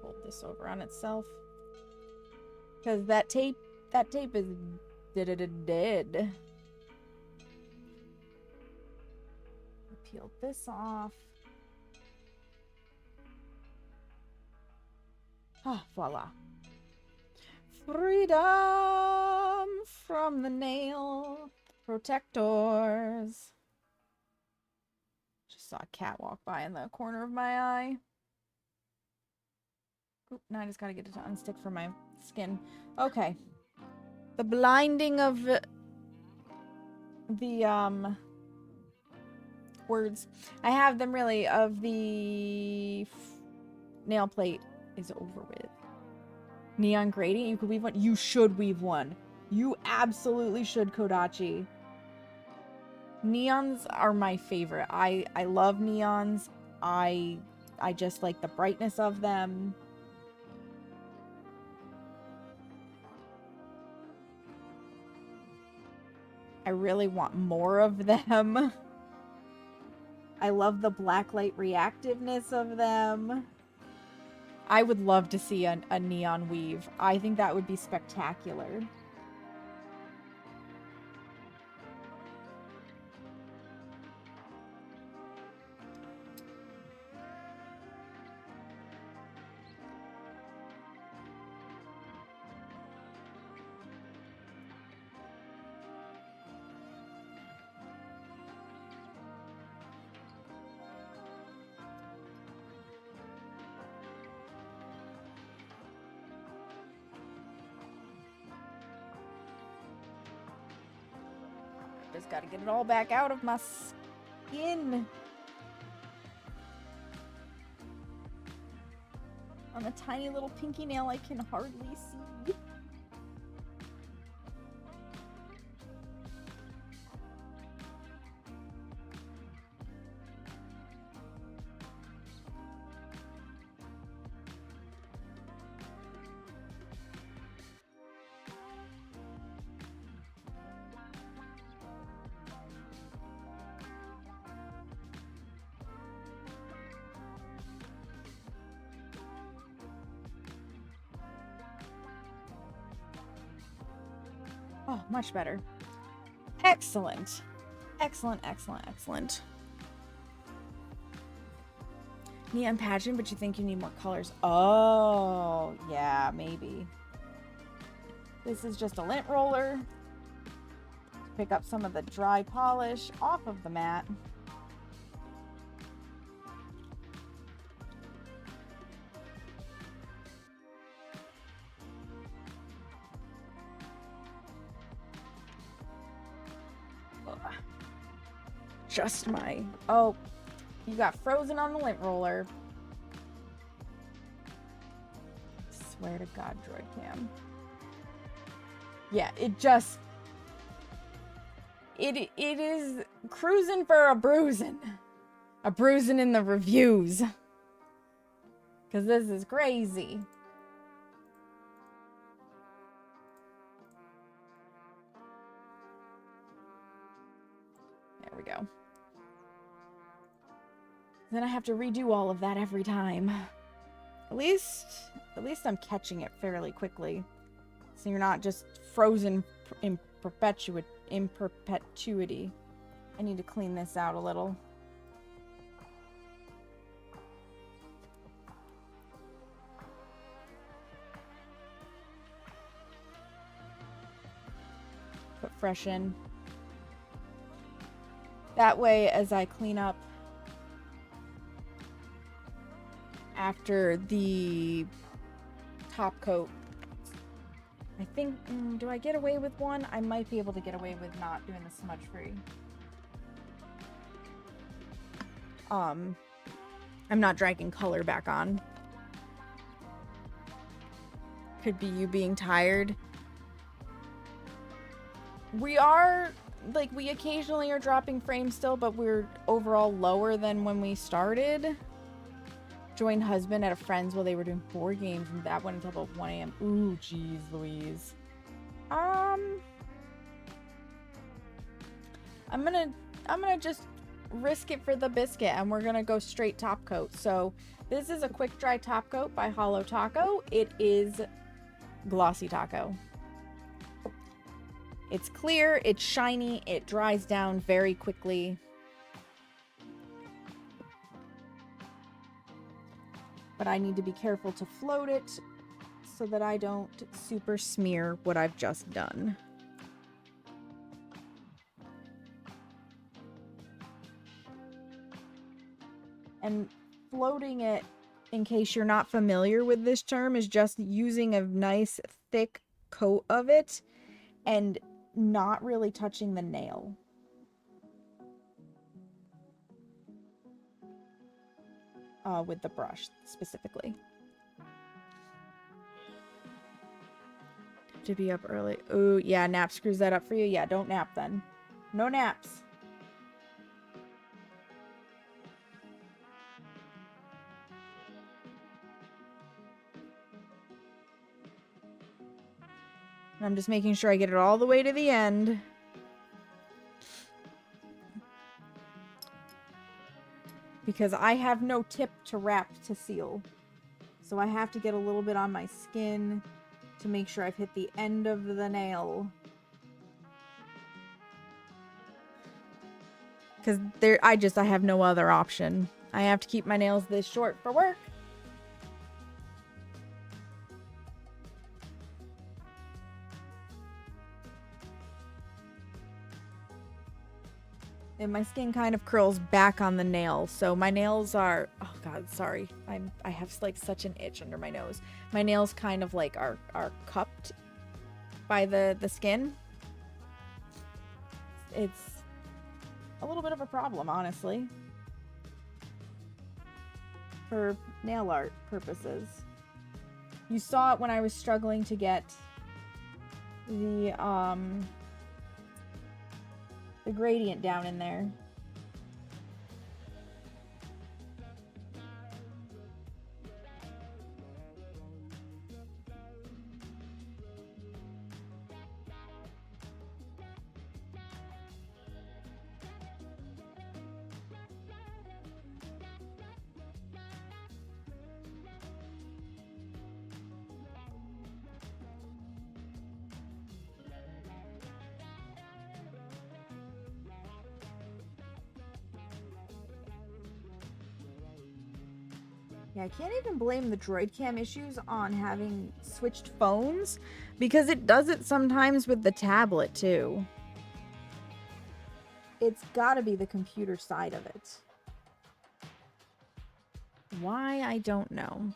Fold this over on itself, because that tape is dead. Peel this off. Ah, voila. Freedom from the nail protectors. Just saw a cat walk by in the corner of my eye. Oop, now I just gotta get it to unstick from my skin. Okay. The blinding of the words. I have them really, of the nail plate is over with. Neon gradient, you could weave one. You should weave one. You absolutely should, Kodachi. Neons are my favorite. I love neons. I just like the brightness of them. I really want more of them. I love the blacklight reactiveness of them. I would love to see a neon weave. I think that would be spectacular. just gotta get it all back out of my skin. On a tiny little pinky nail I can hardly see. Oh, much better. Excellent. Excellent, excellent, excellent. Neon pageant, but you think you need more colors. Oh, yeah, maybe. This is just a lint roller. Pick up some of the dry polish off of the mat. Just my... Oh, you got frozen on the lint roller. Swear to God, Droid Cam. Yeah, it just... It is cruising for a bruising. A bruising in the reviews. Because this is crazy. There we go. Then I have to redo all of that every time. At least I'm catching it fairly quickly. So you're not just frozen in perpetuity. I need to clean this out a little. Put fresh in. That way, as I clean up after the top coat, I think, do I get away with one? I might be able to get away with not doing the smudge free. I'm not dragging color back on. Could be you being tired. We are, like, we occasionally are dropping frames still, but we're overall lower than when we started. Joined husband at a friend's while they were doing board games, and that went until about 1 a.m. Ooh, jeez Louise. I'm gonna just risk it for the biscuit, and we're gonna go straight top coat. So this is a quick dry top coat by Holo Taco. It is Glossy Taco. It's clear, it's shiny, it dries down very quickly. But I need to be careful to float it so that I don't super smear what I've just done. And floating it, in case you're not familiar with this term, is just using a nice thick coat of it and not really touching the nail. With the brush, specifically. To be up early. Ooh, yeah, nap screws that up for you. Yeah, don't nap then. No naps. I'm just making sure I get it all the way to the end. Because I have no tip to wrap to seal. So I have to get a little bit on my skin to make sure I've hit the end of the nail. Because I have no other option. I have to keep my nails this short for work. And my skin kind of curls back on the nail. So my nails are, oh God, sorry. I have like such an itch under my nose. My nails kind of like are cupped by the skin. it's a little bit of a problem, honestly, for nail art purposes. You saw it when I was struggling to get the gradient down in there. Yeah, I can't even blame the Droid Cam issues on having switched phones, because it does it sometimes with the tablet too. It's gotta be the computer side of it. Why, I don't know.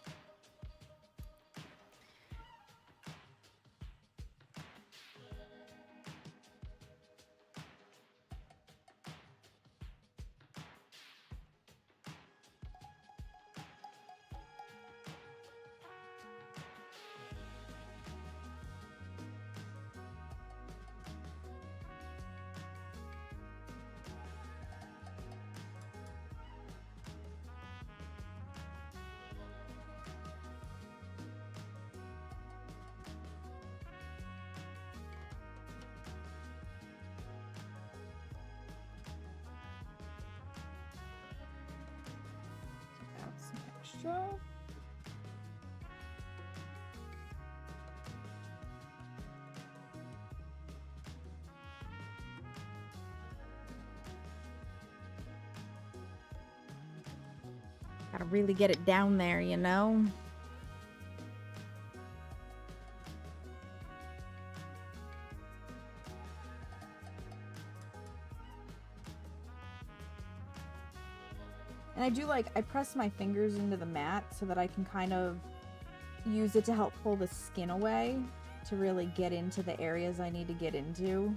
Extra. Gotta really get it down there, you know? And I do I press my fingers into the mat so that I can kind of use it to help pull the skin away to really get into the areas I need to get into.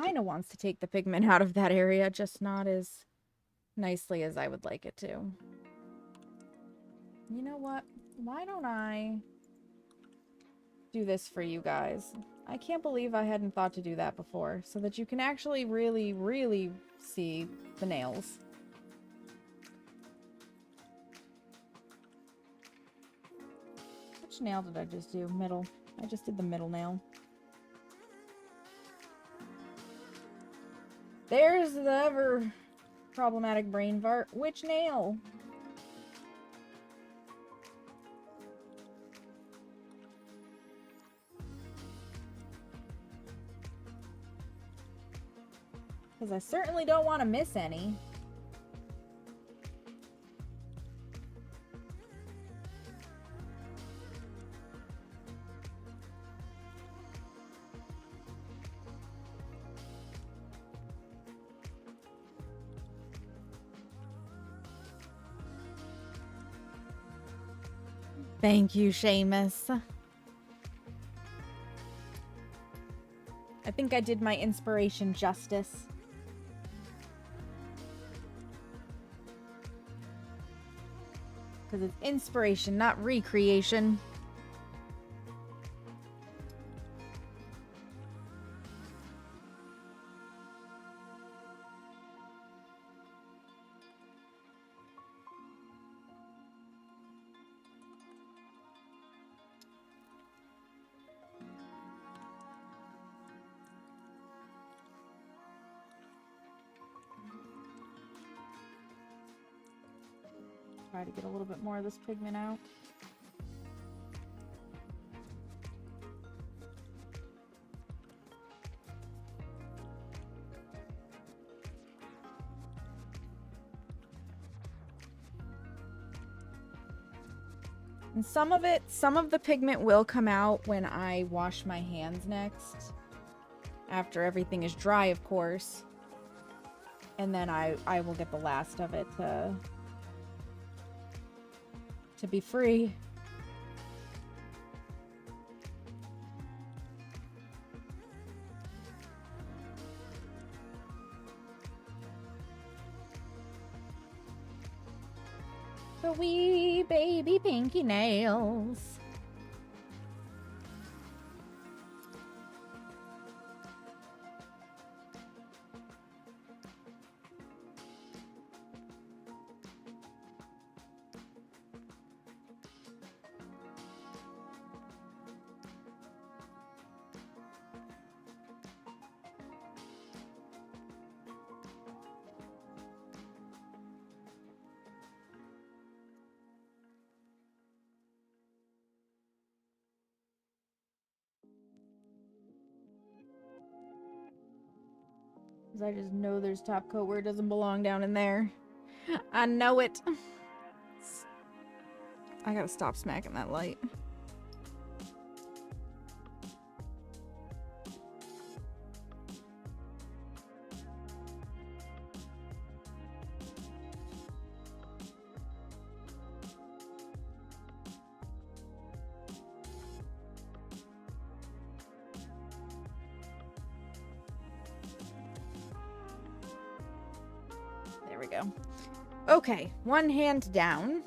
Kinda wants to take the pigment out of that area, just not as nicely as I would like it to. You know what? Why don't I do this for you guys? I can't believe I hadn't thought to do that before, so that you can actually really, really see the nails. Which nail did I just do? Middle. I just did the middle nail. There's the ever problematic brain fart. Which nail? Because I certainly don't want to miss any. Thank you, Seamus. I think I did my inspiration justice. Because it's inspiration, not recreation. Try to get a little bit more of this pigment out. And some of the pigment will come out when I wash my hands next. After everything is dry, of course. And then I will get the last of it to be free. The wee baby pinky nails. I just know there's top coat where it doesn't belong down in there. I know it. I gotta stop smacking that light. There we go. Okay, one hand down.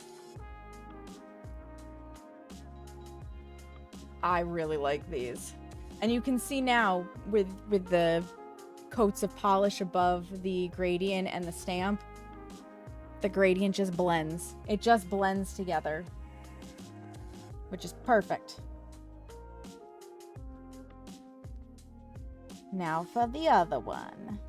I really like these. And you can see now with the coats of polish above the gradient and the stamp, the gradient just blends. It just blends together, which is perfect. Now for the other one.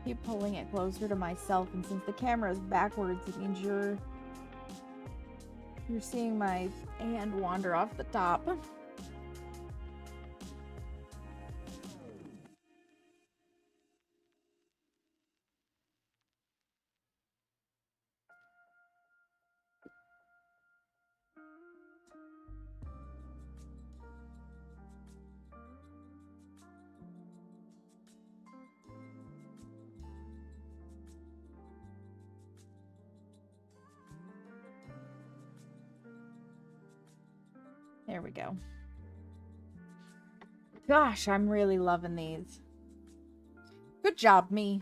Keep pulling it closer to myself, and since the camera is backwards, it means you're seeing my hand wander off the top. There we go. Gosh, I'm really loving these. Good job, me.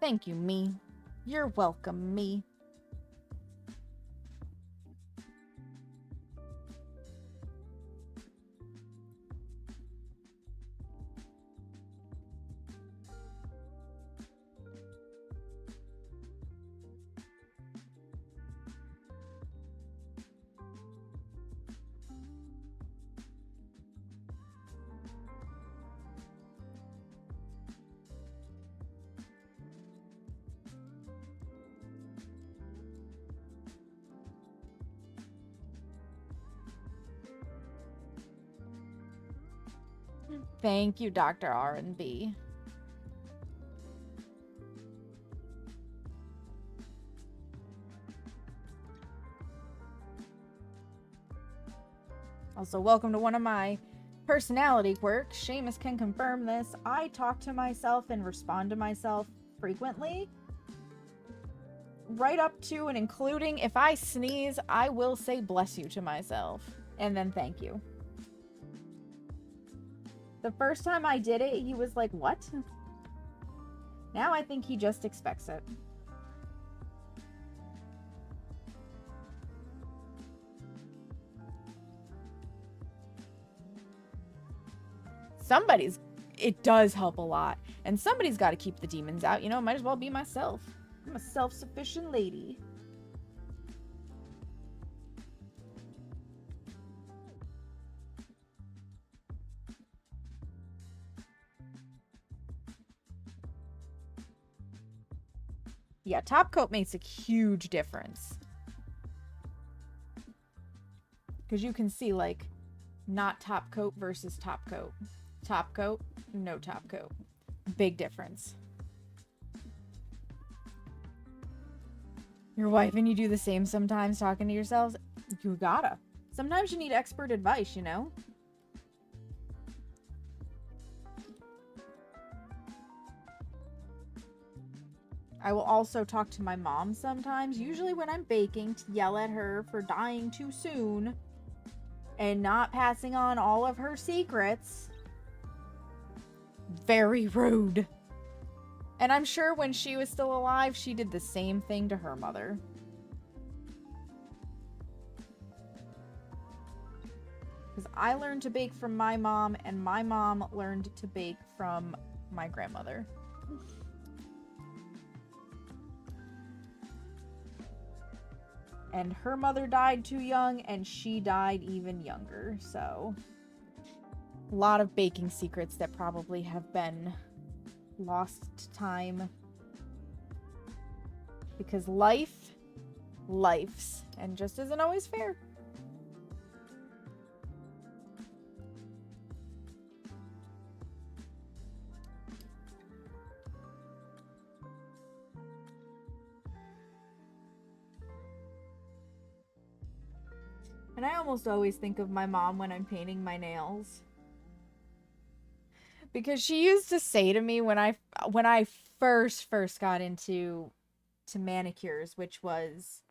Thank you, me. You're welcome, me. Thank you, Dr. R&B. Also, welcome to one of my personality quirks. Seamus can confirm this. I talk to myself and respond to myself frequently. Right up to and including if I sneeze, I will say bless you to myself. And then thank you. The first time I did it, he was like, what? Now I think he just expects it. It does help a lot. And somebody's got to keep the demons out. You know, might as well be myself. I'm a self-sufficient lady. Yeah, top coat makes a huge difference. Because you can see, like, not top coat versus top coat. Top coat, no top coat. Big difference. Your wife and you do the same sometimes talking to yourselves? You gotta. Sometimes you need expert advice, you know? I will also talk to my mom sometimes, usually when I'm baking, to yell at her for dying too soon and not passing on all of her secrets. Very rude. And I'm sure when she was still alive, she did the same thing to her mother. Because I learned to bake from my mom, and my mom learned to bake from my grandmother. And her mother died too young, and she died even younger, so... a lot of baking secrets that probably have been lost to time. Because life's, and just isn't always fair. And I almost always think of my mom when I'm painting my nails. Because she used to say to me when I first got into manicures, which was,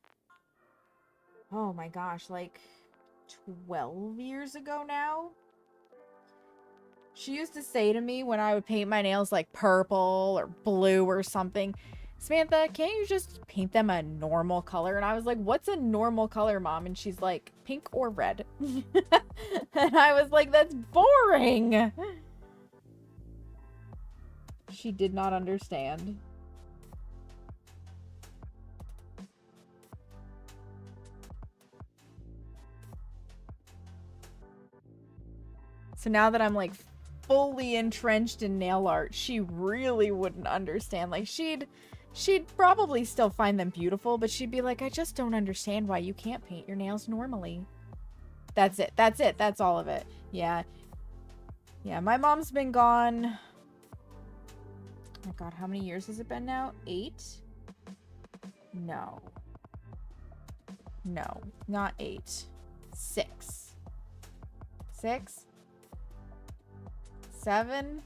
oh my gosh, like 12 years ago now. She used to say to me when I would paint my nails like purple or blue or something, Samantha, can't you just paint them a normal color? And I was like, what's a normal color, Mom? And she's like, pink or red. And I was like, that's boring. She did not understand. So now that I'm like fully entrenched in nail art, she really wouldn't understand. Like she'd probably still find them beautiful, but she'd be like, I just don't understand why you can't paint your nails normally. That's it. That's it. That's all of it. Yeah. Yeah, my mom's been gone. Oh my god, how many years has it been now? 8? No. No, not 8. 6. 6? 7?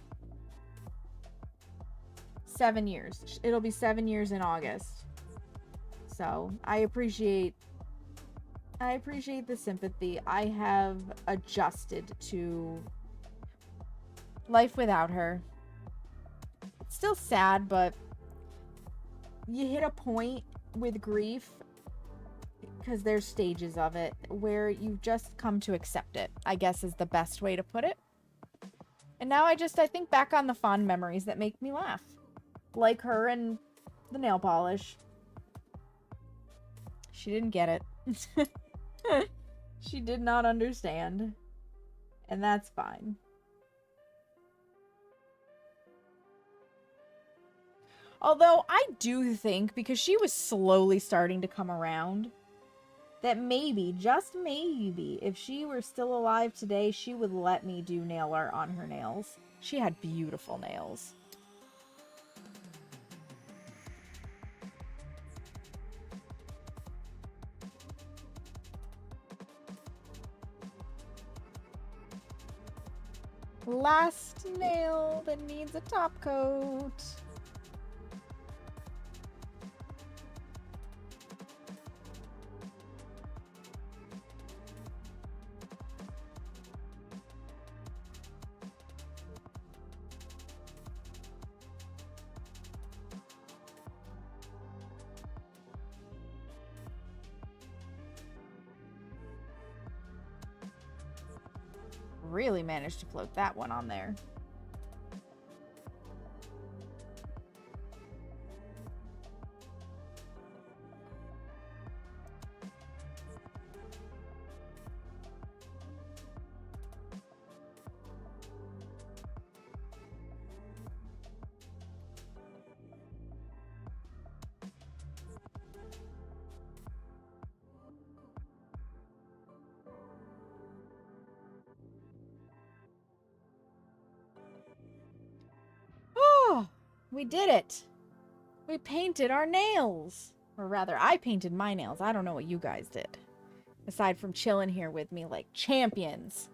7 years. It'll be 7 years in August. So, I appreciate the sympathy. I have adjusted to life without her. It's still sad, but you hit a point with grief, because there's stages of it, where you've just come to accept it, I guess is the best way to put it. And now I think back on the fond memories that make me laugh. Like her and the nail polish. She didn't get it. She did not understand. And that's fine. Although I do think, because she was slowly starting to come around, that maybe, just maybe, if she were still alive today, she would let me do nail art on her nails. She had beautiful nails. Last nail that needs a top coat. Really managed to float that one on there. Oh, we did it. We painted our nails. Or rather, I painted my nails. I don't know what you guys did. Aside from chilling here with me like champions.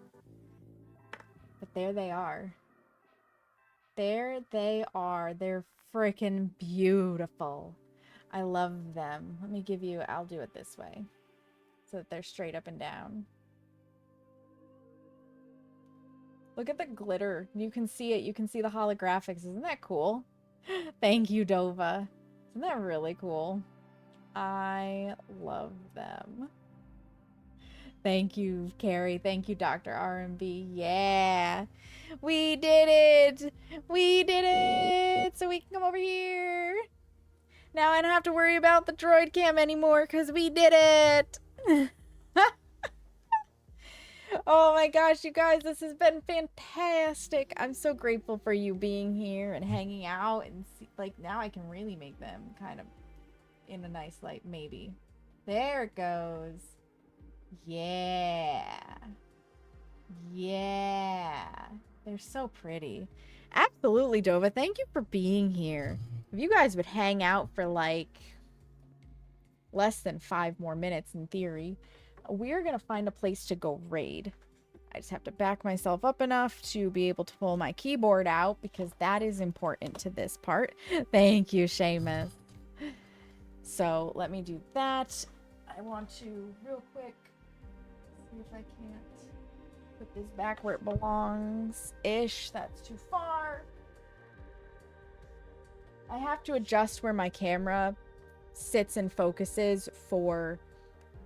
But there they are. There they are. They're freaking beautiful. I love them. Let me give you... I'll do it this way. So that they're straight up and down. Look at the glitter. You can see it. You can see the holographics. Isn't that cool? Thank you, Dova. Isn't that really cool? I love them. Thank you, Carrie. Thank you, Dr. R&B. Yeah. We did it. We did it. So we can come over here. Now I don't have to worry about the droid cam anymore because we did it. Oh my gosh, you guys, this has been fantastic. I'm so grateful for you being here and hanging out and see, like, now I can really make them kind of in a nice light, maybe. There it goes. Yeah. Yeah. They're so pretty. Absolutely, Dova. Thank you for being here. If you guys would hang out for like less than 5 more minutes in theory, we're going to find a place to go raid. I just have to back myself up enough to be able to pull my keyboard out because that is important to this part. Thank you, Seamus. So let me do that. I want to, real quick, see if I can't put this back where it belongs-ish. That's too far. I have to adjust where my camera sits and focuses for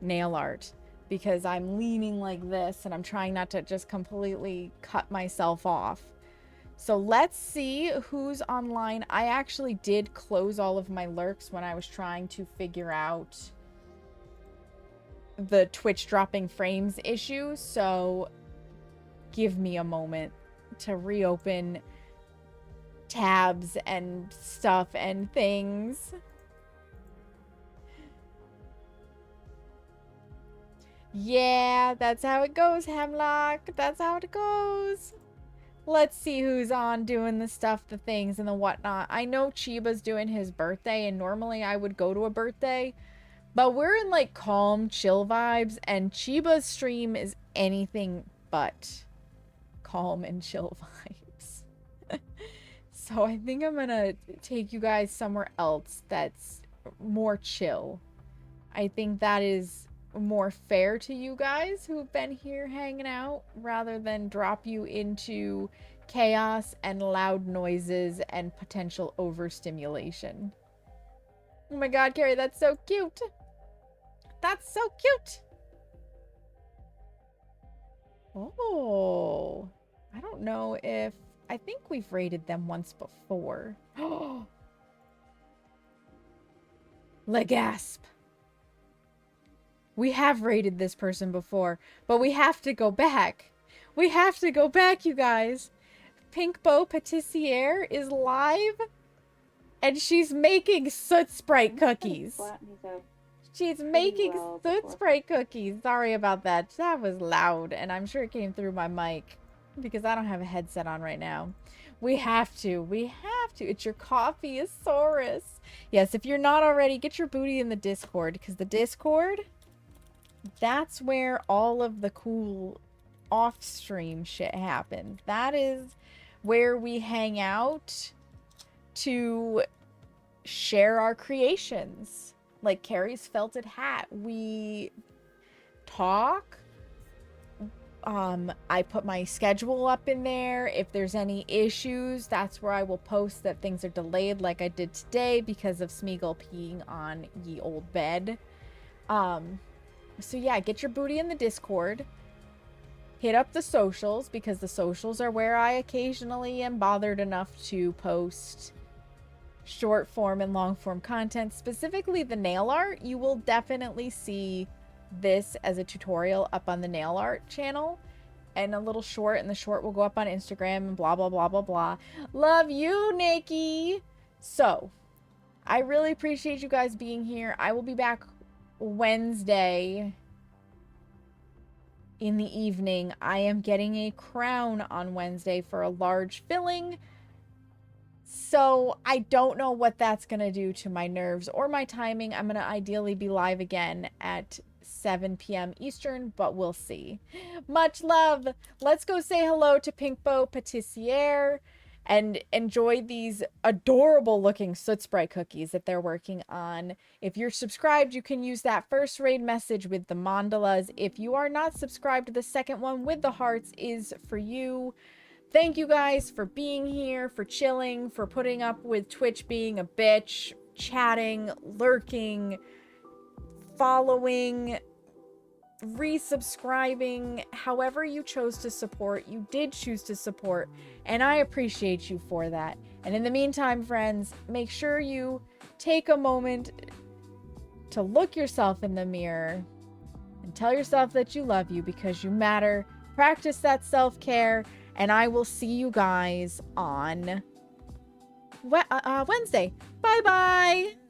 nail art because I'm leaning like this and I'm trying not to just completely cut myself off. So let's see who's online. I actually did close all of my lurks when I was trying to figure out the Twitch dropping frames issue. So give me a moment to reopen tabs and stuff and things. Yeah, that's how it goes, Hemlock. That's how it goes. Let's see who's on doing the stuff, the things, and the whatnot. I know Chiba's doing his birthday, and normally I would go to a birthday, but we're in, like, calm, chill vibes, and Chiba's stream is anything but calm and chill vibes. So I think I'm gonna take you guys somewhere else that's more chill. I think that is more fair to you guys who've been here hanging out rather than drop you into chaos and loud noises and potential overstimulation. Oh my god, Carrie, that's so cute. That's so cute. Oh, I don't know if... I think we've raided them once before. Oh, Legasp. We have raided this person before, but we have to go back. We have to go back, you guys. Pink Bow Patissiere is live, and she's making Soot Sprite cookies. She's making Soot Sprite cookies. Sorry about that. That was loud, and I'm sure it came through my mic because I don't have a headset on right now. We have to. We have to. It's your coffee-asaurus. Yes, if you're not already, get your booty in the Discord, because the Discord... that's where all of the cool off-stream shit happens. That is where we hang out to share our creations. Like Carrie's felted hat. We talk. I put my schedule up in there. If there's any issues, that's where I will post that things are delayed, like I did today because of Smeagol peeing on ye old bed. So yeah, get your booty in the Discord. Hit up the socials, because the socials are where I occasionally am bothered enough to post short form and long form content. Specifically the nail art. You will definitely see this as a tutorial up on the nail art channel, and a little short, and the short will go up on Instagram and blah blah blah blah blah. Love you, Nikki. So I really appreciate you guys being here. I will be back Wednesday in the evening. I am getting a crown on Wednesday for a large filling, so I don't know what that's gonna do to my nerves or my timing. I'm gonna ideally be live again at 7 p.m. Eastern, but we'll see. Much love. Let's go say hello to Pinkbo Patissiere and enjoy these adorable looking Soot Sprite cookies that they're working on. If you're subscribed, you can use that first raid message with the mandalas. If you are not subscribed, the second one with the hearts is for you. Thank you guys for being here, for chilling, for putting up with Twitch being a bitch, chatting, lurking, following, resubscribing. However you chose to support, you did choose to support, and I appreciate you for that. And in the meantime, friends, make sure you take a moment to look yourself in the mirror and tell yourself that you love you, because you matter. Practice that self-care, and I will see you guys on Wednesday. Bye bye.